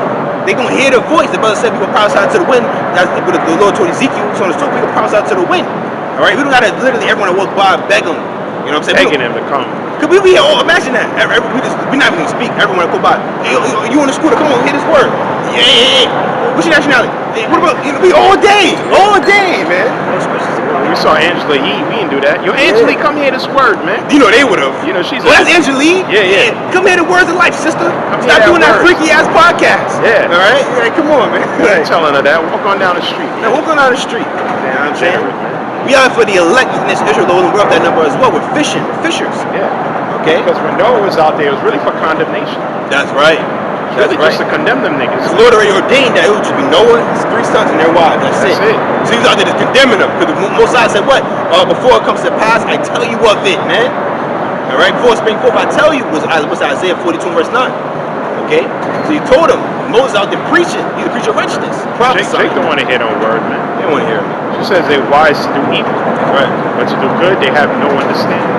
They gonna hear the voice. The brother said we gonna prophesy to the wind. That's what the Lord told Ezekiel. So we gonna prophesy to the wind. All right, we don't gotta literally everyone that walk by beg them. You know what I'm saying? Begging them to come. Cause we all imagine that. We not even gonna speak. Everyone that go by. Hey, you on the scooter? Come on, hear this word. Yeah. What's your nationality? Hey, what about we all day, man. We saw Angela Yee. We didn't do that. Yo, Angela Yee, come hear this word, man. You know they would have. You know she's. That's Angela Yee. Yeah. Come hear the words of life, sister. Stop doing that freaky ass podcast. Yeah. All right. Yeah, come on, man. I ain't telling her that. Walk on down the street. Now walk on down the street. You know what I'm saying? We out for the elect in this Israel, and we're up that number as well. We're fishers. Yeah. Okay. Because when Noah was out there, it was really for condemnation. That's right. Really just to condemn them niggas. The Lord already ordained that it would just be Noah, his 3 sons, and their wives. That's it. So he was out there just condemning them. Because the Most High said what? Before it comes to pass, I tell you of it, man. All right. Before it spring forth, I tell you was Isaiah 42 verse 9. Okay. So he told him Moses out there preaching. He's a preacher of righteousness. Jake don't want to hear no word, man. They don't want to hear it. She says they're wise to do evil. Right. But to do good, they have no understanding.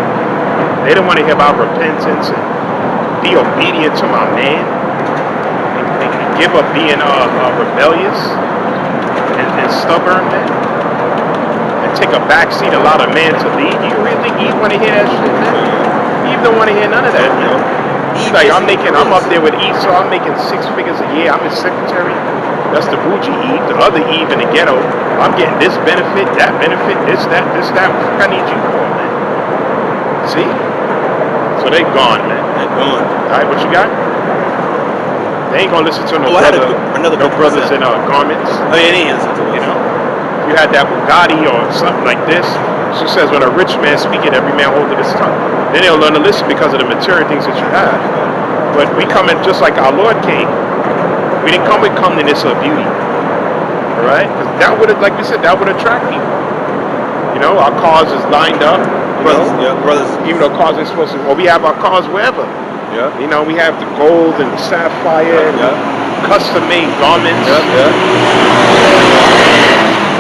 They don't want to hear about repentance and be obedient to my man. And give up being rebellious and stubborn, man. And take a backseat, allow the man to lead. You really think Eve want to hear that shit, man? Eve don't want to hear none of that, man. She's like, I'm up there with Esau, I'm making 6 figures a year, I'm his secretary. That's the bougie Eve, the other Eve in the ghetto. I'm getting this benefit, that benefit, this, that. What I need you for, man? See? So they gone, man. They're gone. All right, what you got? They ain't gonna listen to no brothers in garments. Oh yeah, they ain't listen to us. You know, if you had that Bugatti or something like this, she says when a rich man speaketh, every man holdeth his tongue. Then they'll learn to listen because of the material things that you have. But we come in just like our Lord came. We didn't come with comeliness or beauty. All right? Because that would, like we said, that would attract people. You know, our cars is lined up. Brothers. Even though cars ain't supposed to, or we have our cars wherever. Yeah. You know, we have the gold and the sapphire, and custom-made garments.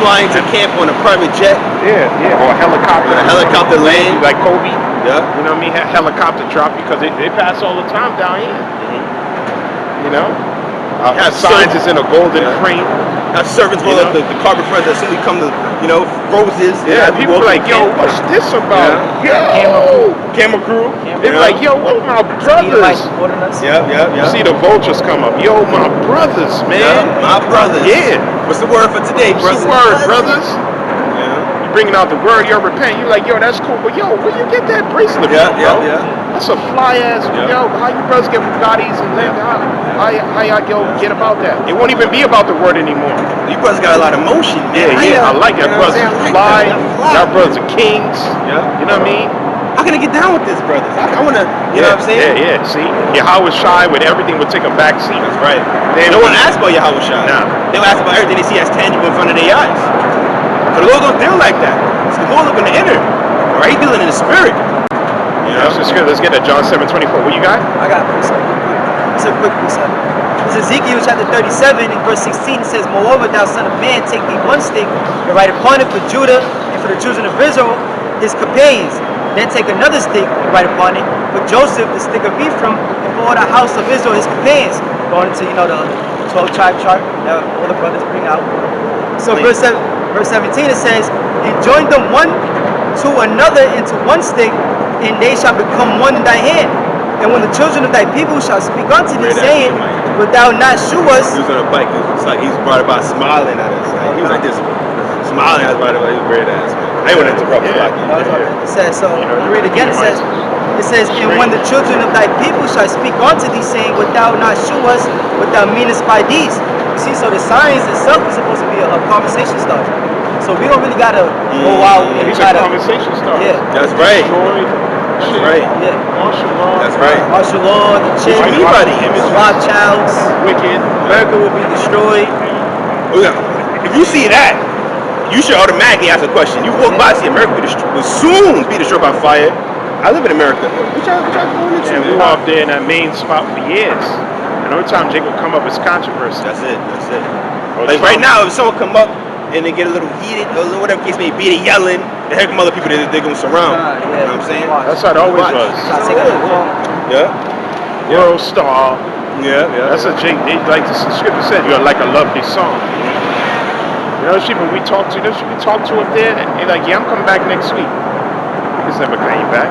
Flying to camp on a private jet. Yeah, or a helicopter. A helicopter land. Like Kobe. Yeah. You know what I mean? Helicopter drop because they pass all the time down here. You know? Signs is in a golden frame. Have servants roll up the carpet front that simply come to, roses. Yeah, people like, yo, what's this about? Yo! Camera crew. They're like, yo, what my brothers? Yeah. You see the vultures come up. Yo, my brothers, man. Yeah, my brothers. Yeah. What's the word for today, brothers? What's the word, brothers? You bringing out the word, yo, repent. You like, yo, that's cool. But yo, where you get that bracelet from, bro? That's a fly ass. Yo, how you brothers get Bugattis and how y'all get about that? It won't even be about the word anymore. You brothers got a lot of motion, man. Yeah, I like that. Brothers fly. Y'all brothers are kings. You know what I mean? How can I get down with this, brothers? I want to, you know what I'm saying? Yeah. See, Yahawashi with everything would take a back seat. That's right. No one asks about Yahawashi. Nah. They'll ask about everything they see as tangible in front of their eyes. But the Lord don't deal like that. It's the Lord looking in the inner. All right, He's dealing in the spirit. Let's get that John 7:24. What you got? I got precept. It's a quick precept. It's Ezekiel chapter 37 and verse 16. It says, moreover, thou son of man, take thee one stick and write upon it for Judah and for the children of Israel, his companions. Then take another stick and write upon it for Joseph, the stick of Ephraim, and for all the house of Israel, his companions. Going into, the 12 tribe chart that all the brothers bring out. So verse 17 it says, and join them one to another into one stick, and they shall become one in thy hand. And when the children of thy people shall speak unto thee, saying, Wilt thou not shew us? He was on a bike. It's like he's brought about smiling at us. Like, he was like this, smiling at us. He was great ass, man. I didn't want to interrupt. It says, so I read again. It says, and when the children of thy people shall speak unto thee, saying, Wilt thou not shew us what thou meanest by these? You see, so the science itself is supposed to be a conversation starter. So we don't really gotta go out and He's try a to. conversation starter. Yeah. That's right. That's right. Yeah. Martial law. That's right. Martial law, the chip, Anybody. Rothschilds, Wicked. America will be destroyed. Oh, yeah. If you see that, you should automatically ask a question. You walk by and see America will soon be destroyed by fire. I live in America. What y'all going into? And we were up there in that main spot for years. And every time Jake would come up, it's controversy. That's it. Like right now, if someone come up and they get a little heated, or whatever case may be, they yelling, the heck of other people they're going to surround. You know what I'm saying? That's how it always was. Yeah. World star. Yeah. That's a Jake. They, like the scripture said, you're like a lovely song. You know, those people we talk to, up there, they're like, yeah, I'm coming back next week. Niggas never came back.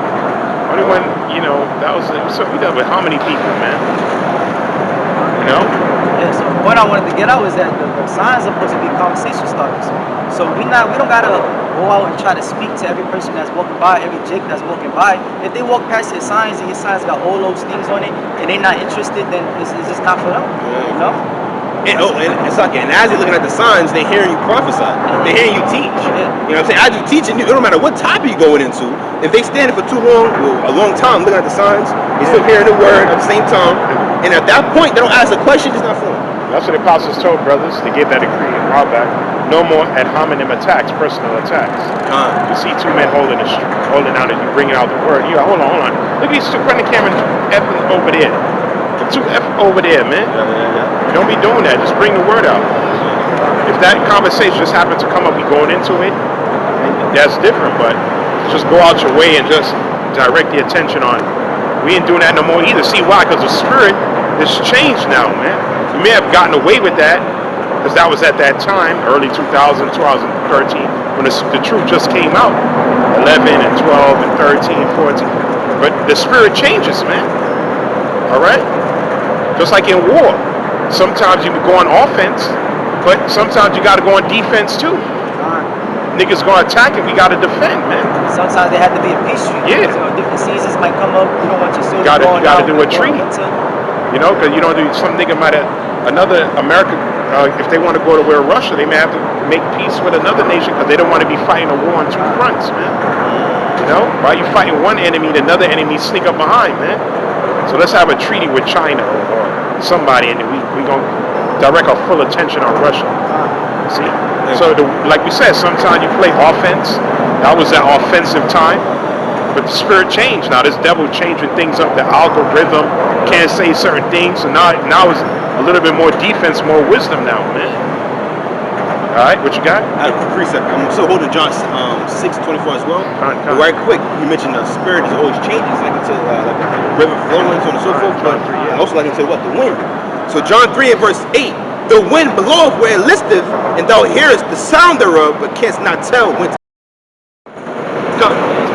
Only when, so we done with how many people, man? You know? Yeah, so what I wanted to get out is that the signs are supposed to be conversation starters. So we don't gotta go out and try to speak to every person that's walking by, every Jake that's walking by. If they walk past your signs and your signs got all those things on it and they're not interested, then it's just not for them. You know? And it's like, and as they're looking at the signs, they're hearing you prophesy. They're hearing you teach. You know what I'm saying? As you're teaching, it don't matter what topic you're going into. If they stand for too long, a long time looking at the signs, you're still hearing the word at the same time. And at that point, they don't ask a question, it's not for them. That's what the apostles told brothers. They gave that decree a while back. No more ad hominem attacks, personal attacks. You see two men holding out and you bringing out the word. You hold on. Look at these two, run the camera effing over there. The two F over there, man. You don't be doing that. Just bring the word out. If that conversation just happened to come up, we going into it, that's different. But just go out your way and just direct the attention on. We ain't doing that no more either. See why? Because the spirit has changed now, man. We may have gotten away with that because that was at that time, early 2000, 2013, when the truth just came out. 11 and 12 and 13, 14. But the spirit changes, man. All right? Just like in war. Sometimes you go on offense, but sometimes you got to go on defense too. Niggas going to attack and we got to defend, man. Sometimes they have to be a peace treaty. Yeah. Different seasons might come up. You don't want your soldiers You got to do a treaty. Into. You know, because you don't do, some nigga might have, another American, if they want to go to where Russia, they may have to make peace with another nation because they don't want to be fighting a war on two fronts, man. You know, while you fighting one enemy, another enemy sneak up behind, man. So let's have a treaty with China or somebody, and we gonna direct our full attention on Russia. See? So like we said, sometimes you play offense. That was that offensive time. But the spirit changed. Now this devil changing things up. The algorithm can't say certain things. So now it's a little bit more defense, more wisdom now, man. All right, what you got? I have a precept. I'm still holding John 6:24 as well. But right quick, you mentioned the spirit is always changes, like until like the river flowing, so on and so forth. But also like until what? The wind. So John 3 and verse 8. The wind bloweth where it listeth, and thou hearest the sound thereof, but canst not tell when to come.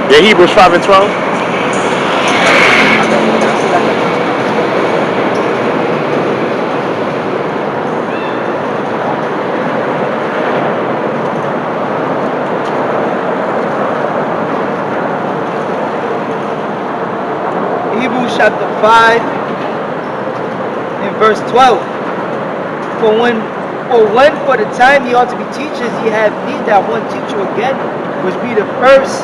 Yeah, Hebrews 5 and 12. Hebrews chapter 5 and verse 12. For the time ye ought to be teachers, ye have need that one teach you again, which be the first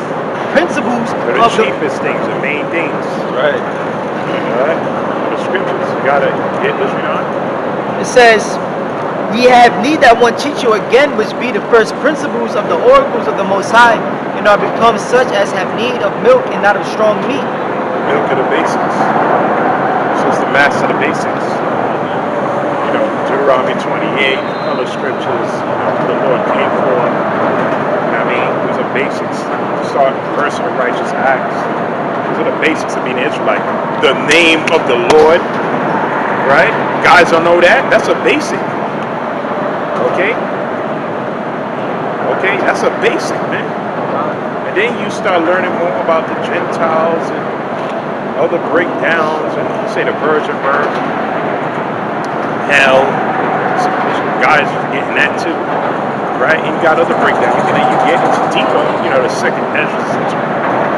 principles of the chiefest things, the main things. Right. Alright. The scriptures. You gotta get this, you know. It says, ye have need that one teach you again, which be the first principles of the oracles of the Most High, and are become such as have need of milk and not of strong meat. Milk of the basics. So it's the master of the basics. You know, Deuteronomy 28, other scriptures, the Lord came for. You know what I mean? These are basics. Start first with righteous acts. These are the basics of being an Israelite. The name of the Lord, right? Guys don't know that. That's a basic. Okay? Okay, that's a basic, man. And then you start learning more about the Gentiles and other breakdowns, and you say the virgin birth, hell. Some guys are getting that too, right? And you got other breakdowns, and then you get into deeper, the second Ezra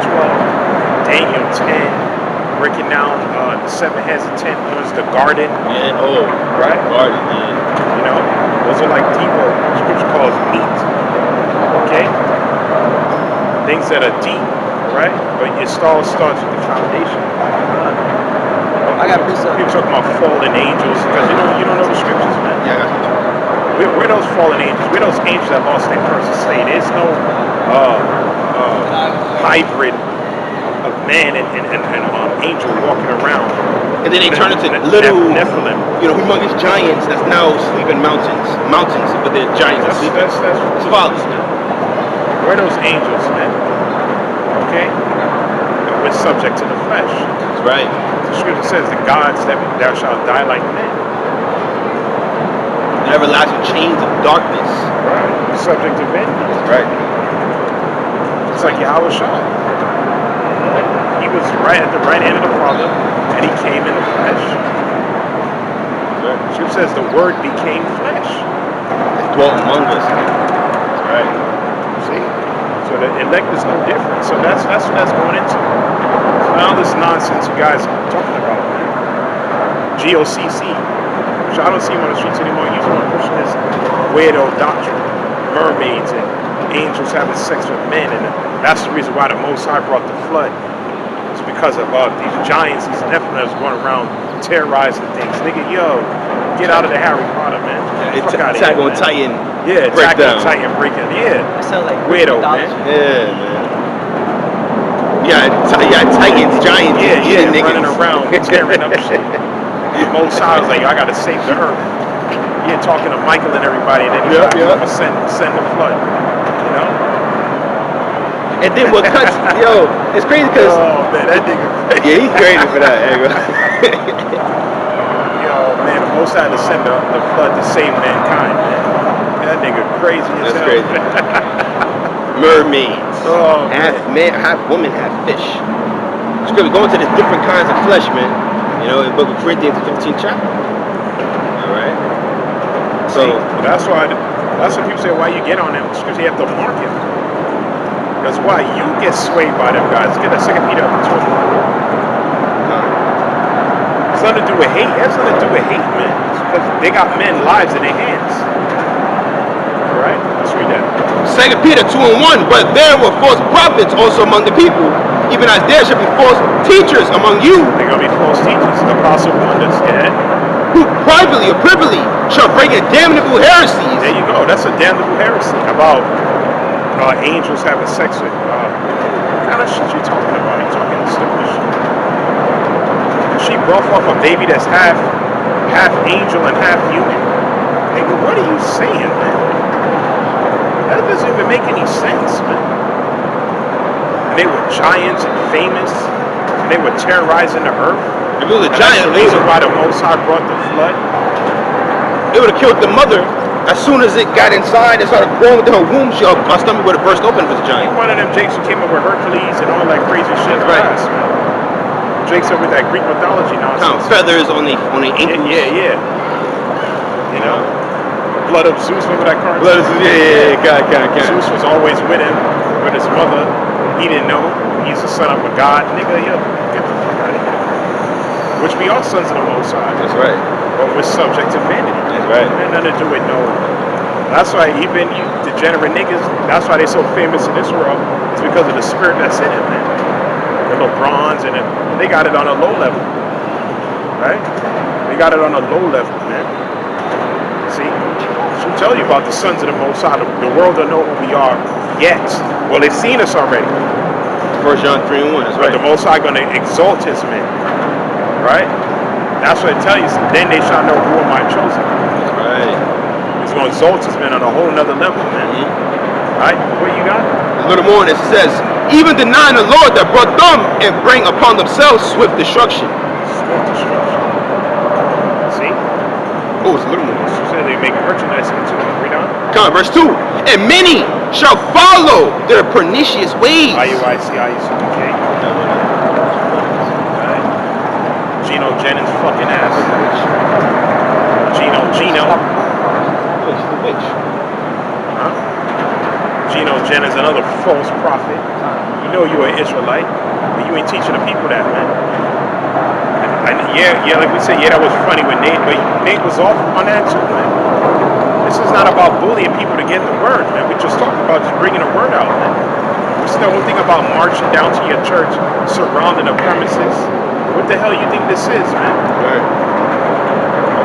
12, Daniel 10, breaking down the 7 heads of 10 horns, the garden. Yeah, right? Garden, yeah. Those are like deeper, scripture calls meat. Okay? Things that are deep, right? But it starts with the foundation. I got precept. People talking about fallen angels because you don't know the scriptures, man. Yeah, I got you. We're those fallen angels. We're those angels that lost their person slave. There's no hybrid of man and angel walking around. And then they turn into little Nephilim. Humongous giants that's now sleeping mountains, but they're giants that sleep. That's symbolic, man. We're those angels, man. Okay? And we're subject to the flesh. That's right. The scripture says the gods that thou shalt die like men. The everlasting chains of darkness. Right. Subject to vengeance. Right. It's like Yahawashi. He was right at the right end of the Father, and he came in the flesh. Right. Scripture says the Word became flesh. It dwelt among us. That's right. See? So the elect is no different. So that's what that's going into. So now this nonsense you guys are talking about, man. GOCC, which I don't see him on the streets anymore. He's one pushing this weirdo doctrine. Mermaids and angels having sex with men, and that's the reason why the Most High brought the flood. It's because of these giants, these Nephilims going around terrorizing things. Nigga, get out of the Harry Potter, man. Attack on Titan. Yeah, Attack on Titan breaking. Yeah. That sounds like Weirdo, man. Yeah, man. Yeah, Titans, giants, yeah, niggas running around tearing up shit. Most High was like, I gotta save the earth. Yeah, talking to Michael and everybody, and then he's send the flood. And then what cuts? It's crazy because man, that nigga. Yeah, he's crazy for that. Man, Most High to send the flood to save mankind, man. That nigga crazy as hell. That's crazy. Mermaids. Half man, half woman, half fish. Scripture going to the different kinds of flesh, man. In Book of Corinthians, the 15th chapter. All right. So that's why people say, why you get on them? Scripture, you have to mark it. Because why you get swayed by them guys? Get that 2 Peter 12. It's nothing to do with hate. It has nothing to do with hate, man. It's because they got men's lives in their hands. All right? Let's read that. 2 Peter 2:1. But there were false prophets also among the people, even as there should be false teachers among you. They're going to be false teachers. The apostle wonders, who privately or privily shall bring in damnable heresies. There you go. That's a damnable heresy about angels having sex with. What kind of shit you talking about? You talking stupid shit. She brought forth a baby that's half angel and half human. Nigga, what are you saying, man? That doesn't even make any sense, man. And they were giants and famous, and they were terrorizing the earth. If it was a giant, that's the reason why the Most High brought the flood. It would have killed the mother. As soon as it got inside and started growing within her womb, my stomach would have burst open if it was a giant. One of them jakes who came up with Hercules and all that crazy shit. Right. Jakes up with that Greek mythology nonsense. Feathers on the ankles. Yeah. Blood of Zeus, remember that card? Blood of Zeus, yeah. God. Zeus was always with him, with his mother. He didn't know. He's the son of a god. Nigga, get the fuck out of here. Which we are sons of the Most High. That's right. But we're subject to vanity. That's right. It had nothing to do with no. That's why even you degenerate niggas, that's why they're so famous in this world. It's because of the spirit that's in it, man. The LeBrons and they got it on a low level. Right? They got it on a low level, man. See? She'll tell you about the sons of the Most High. The world don't know who we are yet. Well, they've seen us already. 1 John 3:1, that's right. But the Most High going to exalt his men. Right? That's what it tells you. Then they shall know who am I chosen. That's right. He's going to exalt his men on a whole nother level, man. Right? What you got? A little more, and it says, even denying the Lord that brought them and bring upon themselves swift destruction. Swift destruction. See? Oh, it's a little more. You said they make merchandise too. Read on. Come on, verse 2. And many shall follow their pernicious ways. IUIC. Alright. Gino Jennings fucking ass. Gino. She's a witch. Huh? Gino Jennings, another false prophet. You know you're an Israelite, but you ain't teaching the people that, man. Yeah, like we said, that was funny with Nate, but Nate was off on that too, man. This is not about bullying people to get the word, man. We just talking about just bringing the word out, man. This is the whole thing about marching down to your church, surrounding the premises. What the hell you think this is, man? Right.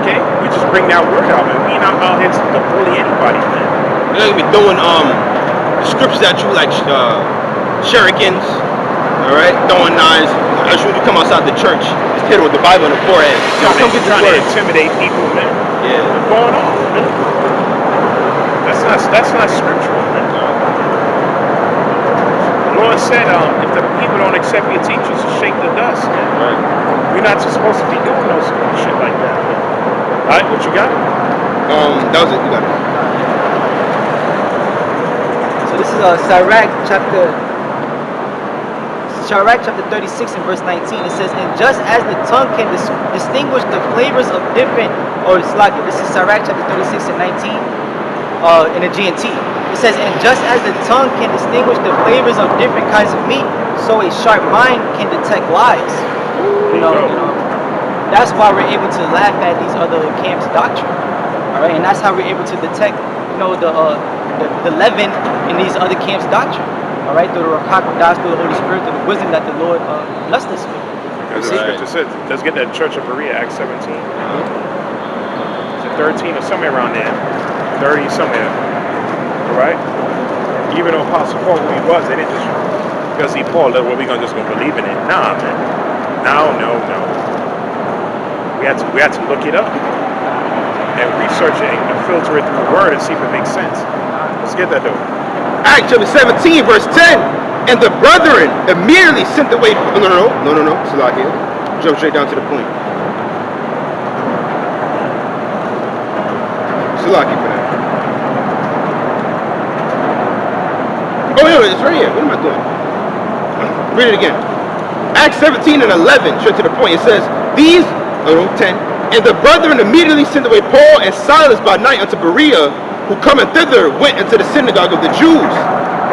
Okay? We just bring that word out, man. We not out here to bully anybody, man. You're not gonna be throwing the scriptures at you like shurikens, all right? Throwing knives. As soon as you come outside the church, just hit it with the Bible on the forehead. Come get this Trying to word. intimidate people, man. Yeah. What's going on, man? That's not scriptural, man. The Lord said, if the people don't accept your teachers, shake the dust, man. Right. We're not supposed to be doing no shit like that, man. All right, what you got? That was it. You got it. So this is Sirach chapter 36 and verse 19. It says, and just as the tongue can distinguish the flavors of different, this is Sirach chapter 36 and 19 in the GNT. It says, and just as the tongue can distinguish the flavors of different kinds of meat, so a sharp mind can detect lies. You know, that's why we're able to laugh at these other camps' doctrine. All right, and that's how we're able to detect, the leaven in these other camps' doctrine. All right, through the Rakak, through the Holy Spirit, through the wisdom that the Lord blessed us with. Because the scripture says, let's get that Church of Berea, Acts 17. Is it 13 or somewhere around there? 30 somewhere. All right? Even though Apostle Paul, who he was, they didn't just, because he Paul, well, we're just going to believe in it. Nah, man. No. We had to look it up and research it and filter it through the word and see if it makes sense. Let's get that though. Acts chapter 17, verse 10. And the brethren immediately sent away. No. Salakia. Jump straight down to the point. Salakia for that. Oh, yeah, it's right here. What am I doing? Read it again. Acts 17 and 11, straight to the point. It says, 10. And the brethren immediately sent away Paul and Silas by night unto Berea, who coming thither went into the synagogue of the Jews.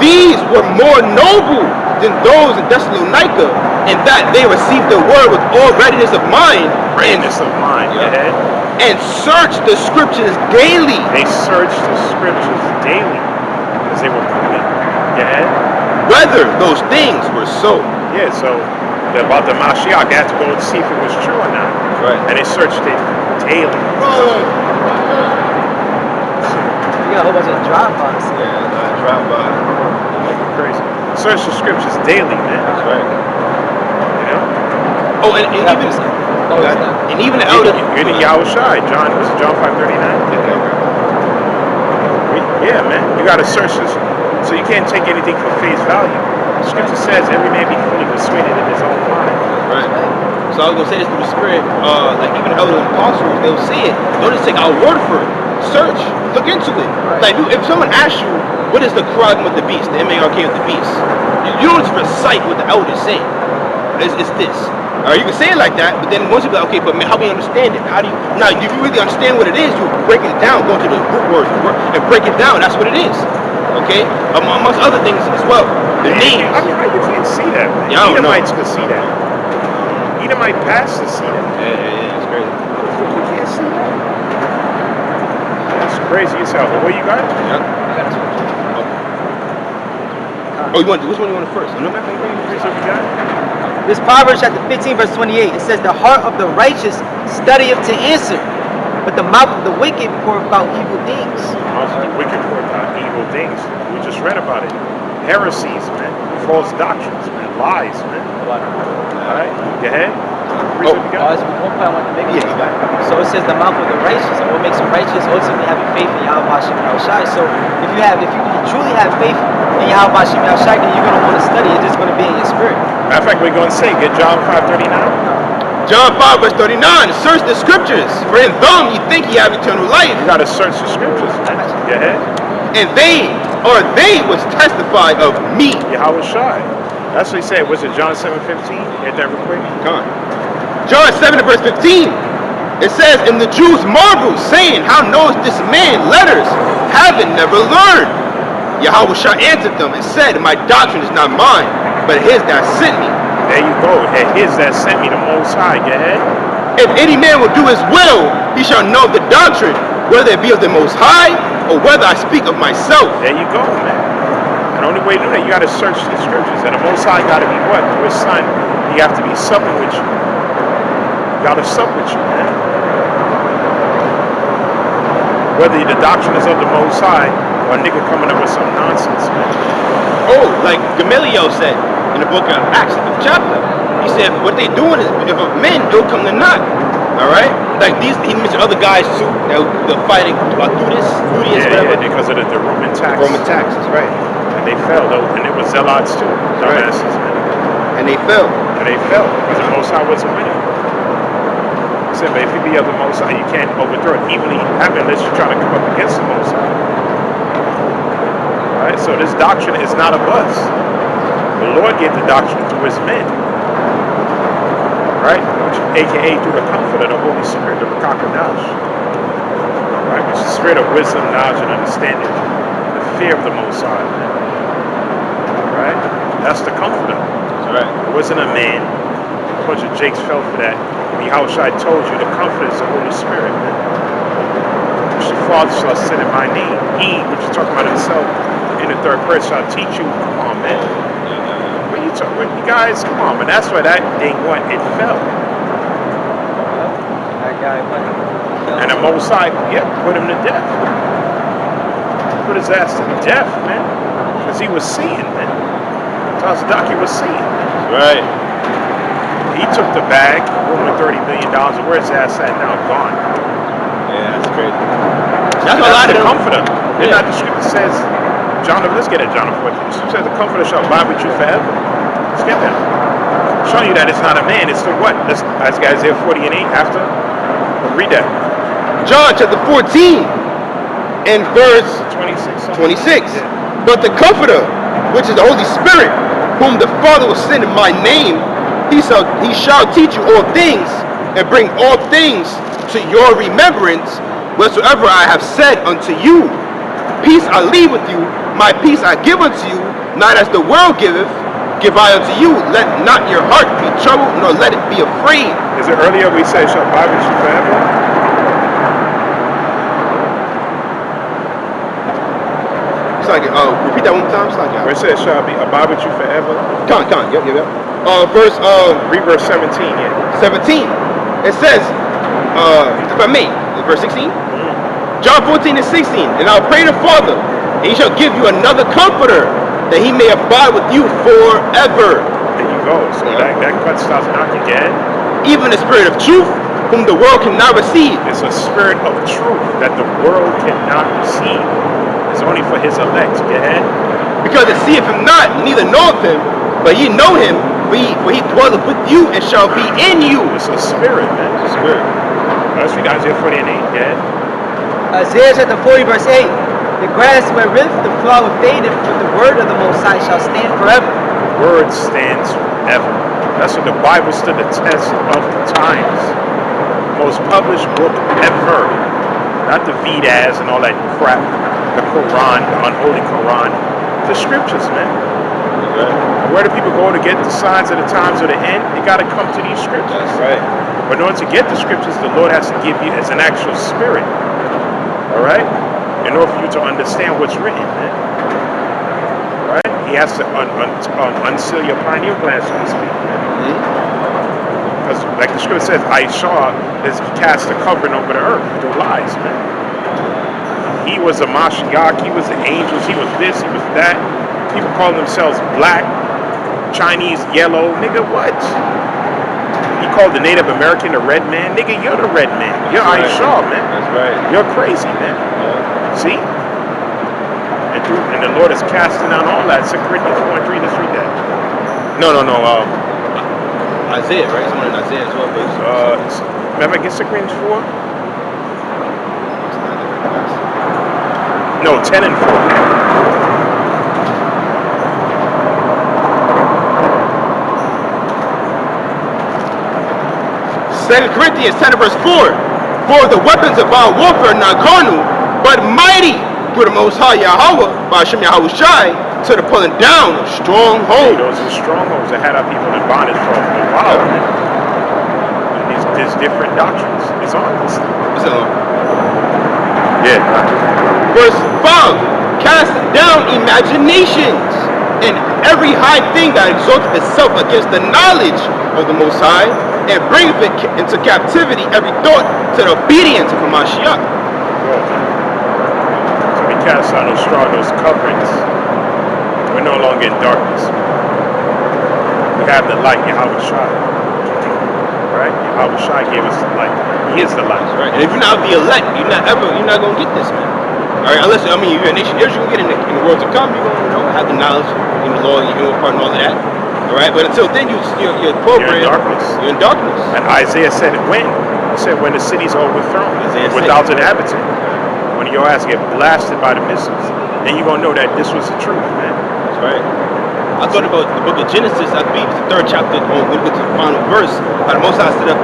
These were more noble than those in Thessalonica, in that they received the word with all readiness of mind. And searched the scriptures daily. They searched the scriptures daily because they were prudent. Whether those things were so. Yeah, so about the Mashiach, they had to go and see if it was true or not. Right. And they searched it daily. You got a whole bunch of drive-bys. Yeah, drive-by. Crazy. Search the scriptures daily, man. That's right. You know? Oh, and even the elder. You're the Yahawashi. John 5:39. Yeah, man. You got to search this. So you can't take anything for face value. The scripture says every man be fully persuaded in his own mind. Right. So I was gonna say this through the spirit. Like even elder apostles, they'll say it. Don't just take our word for it. Search. Look into it. Like if someone asks you, what is the Quran with the beast, the MARK with the beast? You don't just recite what the elders say. It's this. You can say it like that, but then once you be like, okay, but man, how do we understand it? How do you now? If you really understand what it is, you break it down, go to the root words and break it down. That's what it is. Okay, amongst other things as well. The names. I mean, you can't see that, man. Yeah, Edomites could see that. Edomite pastors see that. Yeah, it's crazy. You can't see that. That's crazy yourself. But what you got? Oh, you want which one you want first? No, man, Here's what we got. This Proverbs chapter 15 verse 28. It says, the heart of the righteous studieth to answer, but the mouth of the wicked poureth out evil things. The wicked pour out evil things. We just read about it. Heresies, man. False doctrines, man. Lies, man. Alright, go ahead. Here's what we got. One point I want to make. So it says the mouth of the righteous, and what makes them righteous ultimately having faith in Yahawashi. So if you truly have faith in Yahawashi, then you're gonna want to study. It's just gonna be in your spirit. Matter of fact, we're going to say, get John 5:39. John 5 verse 39, search the scriptures, for in them you think you have eternal life. You gotta search the scriptures, man. Go ahead. And they which testify of me. Yahawashi. That's what he said. Was it John 7:15? Hit that real quick. Come on. John 7 verse 15. It says, and the Jews marveled, saying, how knoweth this man letters, having never learned? Yahawashi answered them and said, my doctrine is not mine, but his that sent me. There you go. And his that sent me, the Most High. Go ahead. If any man will do his will, he shall know the doctrine, whether it be of the Most High, or whether I speak of myself. There you go, man. And the only way to do that, you got to search the scriptures. And the Most High got to be what? Through his Son, he have to be supping with you. Got to sup with you, man. Whether the doctrine is of the Most High, or a nigga coming up with some nonsense, man. Oh, like Gamaliel said in the book of Acts, the chapter. He said, what they doing is, if of men, they'll come to naught. All right? Like these, he mentioned other guys too, that were fighting through this, yeah, because of the Roman tax. Roman taxes, right. And they fell, though, and it was zealots too. Dumbasses, man. And they fell. And they fell, because the Most High wasn't winning. I said, but if you be of the Most High, you can't overthrow it. Even happen unless you're trying to come up against the Most High. All right? So this doctrine is not of us. The Lord gave the doctrine to his men. Right? AKA through the comfort of the Holy Spirit, the Rakakadash. Right? Which is the spirit of wisdom, knowledge, and understanding. The fear of the Most High. Right? That's the comforter. That's right. It wasn't a man. A bunch of jakes fell for that. Yahawashi told you the comforter is the Holy Spirit, man. Which the Father shall send in my name. He, which is talking about himself in the third person, shall teach you. Come on, man. What you talking about? You guys, come on, man. That's why that thing went. It fell. That guy went. And the Most High, put him to death. Put his ass to death, man. Because he was seeing, man. Tazadaki was seeing. Right. He took the bag, ruined $30 million, and where's his ass at now? Gone. Yeah, that's crazy. That's a lot of comforter. Then not the scripture says, let's get at John 14. The scripture says the comforter shall abide with you forever. Let's get that. Showing you that it's not a man, it's the what? Let's guys Isaiah 40 and 8 after. Read that. John chapter 14 and verse 26. Yeah. But the comforter, which is the Holy Spirit, whom the Father will send in my name, he shall teach you all things and bring all things to your remembrance whatsoever I have said unto you. Peace I leave with you, my peace I give unto you, not as the world giveth, give I unto you. Let not your heart be troubled, nor let it be afraid. Is it earlier we said shall abide with you forever? It's like, repeat that one more time. It's like, Where it says shall abide with you forever? Come on. Yep. Read verse 17, yeah. 17. It says, if I may, verse 16. John 14 and 16. And I'll pray the Father, and he shall give you another comforter, that he may abide with you forever. There you go. So that cuts starts knocking again. Even the Spirit of truth, whom the world cannot receive. It's a spirit of truth that the world cannot receive. It's only for his elect. Go ahead. Because it seeth him not, neither knoweth him, but ye know him, for he dwelleth with you and shall be in you. It's a spirit, man. It's a spirit. Let's read Isaiah 40 and 8. Go ahead. Isaiah chapter 40 verse 8. The grass wherewith the flower fadeth, but the word of the Most High shall stand forever. The word stands forever. That's what the Bible stood the test of the times. Most published book ever. Not the Vedas and all that crap. The Quran, the unholy Quran. The scriptures, man. And where do people go to get the signs of the times of the end? They got to come to these scriptures. That's right. But in order to get the scriptures, the Lord has to give you as an actual spirit. All right? In order for you to understand what's written, man. All right? He has to unseal your pineal gland, so to speak. Because, like the scripture says, Aisha is cast a covering over the earth through lies, man. He was a Mashiach, he was the angels, he was this, he was that. People call themselves black, Chinese, yellow. Nigga, what? He called the Native American the red man. Nigga, you're the red man. You're Aisha, man. That's right. You're crazy, man. See? And the Lord is casting out all that. 2 Corinthians 4:3. Let's read that. No. Isaiah, right? Someone in Isaiah as well. Remember against the Corinthians 4? No, 10 and 4. Second Corinthians 10 and verse 4. For the weapons of our warfare are not carnal, but mighty through the Most High Yahawah, bahasham Yahawashi, to the pulling down of Hey, strongholds. those are strongholds that had our people in bondage for a while. There's different doctrines. It's on this. What's that on? Yeah. Verse 5. Cast down imaginations and every high thing that exalteth itself against the knowledge of the Most High, and bringeth it into captivity every thought to the obedience of Hamashiach. So we cast out those straw, those coverings. We're no longer in darkness. We have the light, Yahawashi. Right? Yahawashi gave us the light. He is the light. Right. And if you're not the elect, you're not gonna get this, man. All right, unless you're a nation of Israel, you're gonna get in the world to come. You're gonna have the knowledge in the law, and your part, and all of that. All right, but until then, you're programmed. You're in darkness. And Isaiah said when? He said when the city's overthrown, Isaiah without said. an inhabitant. When your ass get blasted by the missiles, then you're gonna know that this was the truth, man. That's right. I thought about the book of Genesis. I believe it's the 3rd chapter. When we get to the final verse, how the Most High stood up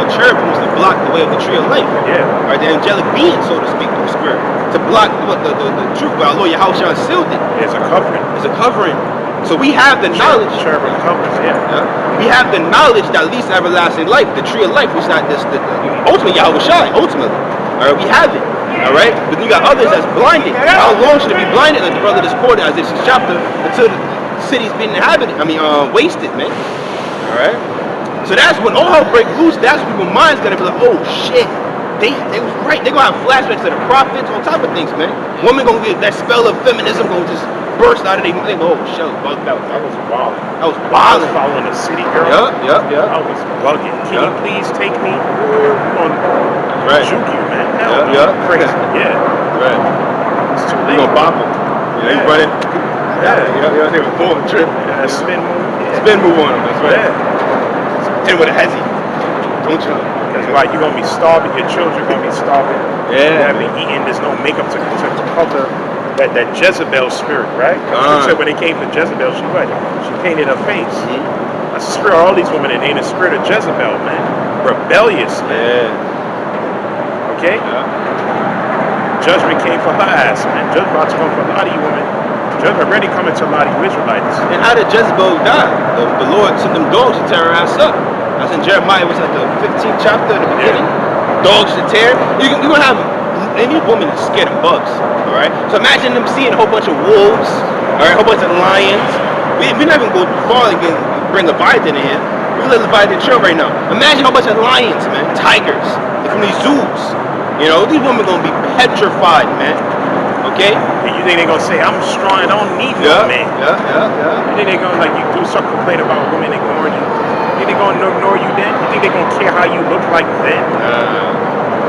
cherubims to block the way of the tree of life. Yeah. Right, the angelic being, so to speak, through spirit, to block the truth. But our Lord Yahawashi sealed it. It's a covering. It's a covering. So we have the knowledge. Cherubim covers, yeah. We have the knowledge that leads to everlasting life, the tree of life, which is not this, the ultimate Yahawashi, ultimately. All right, we have it. All right, but then you got others that's blinded. How long should it be blinded? Like the brother just quoted Isaiah 6 chapter, until the city's been inhabited. Wasted, man. All right. So that's when all hell break loose. That's when people's minds gonna be like, oh shit, they was right. They gonna have flashbacks to the prophets, all type of things, man. Woman gonna get that spell of feminism gonna just burst out of their mind. Oh shit, bugged out. That was wild. That was I wild. was following the city girl. Yep. I was bugging. Can you please take me on Right. juke you, man? Hell, Yeah. crazy. Yeah. Right. It's too You late. gonna bop them. Yeah. You running. Yeah. They were going trip. Yeah, spin move. Yeah. Spin move on them. That's right. Yeah. And with a hezzy. Don't you? That's why you're gonna be starving. Your children gonna be starving. Yeah. You haven't eaten. There's no makeup to cover that Jezebel spirit, right? She said when it came to Jezebel, she painted her face. A spirit, all these women, they named the spirit of Jezebel, man. Rebellious, man. Yeah. Okay? Judgment came for her ass, man. Judgment about to come for a lot of you women. Judgment already coming to a lot of you Israelites. And how did Jezebel die? The Lord sent them dogs to tear her ass up. That's in Jeremiah, was at the 15th chapter in the beginning. Dogs to tear. You're gonna have any woman is scared of bugs. All right. So imagine them seeing a whole bunch of wolves. All right, a whole bunch of lions. We're not even going far to bring Leviathan in here. We let Leviathan chill right now. Imagine a whole bunch of lions, man, tigers. They're from these zoos. You know, these women gonna be petrified, man. Okay? And you think they're gonna say, I'm strong, I don't need no man. Yeah. You think they're gonna, like, you do some complaint about women ignoring you? You think they're gonna ignore you then? You think they're gonna care how you look like then?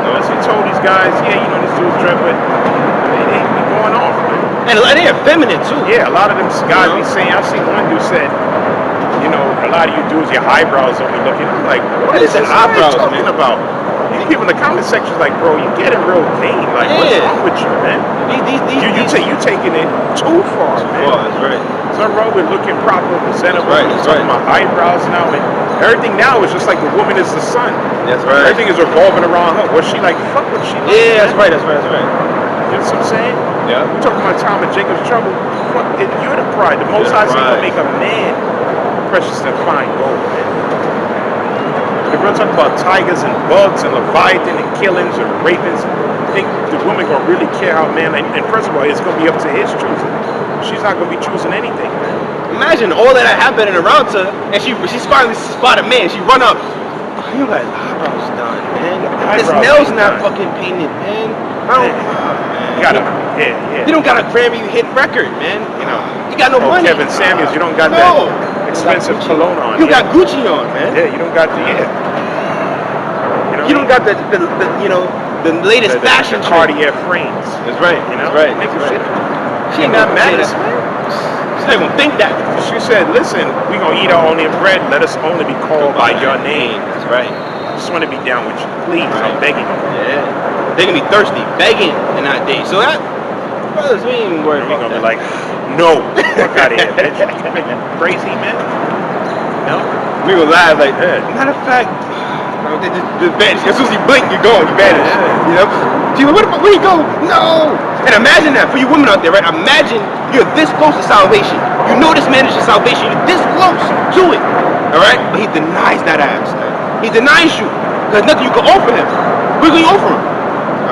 Unless you told these guys, yeah, you know, this dude's drip, but they be going off, man. And they effeminate too. Yeah, a lot of them guys be saying, I seen one dude said, you know, a lot of you dudes, your eyebrows don't be looking. I'm like, what is this? Eyebrows, What are you talking about? These people in the comment section's like, bro, you getting real vain. Like, what's wrong with you, man? You taking it too far, man. That's right. Something wrong with looking proper, presentable. That's Talking about eyebrows now, and everything now is just like the woman is the sun. That's right. Everything is revolving around her. What she like? Fuck what she like. Yeah, that's man. right. You know what I'm saying? Yeah. We talking about time of Jacob's trouble. Fuck it, you're the pride. The Most High said to make a man precious than fine gold, man. If we're talking about tigers and bugs and Leviathan and killings and rapings, I think the woman gonna really care how man. And first of all, it's gonna be up to his choosing. She's not gonna be choosing anything, man. Imagine all that happening around her, and she finally spot a man. She run up. Oh, you got eyebrows done, man. His nails not fucking painted, man. Man. You gotta, yeah. You don't got a Grammy hit record, man. You know, you got no money. Kevin Samuels, you don't got that expensive cologne on. You got Gucci on, man. Yeah, you don't got the You don't got the latest fashion Cartier frames. That's right. You know, That's right. Make That's shit. right. She ain't got madness, man. She's not gonna think that. She said, listen, we're going to eat our only bread. Let us only be called by your name. That's right. I just want to be down with you. Please, I'm begging you. Yeah. They're going to be thirsty, begging in that day. So that, brothers, we ain't even worried about that. We're going to be like, no. Fuck out of here, bitch. You crazy, man? No? We gonna laugh like, matter of fact, they just vanish. As soon as you blink, you're gone. You vanish. Yeah. You know? She's like, where you go? No. And imagine that for you women out there, right? Imagine you're this close to salvation. You know this man is your salvation. You're this close to it. All right? But he denies that ass, man. He denies you. There's nothing you can offer him. What can you offer him?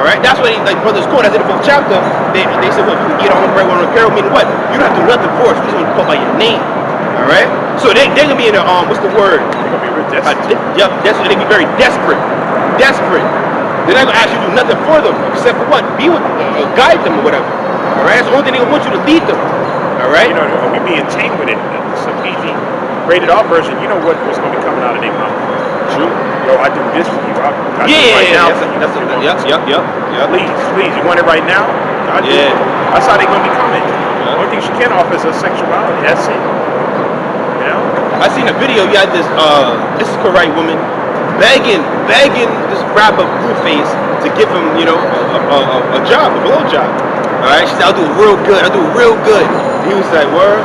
All right? That's why, like Brothers Court, that's in the 4th chapter. They said, well, you can get on bread, one on carol, meaning what? You don't have to do nothing for us. We just want to call by your name. All right? So they're going to be in a, what's the word? They're going to be real desperate. Yep, that's what they be very desperate. Desperate. They're not going to ask you to do nothing for them except for what? Be with guide them or whatever. All right? That's the only thing they want you to lead them. All right? You know, we being tamed with it. It's a PG rated R version. You know what's going to be coming out of their mouth. True. Yo, I do this for you. I do it right now. Yep. Please. You want it right now? I do. Yeah. That's how they're going to be coming. The only thing she can offer is her sexuality. That's it. You know? I seen a video. You had this is correct woman begging this rapper Blueface to give him, you know, a job, a blow job. All right, she said, I'll do it real good. And he was like, word.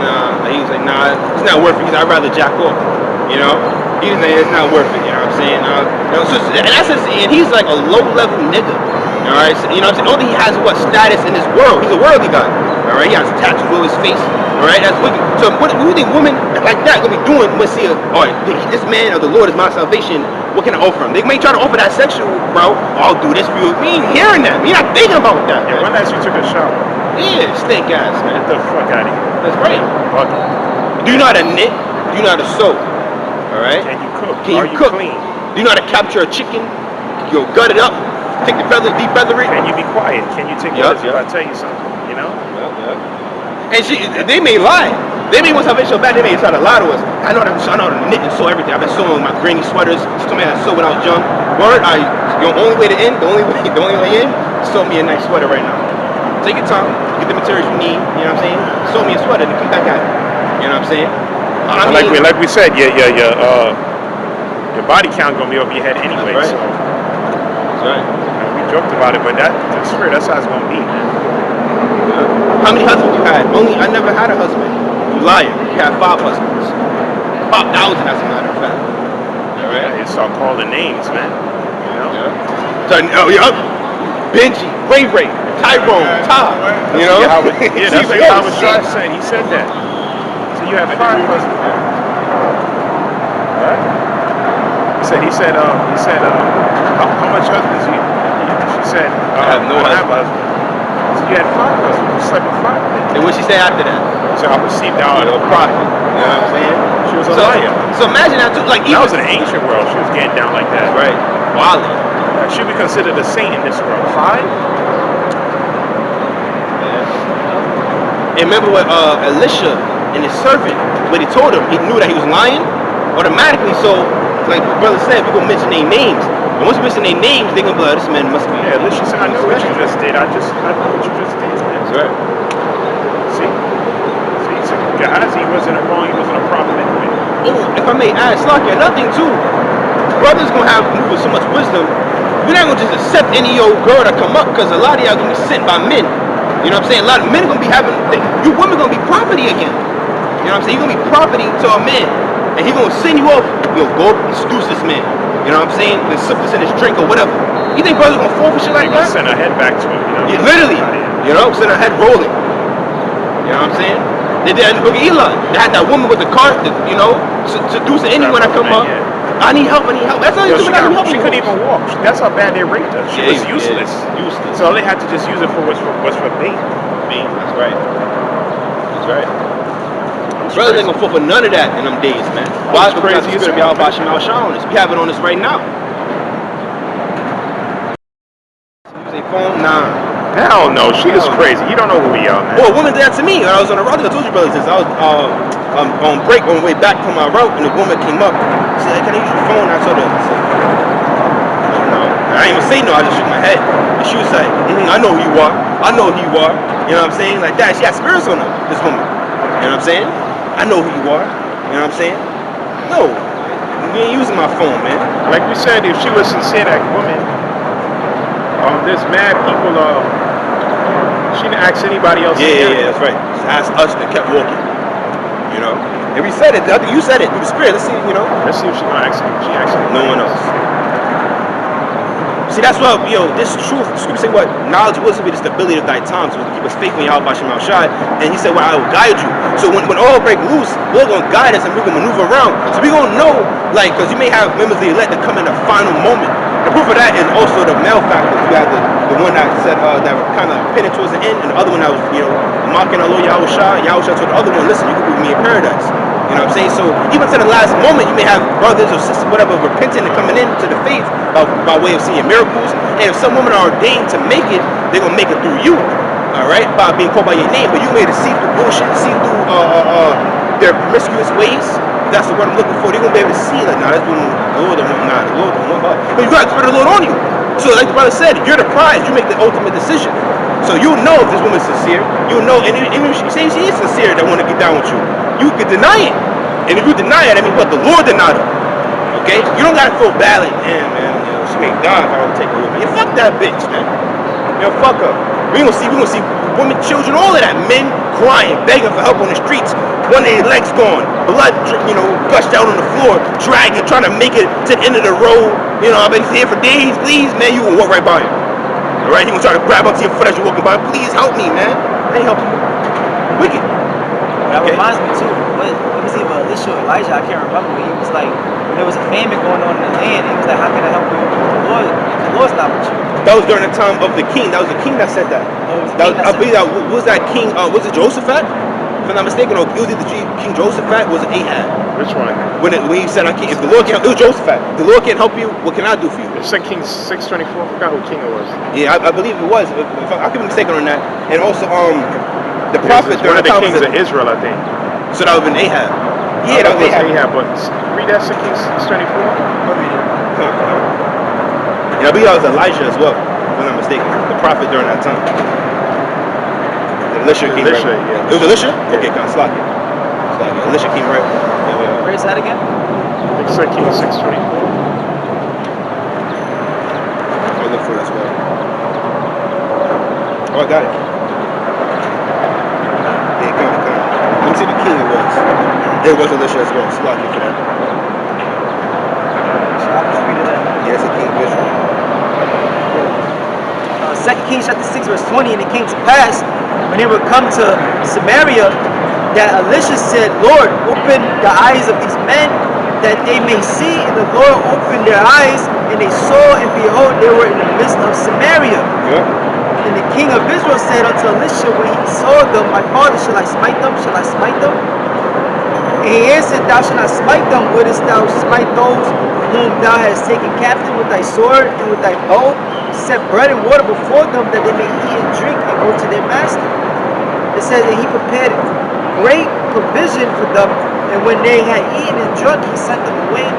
Nah. He was like, nah, it's not worth it. He's like, I'd rather jack off. You know, he was like, it's not worth it. You know what I'm saying? You know, so, and he's like a low-level nigga. All right, so, you know what I'm saying? Only he has what status in this world. He's a worldly guy. All right, he has tattoos on his face. All right, that's wicked. So what do you think women like that gonna be doing when see all right, this man of the Lord is my salvation? What can I offer him? They may try to offer that sexual, bro. I'll do this for you. We ain't hearing that. We not thinking about that. Yeah, when last you took a shower? Yeah, stink ass, man. Get the fuck out of here. That's right. Fuck it. Do you know how to knit? Do you know how to sew? All right. Can you cook? Can Are you you cook? clean? Do you know how to capture a chicken? You'll gut it up, take the feathers, defeather it. Can you be quiet? Can you take notice if I tell you something? You know? And they may lie. They may want salvation so bad, they may try to lie to us. I know how to knit and sew everything. I've been sewing my granny sweaters. She told me how to sew when I was young. Word, your only way to end, the only way in, sew me a nice sweater right now. Take your time, get the materials you need, you know what I'm saying? Sew me a sweater and come back at it. You know what I'm saying? Like we said, your body count gonna be over your head anyway. That's right. So That's right. we joked about it, but that's how it's gonna be, man. How many husbands you had? I never had a husband. You liar. You had 5 husbands. 5,000 as a matter of fact. All right. You start calling names, man. You know? So, Benji, Ray, Tyrone, Todd. You know? That's what Yahawashi said. He said that. So you have 5 husbands. All right. He said, how much husbands you? She said, I have no husband. So you had 5 husbands. You slept with 5 men. And what she say after that? So I received down A prophet. You know what I'm saying? She was a liar. So imagine that too. Like That was in the ancient world. She was getting down like that. right. Wally. She would be considered a saint in this world. 5? And remember what Elisha and his servant, when he told him, he knew that he was lying automatically. So, like the brother said, we're gonna mention their names. And once we mention their names, they're gonna be like, this man must be. Yeah, Elisha said, I know what you just did. I know what you just did. That's right. See, so Gehazi wasn't wrong. He wasn't a prophet anyway. Oh, if I may add, Slocky, another thing too. Brothers gonna have move with so much wisdom. We're not gonna just accept any old girl that come up, because a lot of y'all gonna be sent by men. You know what I'm saying? A lot of men gonna be having you women gonna be property again. You know what I'm saying? You're gonna be property to a man, and he gonna send you off. Go seduce this man. You know what I'm saying? Then sip this in his drink or whatever. You think brothers gonna fall for shit like that? Send her head back to him. You know? Yeah, literally. You know, send her head rolling. You know what I'm saying? They did that in the book of Eli. They had that woman with the cart, you know, seducing anyone that come up. Yeah. I need help. That's not even help. She couldn't even walk. That's how bad they raped her. She was useless. Useless. So all they had to just use it for was for bait. That's right. That's right. Brothers ain't gonna fall for none of that in them days, man. Why? Because it's gonna be all bahasham on us. We have it on us right now. Use a phone? Nah. Hell no, she is crazy. You don't know who we are, man. Well, a woman did that to me. I was on the road. I told you, brothers, this. I was on break on the way back from my route, and the woman came up. She said, hey, can I use your phone? I told her, no. I didn't even say no. I just shook my head. And she was like, I know who you are. I know who you are. You know what I'm saying? Like that. She got spirits on her, this woman. You know what I'm saying? I know who you are. You know what I'm saying? No. You ain't using my phone, man. Like we said, if she was sincere, that woman, there's mad people, she didn't ask anybody else. Yeah, that's right. She asked us and kept walking. You know? And we said it. I think you said it through the spirit. Let's see, you know? Let's see if she gonna ask you. She asked you. No one else. See, that's why, this truth, the scripture say what? Knowledge will be the stability of thy times. So keep us faithful in Yahawashi. And he said, well, I will guide you. So when all break loose, Lord's going to guide us and we're going to maneuver around. So we're going to know, like, because you may have members of the elect that come in the final moment. The proof of that is also the male factor. You got the one that said, that were kind of pitted towards the end, and the other one that was, mocking our Lord Yahawashi. Yahawashi told the other one, listen, you can be with me in paradise. You know what I'm saying? So even to the last moment, you may have brothers or sisters, whatever, repenting and coming into the faith by way of seeing miracles. And if some women are ordained to make it, they're going to make it through you. All right? By being called by your name. But you may see through bullshit, see through their promiscuous ways. That's the word I'm looking for. They're going to be able to see, like, that's doing the Lord don't want, the Lord don't want. But you got the Spirit of the Lord on you. So like the brother said, you're the prize. You make the ultimate decision. So you'll know if this woman's sincere. You'll know, and even if she says she is sincere, that want to get down with you. You can deny it. And if you deny it, I mean, what? The Lord denied her. Okay? You don't got to feel bad like, damn, man, she may die if I don't take her with me. Fuck that bitch, man. Fuck her. We gonna see women, children, all of that. Men crying, begging for help on the streets. One of their legs gone. Blood, gushed out on the floor. Dragging, trying to make it to the end of the road. I've been here for days. Please, man, you gonna walk right by him. All right? You gonna try to grab up to your foot as you're walking by. Please help me, man. I ain't helping you. Wicked. That reminds me too. It was either Elisha or Elijah, I can't remember. He was like, when there was a famine going on in the land, he was like, how can I help you? The Lord's not with you. That was during the time of the king. That was the king that said that. I believe that was that king. Was it Jehoshaphat? If I'm not mistaken, it was either King Jehoshaphat or was it Ahab? Which one? When he said, I can't, if the Lord can't, it was Jehoshaphat. If the Lord can't help you, what can I do for you? It's like King 624. I forgot who king it was. Yeah, I believe it was. I could be mistaken on that. And also, the prophet one of the kings of Israel, I think. So that would have been Ahab. Yeah, that was Ahab. But read that King 624. I'll read it. And I believe that was Elijah as well, if I'm not mistaken. The prophet during that time. Elisha came right. Yeah. It was Elisha? Yeah. Okay, kind of sloppy. Elisha came right. Where is that again? It's like King 624. I'll look for it as well. Oh, I got it. Yeah, come on. Let me see the king it was. It was Elisha as well. Sloppy for that. So I'll just read it out. Yeah, it's a king of Israel. 2 Kings chapter 6 verse 20, and it came to pass when they would come to Samaria that Elisha said, Lord, open the eyes of these men that they may see. And the Lord opened their eyes, and they saw, and behold, they were in the midst of Samaria. And the king of Israel said unto Elisha when he saw them, my father, shall I smite them? Shall I smite them? And he answered, thou shalt not smite them. Wouldest thou smite those whom thou hast taken captive with thy sword and with thy bow? Set bread and water before them that they may eat and drink and go to their master. It says that he prepared great provision for them, and when they had eaten and drunk, he sent them away,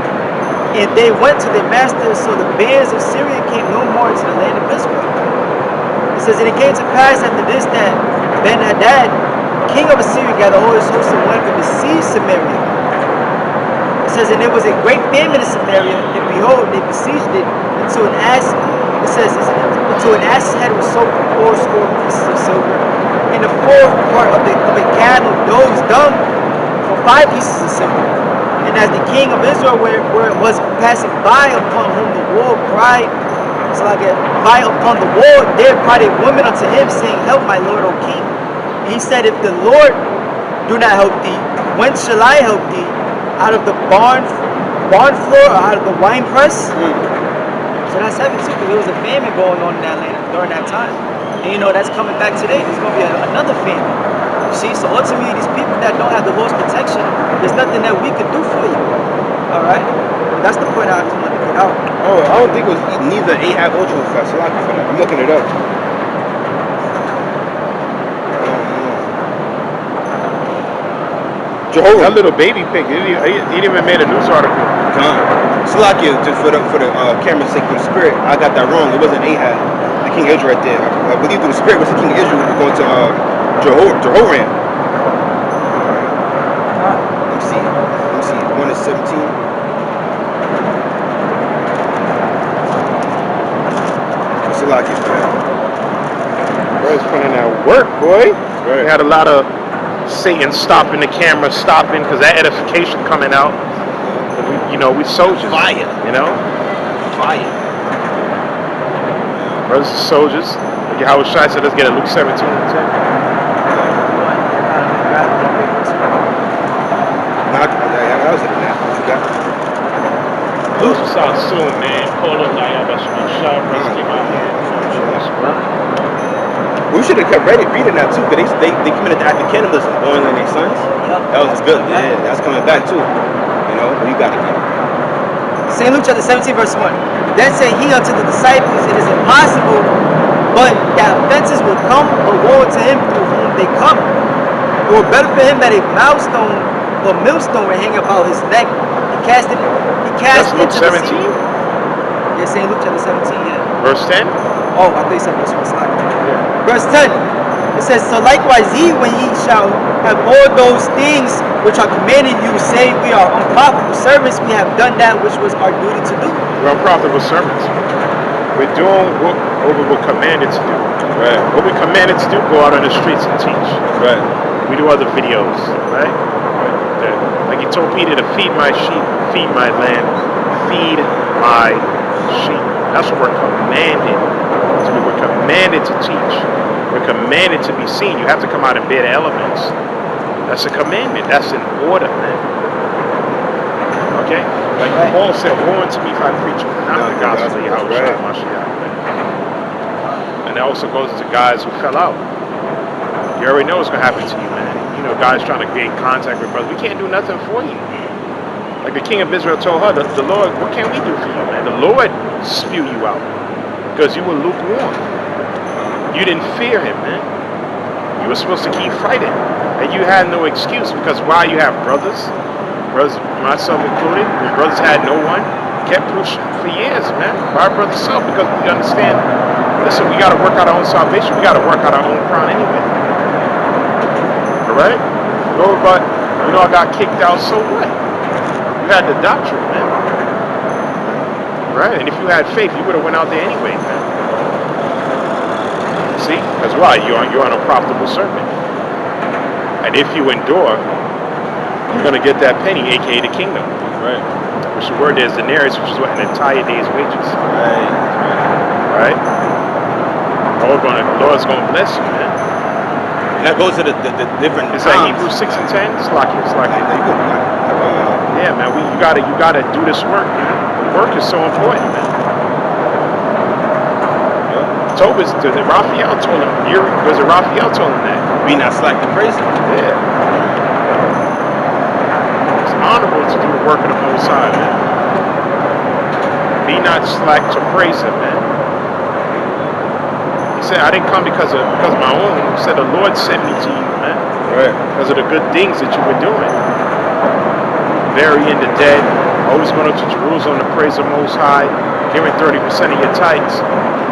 and they went to their master. So the bands of Syria came no more into the land of Israel. It says, and it came to pass after this that Ben-Hadad, king of Assyria, gathered all his hosts and went to besiege Samaria. It says, and there was a great famine in Samaria, and behold, they besieged it until an ass. It says, until an ass's head was soaked with 80 pieces of silver, and the fourth part of a cattle dove's dung for 5 pieces of silver. And as the king of Israel where it was passing by, upon whom the wall cried, so like by upon the wall, there cried a woman unto him, saying, help my lord, O king. And he said, if the Lord do not help thee, whence shall I help thee? Out of the barn floor, or out of the wine press? So that's heavy too, because there was a famine going on in that land during that time. And that's coming back today. There's going to be another famine. You see, so ultimately these people that don't have the Lord's protection, there's nothing that we could do for you. Alright? That's the point I just wanted to get out. Oh, I don't think it was neither Ahab or Jehoshaphat. So I'm looking it up. Jehovah. That little baby pig, he even made a news article. Salakia, just for the camera's sake, for the spirit, I got that wrong. It wasn't Ahab. The King Israel right there. I believe through the spirit was the King Israel. We were going to Jehoram. Let me see. 1 and 17. What's the logic, man? Bro's putting in that work, boy. Right. We had a lot of Satan stopping the camera, because that edification coming out. We soldiers. Fire. Fire. Brothers and soldiers. Yahawashi said, let's get it. Luke 17 and 10. Luke sounds soon, man. Call up Yahawashi. We should have kept ready reading that too, because they committed the act of cannibalism, boiling their sons. That was good. Yeah, that's coming back too. But you got it. St. Luke chapter 17 verse 1. Then said he unto the disciples, it is impossible, but that offenses will come, but woe to him through whom they come. It were better for him that a millstone were hang about his neck. He cast That's Luke into 17? the sea. Yeah, St. Luke chapter 17, yeah. Verse 10? Oh, I thought you said verse 1. Verse 10. It says, so likewise ye, when ye shall have all those things which are commanded you, say we are unprofitable servants, we have done that which was our duty to do. We're unprofitable servants. We're doing what we're commanded to do. Right. What we're commanded to do, go out on the streets and teach. Right. We do other videos, right? Like he told Peter to feed my sheep, feed my lamb, feed my sheep. That's what we're commanded to do. We're commanded to teach. We're commanded to be seen. You have to come out and bear the elements. That's a commandment. That's an order, man. Okay? Like Paul said, woe unto me if I preach not the gospel of Yahawashi Mashiach. And that also goes to guys who fell out. You already know what's going to happen to you, man. Guys trying to gain contact with brothers. We can't do nothing for you. Like the king of Israel told her, the Lord, what can we do for you, man? The Lord spew you out because you were lukewarm. You didn't fear him, man. You were supposed to keep fighting. And you had no excuse, because why? You have brothers, myself included, when brothers had no one, kept pushing for years, man. Why brothers self? Because we understand, listen, we got to work out our own salvation. We got to work out our own crown anyway. All right? But, I got kicked out, so what? You had the doctrine, man. Right? And if you had faith, you would have went out there anyway, man. See? Because why? You're an unprofitable servant. And if you endure, you're going to get that penny, a.k.a. the kingdom. Right. Which the word there is denarius, which is what? An entire day's wages. Right? The Lord's going to bless you, man. And that goes to the different Is that Hebrews 6 and 10? It's like yeah, man. You gotta do this work, man. The work is so important, man. Raphael told him. Raphael told him that? Be not slack to praise him. Yeah. It's honorable to do the work of the Most High, man. Be not slack to praise him, man. He said, I didn't come because of my own. He said, the Lord sent me to you, man. Right. Because of the good things that you were doing. Burying the dead, always going up to Jerusalem to praise the Most High, giving 30% of your tithes.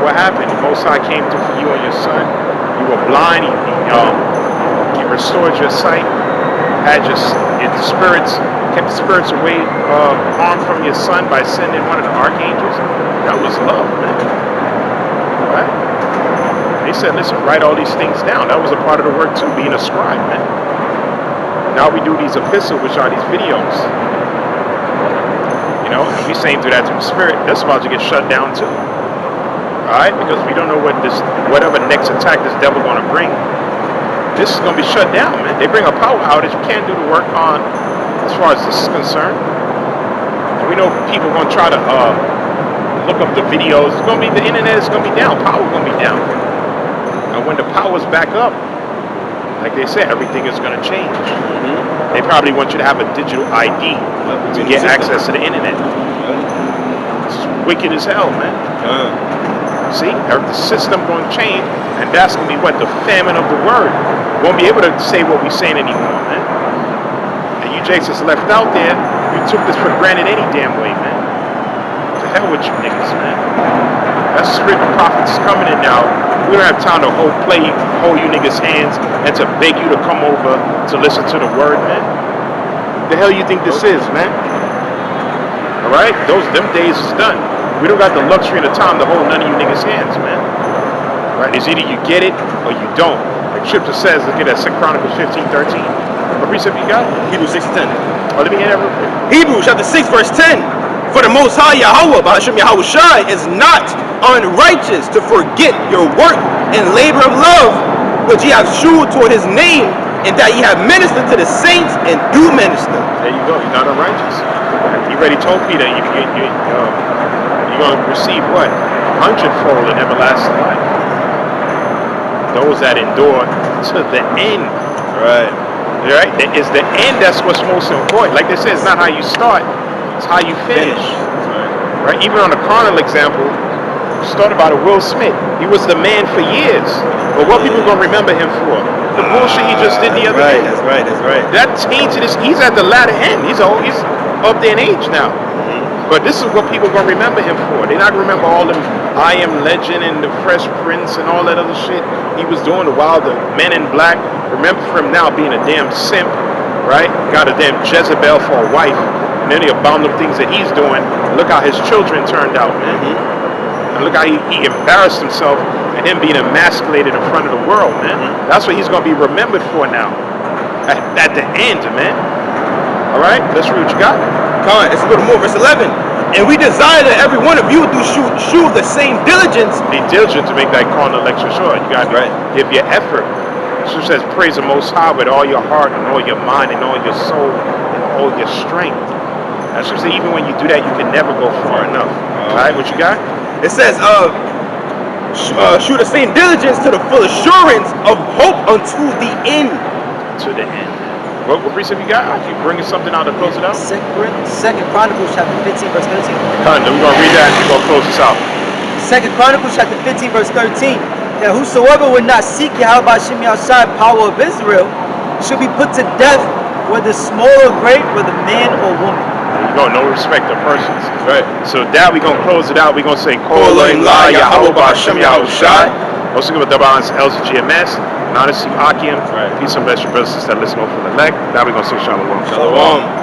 What happened? The Most High came through for you and your son. You were blind. He restored your sight. Had your spirits, kept the spirits away, harm from your son by sending one of the archangels. That was love, man. Right? They said, listen, write all these things down. That was a part of the work too, being a scribe, man. Now we do these epistles, which are these videos. And we saying through that to the spirit, that's about to get shut down too. Alright? Because we don't know whatever next attack this devil gonna bring. This is gonna be shut down, man. They bring a power outage, we can't do the work on as far as this is concerned. And we know people gonna try to look up the videos. It's gonna be the internet is gonna be down, power gonna be down. And when the power's back up, like they said, everything is going to change. Mm-hmm. They probably want you to have a digital ID to get access to the internet. It's wicked as hell, man. See, the system going to change, and that's going to be what? The famine of the word. Won't be able to say what we're saying anymore, man. And you Jakes is left out there, you took this for granted any damn way, man. To hell with you niggas, man. That's the spirit of the prophets coming in now. We don't have time to hold you niggas' hands and to beg you to come over to listen to the word, man. The hell you think this is, man? All right, them days is done. We don't got the luxury and the time to hold none of you niggas' hands, man. Right? It's either you get it or you don't. Like Scripture says, look at that 2 Chronicles 15:13. What precept you got? Hebrews 6:10. Oh, let me hear that real quick. Hebrews chapter 6 verse 10. For the Most High Yahawah, bahasham Yahawashi, is not unrighteous to forget your work and labor of love, which ye have shewed toward his name, and that ye have ministered to the saints and do minister. There you go. You're not unrighteous. He already told Peter, you're going to receive what? 100-fold in everlasting life. Those that endure to the end. Right. Right? It's the end that's what's most important. Like they say, it's not how you start, it's how you finish. Right? Even on a carnal example, started by Will Smith. He was the man for years. But what people going to remember him for? The bullshit he just did the other day. That's right. That tainted his, he's at the latter end. He's up there in age now. But this is what people going to remember him for. They're not going to remember all them I Am Legend and the Fresh Prince and all that other shit he was doing while the Men in Black. Remember him now being a damn simp, right? Got a damn Jezebel for a wife. And then the abominable things that he's doing. Look how his children turned out, man. And look how he embarrassed himself and him being emasculated in front of the world, man. That's what he's going to be remembered for now. At the end, man. All right? Let's read what you got. Come on, it's a little more. Verse 11. And we desire that every one of you do shew the same diligence. Be diligent to make that carnal election sure. You got to give your effort. Scripture says, praise the Most High with all your heart and all your mind and all your soul and all your strength. That's just even when you do that, you can never go far enough. All right, what you got? It says, shew the same diligence to the full assurance of hope unto the end. To the end. What precept you got? You bringing something out to close it out? Second Chronicles chapter 15 verse 13. We're going to read that and we're going to close this out. Second Chronicles chapter 15 verse 13. That whosoever would not seek Yahawashi power of Israel should be put to death, whether small or great, whether man or woman. You know, no respect of persons. Right. So that we're going to close it out. We're going to say, Yahawah, bahasham Yahawashi. Also give a double answer, Else GMS. Honesty, Akim. Peace and bless your brothers and sisters that listen over the elect. Now we're going to say Shalom. Shalom.